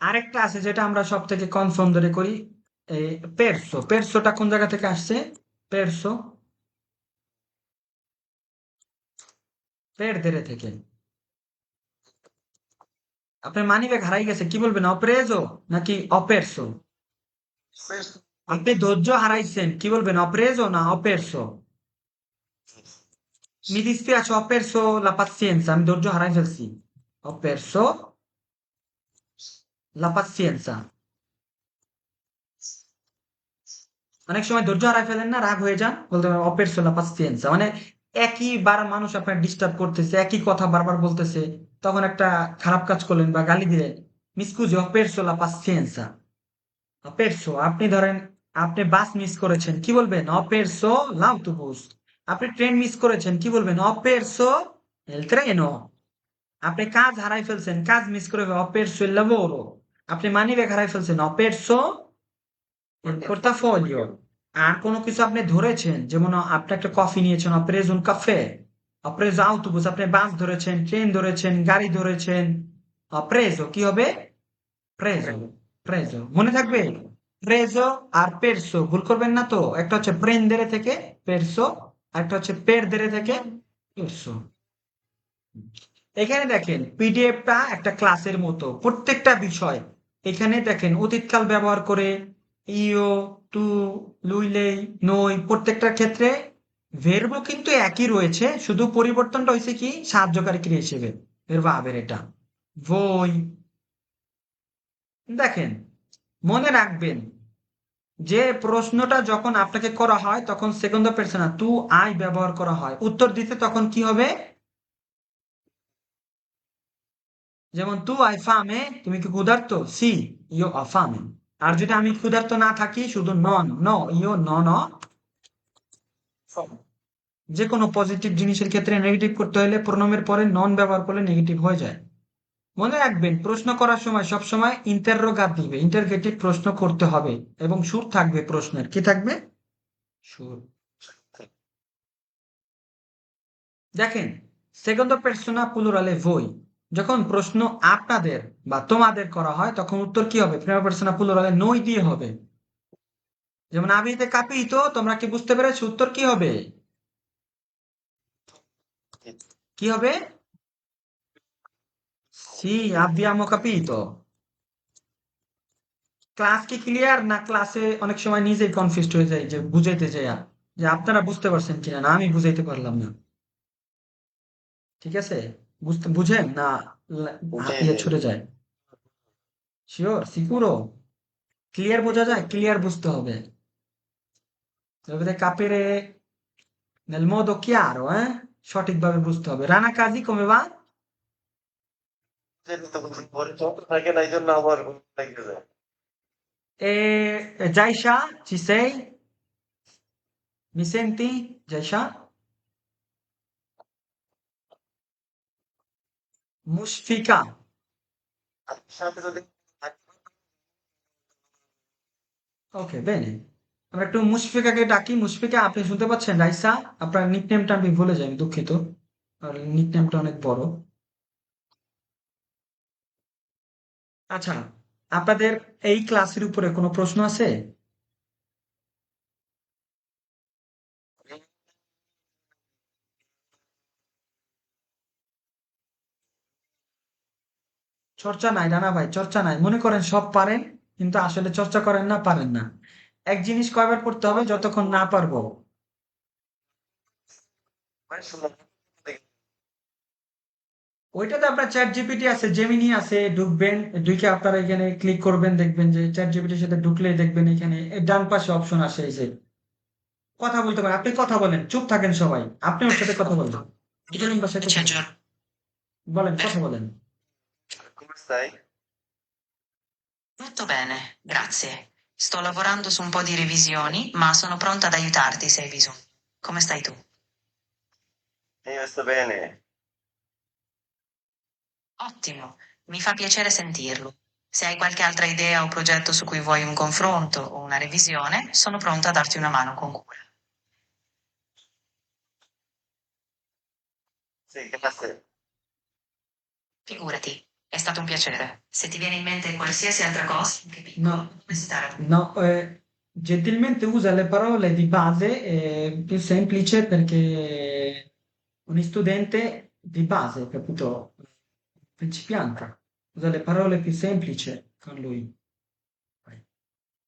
আরেকটা আছে যেটা আমরা সব থেকে কনফার্ম ধরে করি, পেরসো। পেরসোটা কোন জায়গা থেকে আসছে? পেরসো পেরদেরে থেকে। আপনার মানিব্যাগ হারাই গেছে, কি বলবেন? অপ্রেজো নাকি অপেরসো? আপনি ধৈর্য হারাইছেন, কি বলবেন? অপ্রেজো না অপেরসো? Mi dispiace, ho perso la pazienza, আমি ধৈর্য হারাই ফেলছি। Ho perso la pazienza। অনেক সময় ধৈর্য হারাই ফেলেন না, রাগ হয়ে যান, বলতে পারেন ho perso la pazienza। মানে একই বার মানুষ আপনার ডিস্টার্ব করতেছে, একই কথা বারবার বলতেছে, তখন একটা খারাপ কাজ করলেন বা গালি দিলেন, mi scusi, ho perso la pazienza। ho perso, আপনি ধরেন আপনি বাস মিস করেছেন, কি বলবেন? ho perso l'autobus। আপনি ট্রেন মিস করেছেন, কি বলবেন? ho perso il treno। আপনি কাজ হারাই ফেলছেন, কাজ মিস করে ho perso il lavoro। আপনি মানিব্যাগ হারাই ফেলছেন, ho perso il portafoglio। আর কোনো কিছু আপনি ধরেছেন, যেমন আপনি একটা কফি নিয়েছেন, ho preso un caffè। ho preso autobus, আপনি বাস ধরেছেন, ট্রেন ধরেছেন, গাড়ি ধরেছেন, ho preso, কি হবে? preso, preso। মনে থাকবে? preso আর perso ভুল করবেন না তো। একটা হচ্ছে prendere থেকে perso, আর একটা হচ্ছে perdere থেকে perso। এখানে দেখেন পিডিএফটা একটা ক্লাসের মতো, প্রত্যেকটা বিষয় এখানে দেখেন অতীতকাল ব্যবহার করে ইও, তু, লুইলেই, নই, প্রত্যেকটার ক্ষেত্রে ভেরব কিন্তু একই রয়েছে, শুধু পরিবর্তনটা হয়েছে কি? সাহায্যকারী ক্রিয়া হিসেবে ভেরব আবের এটা voi। দেখেন, মনে রাখবেন যে প্রশ্নটা যখন আপনাকে করা হয় তখন সেকেন্ড পার্সন তু আই ব্যবহার করা হয়, উত্তর দিতে তখন কি হবে? যেমন তু আই ফামে, তুমি কি ক্ষুধার্ত? সি, ইও অফামে। আর যদি আমি ক্ষুধার্ত না থাকি, শুধু নন, নো, ইও নন অ ফম। যে কোনো পজিটিভ জিনিসের ক্ষেত্রে নেগেটিভ করতে হলে প্রোনামের পরে নন ব্যবহার করলে নেগেটিভ হয়ে যায়। মনে রাখবেন প্রশ্ন করার সময় সবসময় ইন্টারোগেটিভ প্রশ্ন করতে হবে এবং সুর থাকবে প্রশ্নের, কি থাকবে? সুর। দেখেন, সেকন্ড পার্সোনা প্লুরালে voi যখন প্রশ্ন আপনাদের বা তোমাদের করা হয় তখন উত্তর কি হবে? প্রিমা পার্সোনা প্লুরালে noi দিয়ে হবে। যেমন avete capito, তোমরা কি বুঝতে পেরেছো? উত্তর কি হবে? কি হবে? Sì, abbiamo capito. ক্লাস কি ক্লিয়ার, না ক্লাসে অনেক সময় নিজেই কনফিউজড হয়ে যায় যে বুঝাইতে যাইয়া যে আপনারা বুঝতে পারছেন কিনা, না আমি বুঝাইতে পারলাম না। ঠিক আছে, বুঝেন না জি ইয়ে জি ছুটে যায়? শিওর, সিকুরো? ক্লিয়ার বোঝা যায়? ক্লিয়ার বুঝতে হবে। Dovete capire nel modo chiaro, সঠিকভাবে বুঝতে হবে। রানা কাজী come va? যেটা তো ঘরে চলতে থাকে না এই জন্য আবার লেগে যায়। Jaisha, ci sei? Mi senti? Jaisha? Mushfika? আপনার সাথে যদি ওকে, bene. আমরা একটু মুশফিকাকে ডাকি। মুশফিকা, আপনি শুনতে পাচ্ছেন? রাইসা, আপনার নিকনেমটা আমি ভুলে যাই, আমি দুঃখিত। আর নিকনেমটা অনেক বড়। আচ্ছা, আপনাদের এই ক্লাসের উপরে কোনো প্রশ্ন আছে? চর্চা নাই রানা ভাই, চর্চা নাই। মনে করেন সব পারেন, কিন্তু আসলে চর্চা করেন না, পারেন না। এক জিনিস কয়বার পড়তে হবে? যতক্ষণ না পারবো। শুনুন, ওইটাতে আপনার চ্যাট জিপিটি আছে, জেমিনি আছে, ঢুকবেন, ঢুকে আপনারা এখানে ক্লিক করবেন, দেখবেন যে চ্যাট জিপিটির সাথে ঢুকলেই দেখবেন এখানে এই ডান পাশে অপশন আসে, এই যে কথা বলতে পারেন। আপনি কথা বলেন, চুপ থাকেন সবাই, আপনি ওর সাথে কথা বলবেন। ইটালিয়ান ভাষায় Ci কথা বলেন, aggiorno. বলেন, কথা বলেন। come stai? Tutto bene, grazie. Sto lavorando su un po' di revisioni, ma sono pronta ad aiutarti se hai bisogno. Come stai tu? Io sto bene. Ottimo, mi fa piacere sentirlo. Se hai qualche altra idea o progetto su cui vuoi un confronto o una revisione, sono pronta a darti una mano con cura. Sì, grazie. Figurati, è stato un piacere. Se ti viene in mente qualsiasi altra cosa, anche No, piccola, come stare. no, gentilmente usa le parole di base, più semplice, perché un studente di base, capito? Principiante. Usa le parole più semplici con lui. Vai.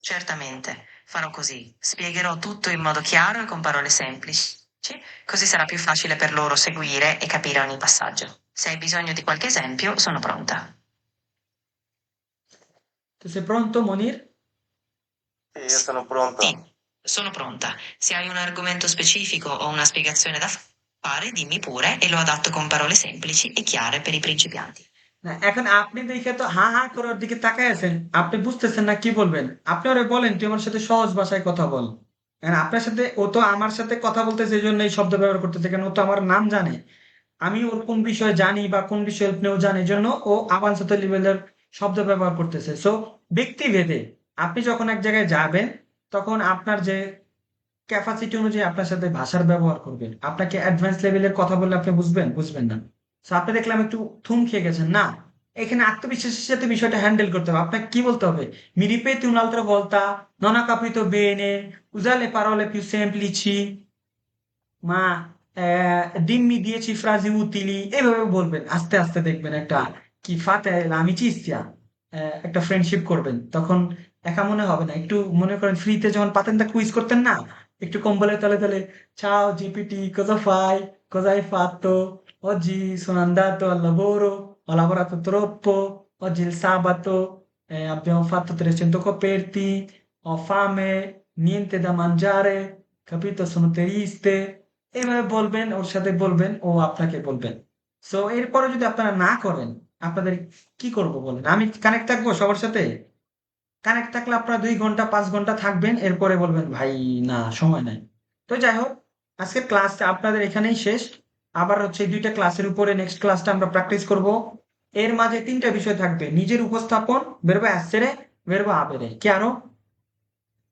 Certamente, farò così. Spiegherò tutto in modo chiaro e con parole semplici, così sarà più facile per loro seguire e capire ogni passaggio. Se hai bisogno di qualche esempio, sono pronta. Tu sei pronto, Monir? Sì, io sono pronto. Sì, sono pronta. Se hai un argomento specifico o una spiegazione da fare, dimmi pure e lo adatto con parole semplici e chiare per i principianti. না, এখন আপনি দেখে তো হা হা করে ওর দিকে তাকায় আছেন, আপনি বুঝতেছেন না কি বলবেন। আপনি ওরে বলেন তুই আমার সাথে সহজ ভাষায় কথা বল। এখন আপনার সাথে, ও তো আমার সাথে কথা বলতেছে এই জন্য এই শব্দ ব্যবহার করতেছে, কেন ও তো আমার নাম জানে, আমি ওর কোন বিষয়ে জানি বা কোন বিষয়ে হেল্প নেও জানি, এই জন্য ও আভান্সত লেভেলের শব্দ ব্যবহার করতেছে। সো ব্যক্তি ভেদে আপনি যখন এক জায়গায় যাবেন, তখন আপনার যে ক্যাপাসিটি অনুযায়ী আপনার সাথে ভাষার ব্যবহার করবেন। আপনাকে অ্যাডভান্স লেভেলের কথা বললে আপনি বুঝবেন, বুঝবেন না। সো আপনি দেখলাম একটু থুম খেয়ে গেছেন না, এখানে আত্মবিশ্বাসের সাথে বিষয়টা হ্যান্ডেল করতে হবে। আপনাকে কি বলতে হবে? Mi ripeti un'altra volta? Non ho capito bene. Usa le parole più semplici. মা, dimmi 10 frasi utili। এভাবে বলবেন, আস্তে আস্তে দেখবেন একটা কি ফাতে amicizia, একটা ফ্রেন্ডশিপ করবেন। তখন একা মনে হবে না। একটু মনে করেন ফ্রিতে যখন পাতেন কুইজ করতেন না, একটু কম্বলের তলে তলে ciao GPT, cosa fai, cosa hai fatto, oggi sono andato al lavoro, ho lavorato troppo, oggi è il sabato, abbiamo fatto 300 coperti, ho fame, niente da mangiare, capito, sono triste। এইভাবে বলবেন, ওর সাথে বলবেন, ও আপনাকে বলবেন। সো এরপরে যদি আপনারা না করেন, আপনাদের কি করব বলেন? আমি কানেক্ট থাকবো সবার সাথে? কানেক্ট থাকলে আপনারা 2 ঘন্টা 5 ঘন্টা থাকবেন, এরপরে বলবেন ভাই না সময় নাই। তো যাই হোক, আজকের ক্লাসটা আপনাদের এখানেই শেষ। আবার হচ্ছে এই 2টা ক্লাসের উপরে নেক্সট ক্লাসটা আমরা প্র্যাকটিস করব। এর মাঝে 3টা বিষয় থাকবে: নিজের উপস্থাপন, verbo essere, verbo avere। কি আরো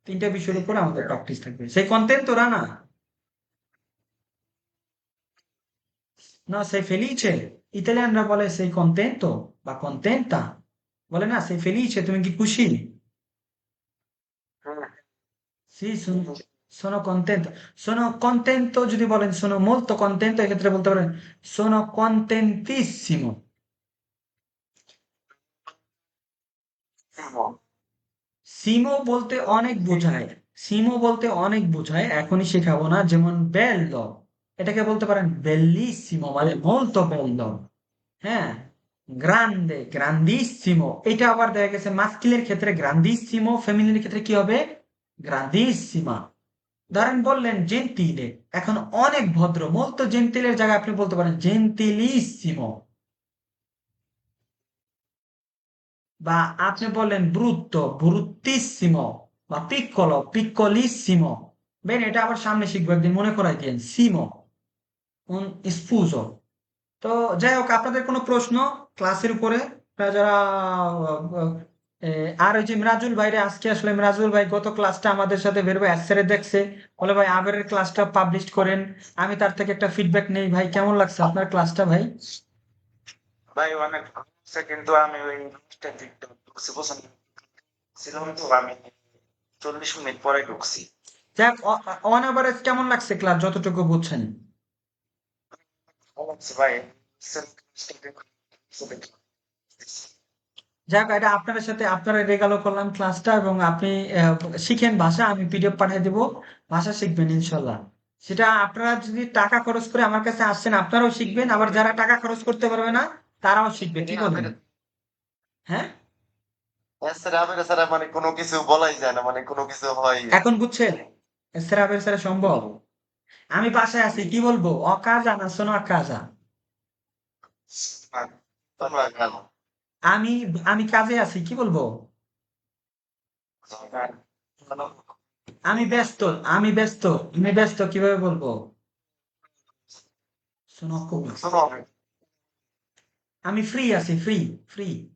3টা বিষয়ের উপর আমাদের প্র্যাকটিস থাকবে। সেই কন্টেন্ট তো রানা? No, sei felice? ইতালিয়ানরা বলে sei contento বা contenta, বলে না sei felice, তুমি কি খুশি? Sì, sono contento. Sono contento যদি বলেন sono molto contento, এক্ষেত্রে বলতে পারেন sono contentissimo. সিমো বলতে অনেক বোঝায়। সিমো বলতে অনেক বোঝায়, এখনই শেখাবো না। যেমন বেল্লো, এটাকে বলতে পারেন বেল্লিসিমো, মানে molto bello। হ্যাঁ, গ্রান্ডে, গ্রান্দিসিমো, এটা আবার দেখা গেছে মাস্কিলের ক্ষেত্রে গ্রান্দিসিমো, ফেমিনিনের ক্ষেত্রে কি হবে? গ্রান্দিসিমা। ধরেন বললেন জেন্টিলে, এখন অনেক ভদ্র, molto জেন্টিলের জায়গায় আপনি বলতে পারেন জেন্টিলিসিমো। বা আপনি বললেন ব্রুত্তো, ব্রুত্তিসিমো। বা পিক্কলো, পিক্কলিসিমো। বেন, এটা আবার সামনে শিখবো একদিন, মনে করাই দিন। সিমো, un স্পুজো। তো যাই হোক, আপনাদের কোনো প্রশ্ন ক্লাসের উপরে? আপনারা যারা আর ওই যে মিরাজুল ভাইরে, আজকে আসলে মিরাজুল ভাই গত ক্লাসটা আমাদের সাথে বেরোবে অ্যাসেরে দেখছে, বলে ভাই আবেরের ক্লাসটা পাবলিশ করেন। আমি তার থেকে একটা ফিডব্যাক নেই। ভাই কেমন লাগছে আপনার ক্লাসটা ভাই? ভাই অনেক ভালো লাগছে, কিন্তু আমি ওই জিনিসটা দেখতে ঢুকছি পছন্দ ছিলাম তো, আমি 40 মিনিট পরে ঢুকছি। যাক, অন এভারেজ কেমন লাগছে ক্লাস যতটুকু বুঝছেন? ভালো লাগছে ভাই। যাক, এটা আপনার সাথে আপনারা রেগালো করলাম ক্লাসটা, এবং আপনি শিখেন ভাষা, আমি পিডিএফ পাঠিয়ে দেবো, ভাষা শিখবেন ইনশাল্লাহ। সেটা আপনারা যদি টাকা খরচ করে আমার কাছে আসছেন, আপনারাও শিখবেন, আবার যারা টাকা খরচ করতে পারবে না তারাও শিখবে, কি বলেন? হ্যাঁ, স্যার আবের স্যার মানে কোনো কিছু বলাই যায় না, মানে কোনো কিছু হয় না। এখন বুঝছেন? সেরা সেরা সম্ভব। আমি বাসায় আছি, কি বলবো? অকাজা না শোনো আকাজা। তোমরা জানো। আমি আমি কাজে আছি, কি বলবো? আমি ব্যস্ত, আমি ব্যস্ত, আমি ব্যস্ত, কিভাবে বলবো? শোনো খুব, শোনো, আমি ফ্রি আছি, ফ্রি, ফ্রি।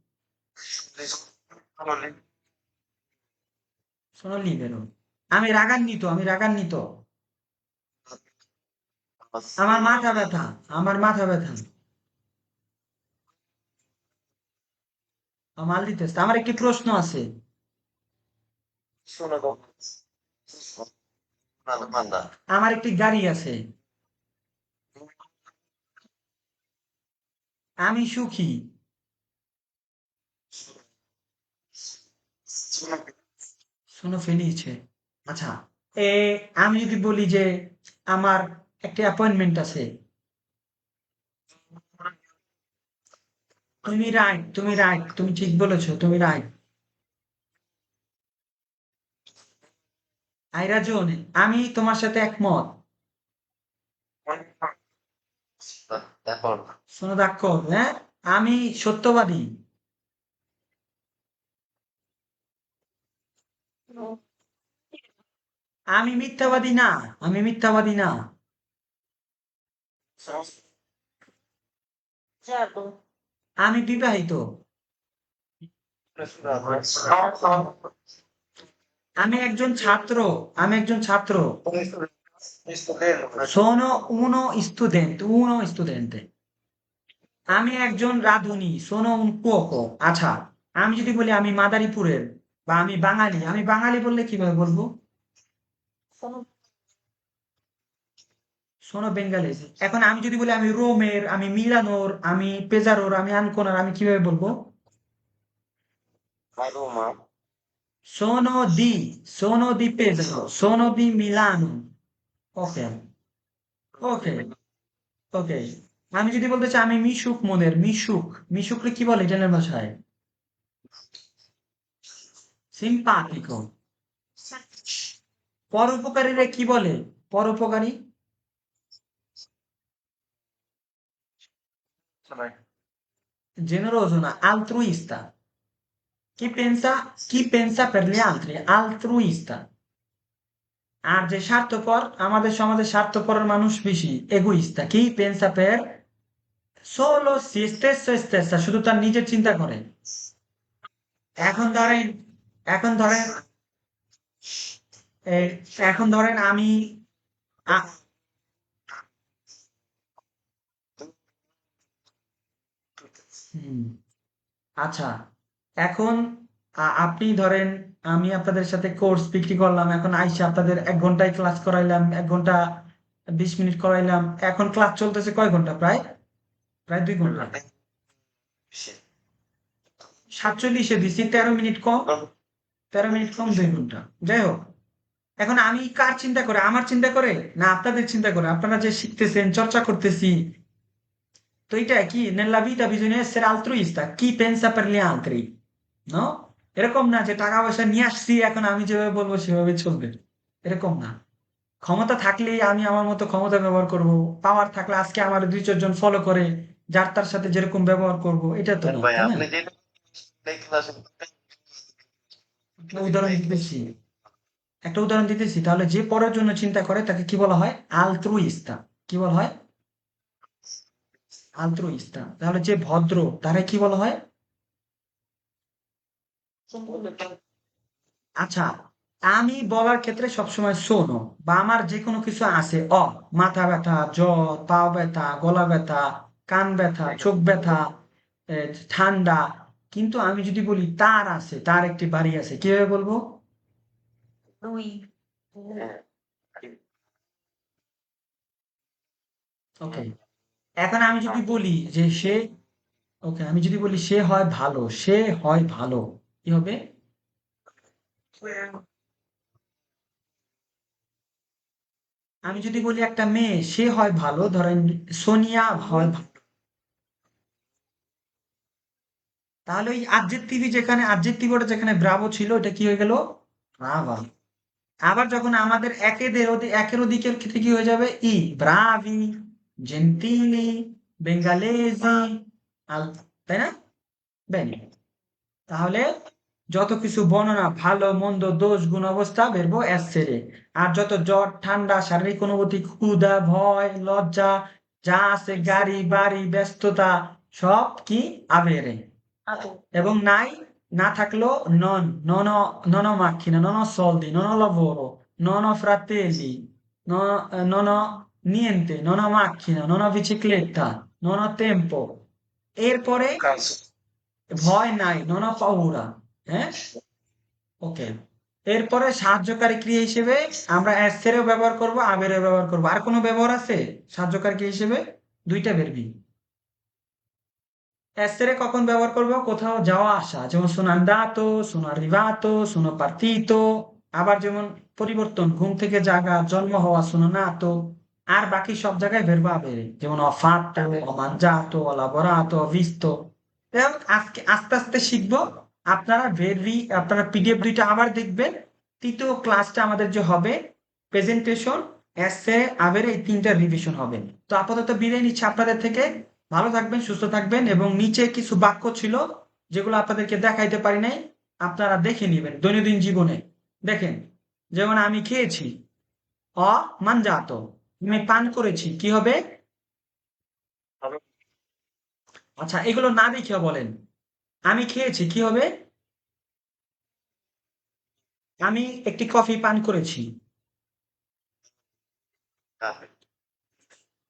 শোনো লিবেরো। আমি রাগান্বিত, আমি রাগান্বিত। আমার মাথা ব্যথা, আমার মাথা ব্যথা। মাল দিতেছে। আমার একটি প্রশ্ন আছে। শোনো গো। মান্দা। আমার একটি গাড়ি আছে। আমি সুখী। শোনো ফেলিছে। আচ্ছা, এ আমি যদি বলি যে আমার একটা অ্যাপয়েন্টমেন্ট আছে। তুমি রাইট, তুমি রাইট, তুমি ঠিক বলেছো, তুমি রাইট। আই রাজনে, আমি তোমার সাথে একমত। এখন শোনো দেখো, হ্যাঁ, আমি সত্যবাদী। আমি মিথ্যাবাদী না, আমি মিথ্যাবাদী না। জাদু। আমি বিবাহিত। আমি একজন ছাত্র, আমি একজন ছাত্র। sono uno studente। আমি একজন রাঁধুনি, sono un cuoco। আচ্ছা, আমি যদি বলি আমি মাদারীপুরের, বা আমি বাঙালি, আমি বাঙালি বললে কিভাবে বলবো? কোনো sono bengalese। এখন আমি যদি বলি আমি রোমের, আমি মিলানোর, আমি পেজারোর, আমি আনকোনার, আমি কিভাবে বলবো? Ruma. sono di Pesaro, sono di Milano। ওকে, ওকে, ওকে। আমি যদি বলতে চাই আমি মিশুক মনের, মিশুক, মিশুকরে কি বলে ইটালিয়ান ভাষায়? সিম্পাটিকো। পরোপকারীরা কি বলে? পরোপকারী? generoso না, altruista। chi pensa per gli altri, altruista। আর যে স্বার্থপর, আমাদের সমাজে স্বার্থপরের মানুষ বেশি, egoista। chi pensa per solo se stesso e stessa, শুধু তার নিজের চিন্তা করে। এখন ধরেন, এখন ধরেন, এই, এখন ধরেন আমি, আ- হুম আচ্ছা এখন আপনি ধরেন আমি আপনাদের সাথে কোর্স বিক্রি করলাম, এখন আইসা আপনাদের 1 ঘন্টায় ক্লাস করাইলাম, 1 ঘন্টা 20 মিনিট করাইলাম, এখন ক্লাস চলতেছে কয় ঘন্টা? প্রায় প্রায় 2 ঘন্টা। 47-এ দিছি, 13 মিনিট কম, 13 মিনিট কম 2 ঘন্টা। যাই হোক, এখন আমি কার চিন্তা করে, আমার চিন্তা করে না আপনাদের চিন্তা করে? আপনারা যে শিখতেছেন, চর্চা করতেছি, তো এটা কি nella vita bisogna essere altruista, chi pensa per gli altri, no? এরকম না যে টাকা পয়সা নিয়ে আসছি এখন আমি যেভাবে বলবো সেভাবে চলবে, এরকম না। ক্ষমতা থাকলেই আমি আমার মতো ক্ষমতা ব্যবহার করব, পাওয়ার থাকলে আজকে আমার 2-4 জন ফলো করে যার তার সাথে যেরকম ব্যবহার করব, এটা তো না, ভাই তাই না? আপনি যেটা এই ক্লাসে একটা উদাহরণ দিতেছি, তাহলে যে পরের জন্য চিন্তা করে তাকে কি বলা হয়? আলত্রুইস্তা। কি বলা হয়? আলত্রুইস্তা। তাহলে যে ভদ্র তারে কি বলা হয়? আচ্ছা, আমি বলার ক্ষেত্রে সবসময় শোনো, বা আমার যে কোনো কিছু আছে, মাথা ব্যথা, জ্বর, পা ব্যথা, গলা ব্যথা, কান ব্যথা, চোখ ব্যথা, এ, ঠান্ডা, কিন্তু আমি যদি বলি তার আছে, তার একটি বাড়ি আছে, কিভাবে বলবো? দুই ওকে, এখন আমি যদি বলি যে সে, ওকে, আমি যদি বলি সে হয় ভালো, সে হয় ভালো, কি হবে? আমি যদি বলি একটা মেয়ে সে হয় ভালো, ধরেন সোনিয়া হয় ভালো, তাহলে ওই আডজেক্টিভটা যেখানে ব্রাভো ছিল ওটা কি হয়ে গেল? ব্রাভা। আবার যখন আমাদের একের ওদিকের ক্ষেত্রে কি হয়ে যাবে? ব্রাভি, জেন্টিলি, বেঙ্গালেজি, আল, তাই না? বেনি। তাহলে যত কিছু বর্ণনা, ভালো মন্দ, দোষ গুণ অবস্থা, বেরবো এসেরে। আর যত জ্বর, ঠান্ডা, শারীরিক অনুভূতি, ক্ষুধা, ভয়, লজ্জা, যা আছে, গাড়ি বাড়ি, ব্যস্ততা, সব কি আবেরে। আবেগ এবং না থাকলেও non ho macchina, non ho soldi, non ho lavoro, non ho fratelli, non ho niente, non ho macchina, non ho bicicletta, non ho tempo। এরপরে কাজ ভয় নাই, non ho paura, হ্যাঁ, ওকে। এরপরে সাহায্যকারী ক্রিয়া হিসেবে আমরা এসেরও ব্যবহার করব, আবেরও ব্যবহার করব। আর কোনো ব্যবহার আছে সাহায্যকারী ক্রিয়া হিসেবে? দুইটা বেরবি। essere কখন ব্যবহার করব? কোথাও যাওয়া আসা, যেমন sono andato, sono arrivato, sono partito। আবার যেমন পরিবর্তন, ঘুম থেকে জাগা, জন্ম হওয়া, sono nato। আর বাকি সব জায়গায় verbo avere, যেমন ho fatto, ho mangiato, ho lavorato, ho visto। এবং আজকে আস্তে আস্তে শিখবো। আপনারা পিডিএফ দুইটা আবার দেখবেন। তৃতীয় ক্লাসটা আমাদের যে হবে প্রেজেন্টেশন, এসে, আবের, এই 3টা রিভিশন হবে। তো আপাতত বিদায় নিচ্ছি আপনাদের থেকে। ভালো থাকবেন, সুস্থ থাকবেন, এবং নিচে কিছু বাক্য ছিল যেগুলো আপনাদেরকে দেখাইতে পারি নাই, আপনারা দেখে নিবেন দৈনন্দিন জীবনে। দেখেন, যেমন আমি খেয়েছি, অ মানজাত, আমি পান করেছি, কি হবে? আচ্ছা, এগুলো না দেখে বলেন। আমি খেয়েছি, কি হবে? আমি একটি কফি পান করেছি।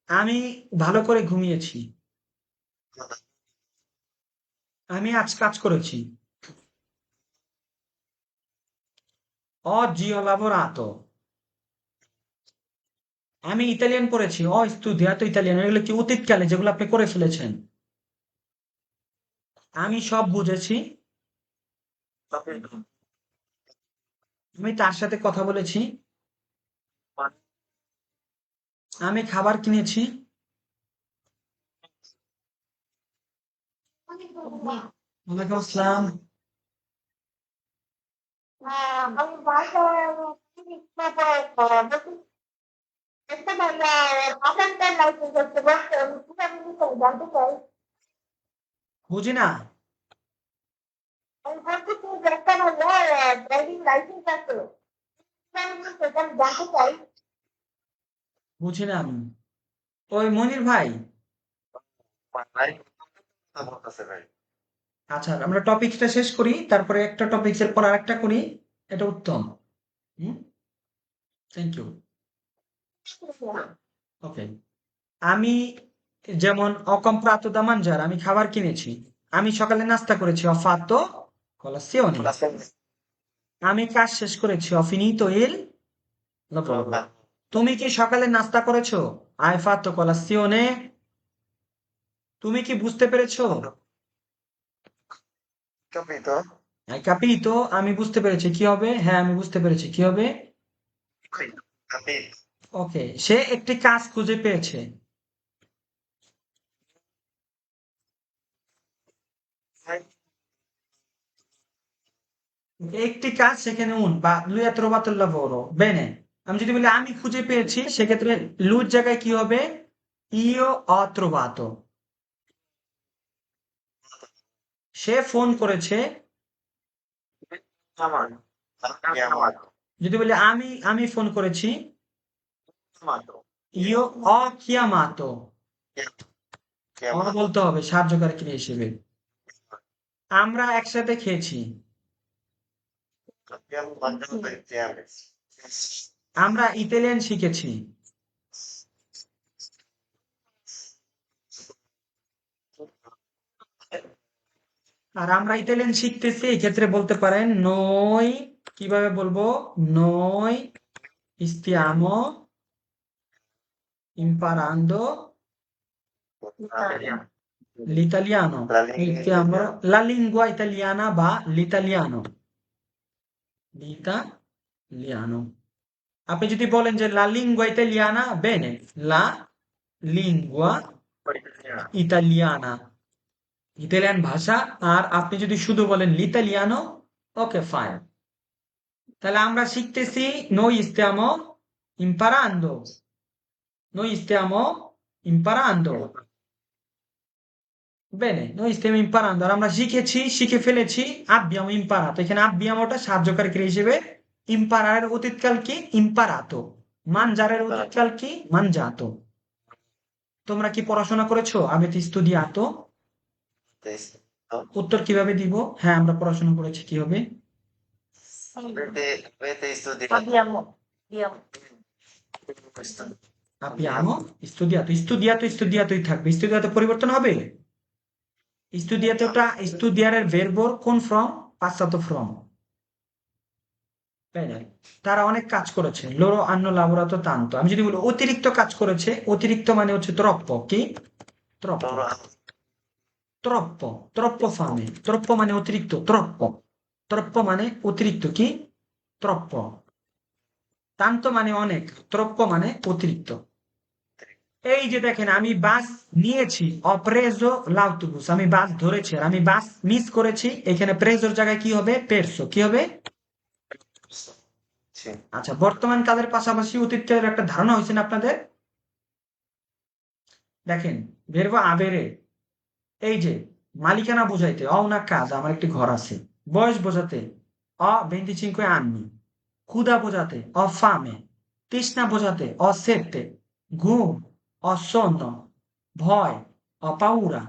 আমি ভালো করে ঘুমিয়েছি। আমি আজ কাজ করেছি। Oggi ho lavorato। আমি ইতালিয়ান পড়েছি। studiato italiano। এগুলো কি অতীতকালে, যেগুলো আপনি করে ফেলেছেন। আমি সব বুঝেছি। আমি তার সাথে কথা বলেছি। আমি খাবার কিনেছি। ওয়ালাইকুম আসসালাম। আমি বাসায় চিকিৎসা বলছি একটা আপনার লাইসেন্স করতে বলতে আমি জানতে চাই। বুঝি না। আমি বলতেছি যে একটা ড্রাইভিং লাইসেন্স আছে, আমি সেটা জানতে চাই। বুঝি না আমি। ওই মনির ভাই, বলতেছে ভাই আচ্ছা আমরা টপিকটা শেষ করি, তারপরে একটা টপিকের পর আরেকটা করি, এটা উত্তম। হুম, থ্যাংক ইউ। ওকে, আমি যেমন অকম্প্রাত দামানজার, আমি খাবার কিনেছি। আমি সকালে নাস্তা করেছি, ho fatto colazione। আমি কাজ শেষ করেছি, ho finito il lavoro। তুমি কি সকালে নাস্তা করেছো? hai fatto colazione? তুমি কি বুঝতে পেরেছো? Capito? hai capito? আমি বুঝতে পেরেছি, কি হবে? হ্যাঁ, আমি বুঝতে পেরেছি, কি হবে? Capito. ওকে, সে একটি কাজ খুঁজে পেয়েছে। একটি কাজ, সেখানে বা lui ha trovato il lavoro। bene, আমি যদি বলি আমি খুঁজে পেয়েছি, সেক্ষেত্রে লুর জায়গায় কি হবে? io ho trovato। সে ফোন করেছে, Chiamato. Chiamato. যদি বলি আমি ফোন করেছি, Chiamato. io ho chiamato। Chiamato. বলতে হবে সাহায্যকারী ক্রিয়া হিসেবে। আমরা একসাথে খেয়েছি, Abbiamo mangiato insieme. আমরা ইতালিয়ান শিখেছি। আর আমরা ইতালিয়ান শিখতেছি, এক্ষেত্রে বলতে পারেন noi, কিভাবে বলবো? noi stiamo imparando l'italiano। la lingua italiana বা l'italiano। l'italiano। আপনি যদি বলেন যে la lingua italiana, bene, la lingua italiana, Italian ভাষা। আর আপনি যদি শুধু বলেন l'italiano, ওকে ফাইন। তাহলে আমরা শিখতেছি, noi stiamo imparando, noi stiamo imparando। bene, noi stiamo imparando। আর আমরা শিখেছি, শিখে ফেলেছি, abbiamo imparato। এখানে abbiamoটা সাহায্যকারী ক্রিয়া হিসেবে। imparare অতীতকাল কি? imparato। mangiare অতীতকাল কি? mangiato। তোমরা কি পড়াশোনা করেছো? avete studiato? উত্তর কিভাবে দিব? হ্যাঁ, আমরা পড়াশোনা করেছি, কি হবে? Avete studiato. Abbiamo abbiamo studiato। studiatoই থাকবে, studiato পরিবর্তন হবে? studiatoটা studiare verbo কোন ফর্ম? passato from। bene, তারা অনেক কাজ করেছে, loro hanno lavorato tanto। আমি যদি বলি অতিরিক্ত কাজ করেছে, অতিরিক্ত মানে হচ্ছে troppo। কি? troppo। troppo fame। troppo মানে অতিরিক্ত, troppo মানে অতিরিক্ত, কি? troppo। tanto মানে অনেক, troppo মানে অতিরিক্ত। এই যে দেখেন, আমি বাস নিয়েছি, ho preso l'autobus। আমি বাস ধরেছি, আর আমি বাস মিস করেছি। এখানে প্রেজোর জায়গায় কি হবে? পেরসো। কি হবে? Sì. আচ্ছা, বর্তমান কালের পাশাপাশি অতীতকালের একটা ধারণা হয়েছে না আপনাদের? দেখেন, ভেরবো আবেরে, এই যে মালিকানা বোঝাইতে অ una casa, আমার একটি ঘর আছে। বয়স বোঝাতে ho 25 anni। ক্ষুধা বোঝাতে ho fame। তৃষ্ণা বোঝাতে ho sete। ঘুম ho sonno। ভয় ho paura।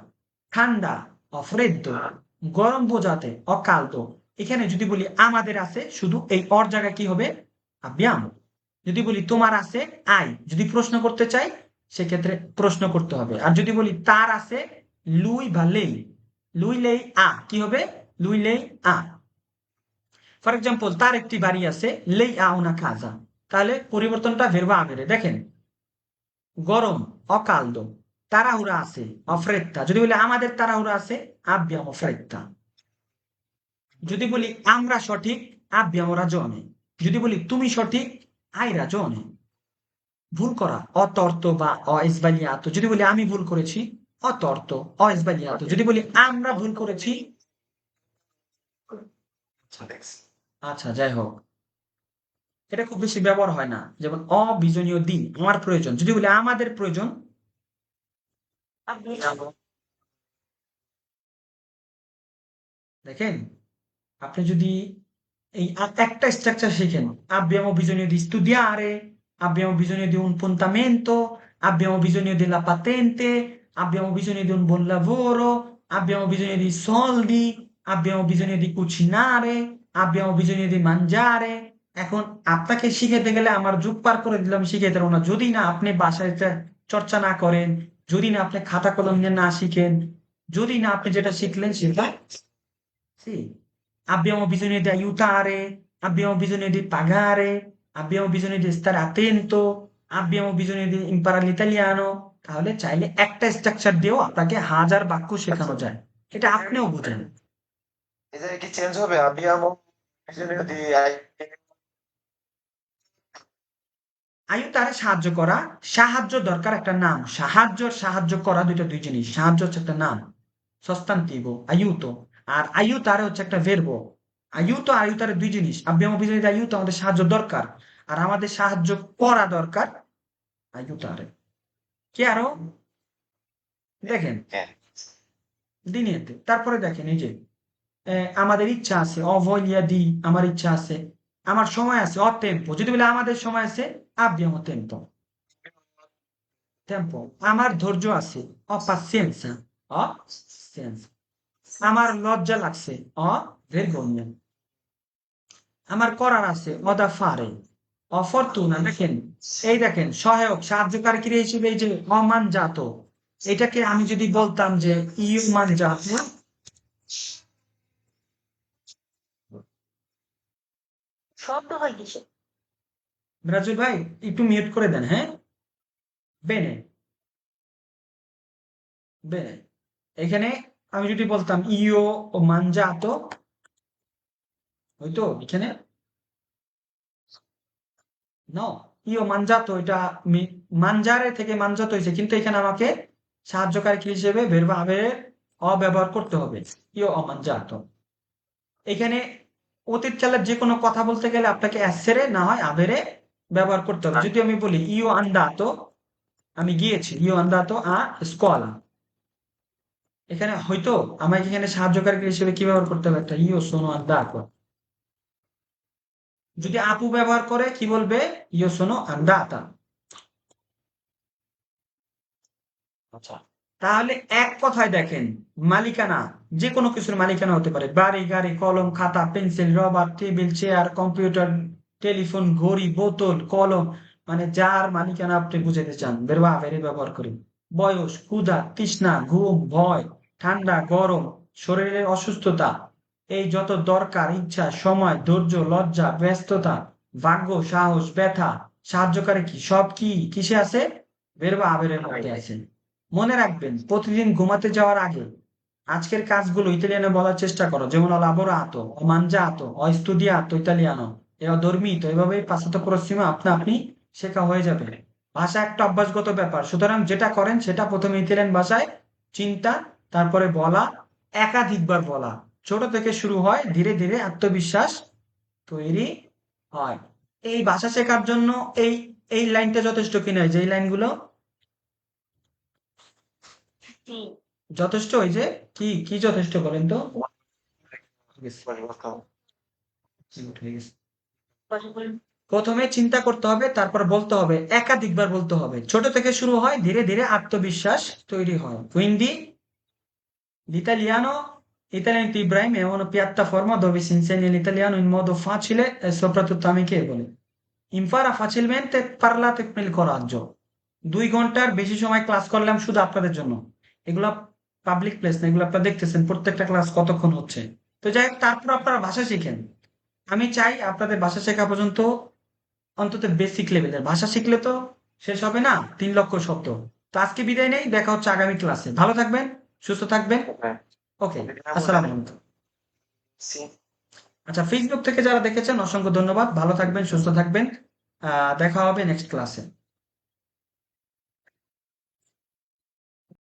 ঠান্ডা ho freddo। গরম বোঝাতে ho caldo। এখানে যদি বলি আমাদের আছে, শুধু এই অর জায়গায় কি হবে? abbiamo। যদি বলি তোমার আছে, আই। যদি প্রশ্ন করতে চাই, সেক্ষেত্রে প্রশ্ন করতে হবে। আর যদি বলি তার আছে, lui বা lei, lui lei ha, কি হবে? lui lei ha। For example, তার একটি বাড়ি আছে, lei ha una casa। তাহলে পরিবর্তনটা ভেরবা আবেরে। দেখেন, গরম ho caldo। তাড়াহুড়া আছে ho fretta। যদি বলি আমাদের তাড়াহুড়া আছে, abbiamo fretta। যদি বলি আমরা সঠিক, abbiamo ragione। যদি বলি তুমি সঠিক, hai ragione। ভুল করা ho torto বা ho sbagliato। যদি বলি আমি ভুল করেছি, ho torto, ho sbagliato। যদি বলি আমরা ভুল করেছি, আচ্ছা যাই হোক, এটা খুব বেশি ব্যবহার হয় না। যেমন অবিজনীয় দিন, আমার প্রয়োজন। যদি বলি আমাদের প্রয়োজন, abbiamo দেখেন, আপনি যদি এই একটা স্ট্রাকচার শিখেন, abbiamo bisogno di studiare, abbiamo bisogno di un appuntamento, abbiamo bisogno della patente, abbiamo bisogno di un buon lavoro, abbiamo bisogno di soldi, abbiamo bisogno di cucinare, abbiamo bisogno di mangiare। এখন আপনাকে শিখাতে গেলে আমার যুগ পার করে দিলাম, শিখাইতে পারবো না যদি না আপনি বাসায় চর্চা না করেন, যদি না আপনি খাতা কলম নিয়ে না শিখেন, যদি না আপনি যেটা শিখলেন সেটা sì. Abbiamo bisogno di aiutare, abbiamo bisogno di pagare, abbiamo bisogno di stare attento, abbiamo bisogno di imparare l'italiano, তাহলে চাইলে একটা স্ট্রাকচার দিয়েও আপনাকে হাজার বাক্য শেখানো যায়। এটা আপনিও বুঝেন। এই জায়গায় কি চেঞ্জ হবে? abbiamo bisogno di আইউতারে সাহায্য করা, সাহায্য দরকার একটা নাম। সাহায্য করা দুই জিনিস। সাহায্য হচ্ছে একটা নাম, sostantivo, aiuto, আর aiutare হচ্ছে একটা verbo। aiuto আর aiutare দুই জিনিস। abbiamo bisogno di aiuto আমাদের সাহায্য দরকার, আর আমাদের সাহায্য করা দরকার aiutare। chiaro? দেখেন দিনিয়েতে তারপরে দেখেন এই যে আমাদের ইচ্ছা আছে, ho voglia di, আমার ইচ্ছা আছে, আমার সময় আছে, ho tempo, যদি বলে আমাদের সময় আছে abbiamo tempo। tempo, আমার ধৈর্য আছে, ho pazienza, ho pazienza। আমার লজ্জা লাগছে, ho vergogna। আমার করার আছে, ho da fare, ho fortuna। দেখেন এই দেখেন সহায়ক সাহায্যকারী ক্রিয়া হিসেবে এই যে ho mangiato, এটাকে আমি যদি বলতাম যে io mangiato, শব্দ হয় কিসে? রাজু ভাই একটু মিউট করে দেন। হ্যাঁ, বেনে বেনে, এখানে আমি যদি বলতাম ইও ও mangiato, হয়তো এখানে নো ইও mangiato, এটা মানজারে থেকে mangiato হয়েছে, কিন্তু এখানে আমাকে সাহায্যকারী ক্রিয়া হিসেবে verbo avere ব্যবহার করতে হবে, ইও ও mangiato। এখানে অতীত কালের যে কোনো কথা বলতে গেলে আপনাকে essere না হয় avere ব্যবহার করতে হবে। যদি আমি বলি ইও andato, আমি গিয়েছি, ইও andato a scuola, এখানে হয়তো আমাকে এখানে সাহায্যকারী হিসেবে কি ব্যবহার করতে হবে? একটা ইও সোনো andato। যদি আপু ব্যবহার করে কি বলবে? ইও সোনো andata। আচ্ছা, তাহলে এক কথায় দেখেন মালিকানা যে কোনো কিছুর মালিকানা হতে পারে, বাড়ি, গাড়ি, কলম, খাতা, pencil, rubber, table, chair, computer, telephone, ঘড়ি, বোতল, কলম, মানে যার মালিকানা আপনি বুঝাতে চান verbo avere ব্যবহার করি। বয়স, ক্ষুধা, তৃষ্ণা, ঘুম, ভয়, ঠান্ডা, গরম, শরীরের অসুস্থতা, এই যত দরকার, ইচ্ছা, সময়, ধৈর্য, লজ্জা, ব্যস্ততা, ভাগ্য, সাহস, ব্যথা, সাহায্যকারী কি, সব কি কিসে আছে? verbo avere এর মধ্যে আছে। মনে রাখবেন প্রতিদিন ঘুমাতে যাওয়ার আগে আজকের কাজগুলো ইতালিয়ানে বলার চেষ্টা করো, যেমন ho lavorato, ho mangiato, ho studiato italiano, e ho dormito। এভাবেই passato prossimo আপনি শেখা হয়ে যাবে। ভাষা একটা অভ্যাসগত ব্যাপার, সুতরাং যেটা করেন সেটা প্রথমে ইতালিয়ান ভাষায় চিন্তা, তারপরে বলা, একাধিকবার বলা। ছোট থেকে শুরু হয়, ধীরে ধীরে আত্মবিশ্বাস তৈরি হয়। এই ভাষা শেখার জন্য এই এই লাইনটা যথেষ্ট কিনা, যে এই লাইনগুলো যথেষ্ট? ওই যে কি কি যথেষ্ট বলেন তো? প্রথমে চিন্তা করতে হবে, তারপর বলতে হবে, একাধিকবার বলতে হবে। ছোট থেকে শুরু হয়, ধীরে ধীরে আত্মবিশ্বাস তৈরি হয়। Quindi l'italiano di Ibrahim è una piattaforma dove si insegna l'italiano in modo facile e soprattutto amichevole. Impara facilmente, parlate con il coraggio। 2 ঘন্টার বেশি সময় ক্লাস করলাম শুধু আপনাদের জন্য। এগুলা পাবলিক প্লেস না, এগুলো আপনারা দেখতেছেন প্রত্যেকটা ক্লাস কতক্ষণ হচ্ছে। তো যাই হোক, তারপর আপনারা ভাষা শিখেন। আমি চাই আপনাদের ভাষা শেখা পর্যন্ত অন্তত বেসিক লেভেলের ভাষা শিখলে তো শেষ হবে না 3 লক্ষ শব্দ। তো আজকে বিদায় নেই, দেখা হচ্ছে আগামী ক্লাসে। ভালো থাকবেন, সুস্থ থাকবেন। ওকে, আসসালামু আলাইকুম। আচ্ছা, ফেসবুক থেকে যারা দেখেছেন অসংখ্য ধন্যবাদ। ভালো থাকবেন, সুস্থ থাকবেন। দেখা হবে নেক্সট ক্লাসে।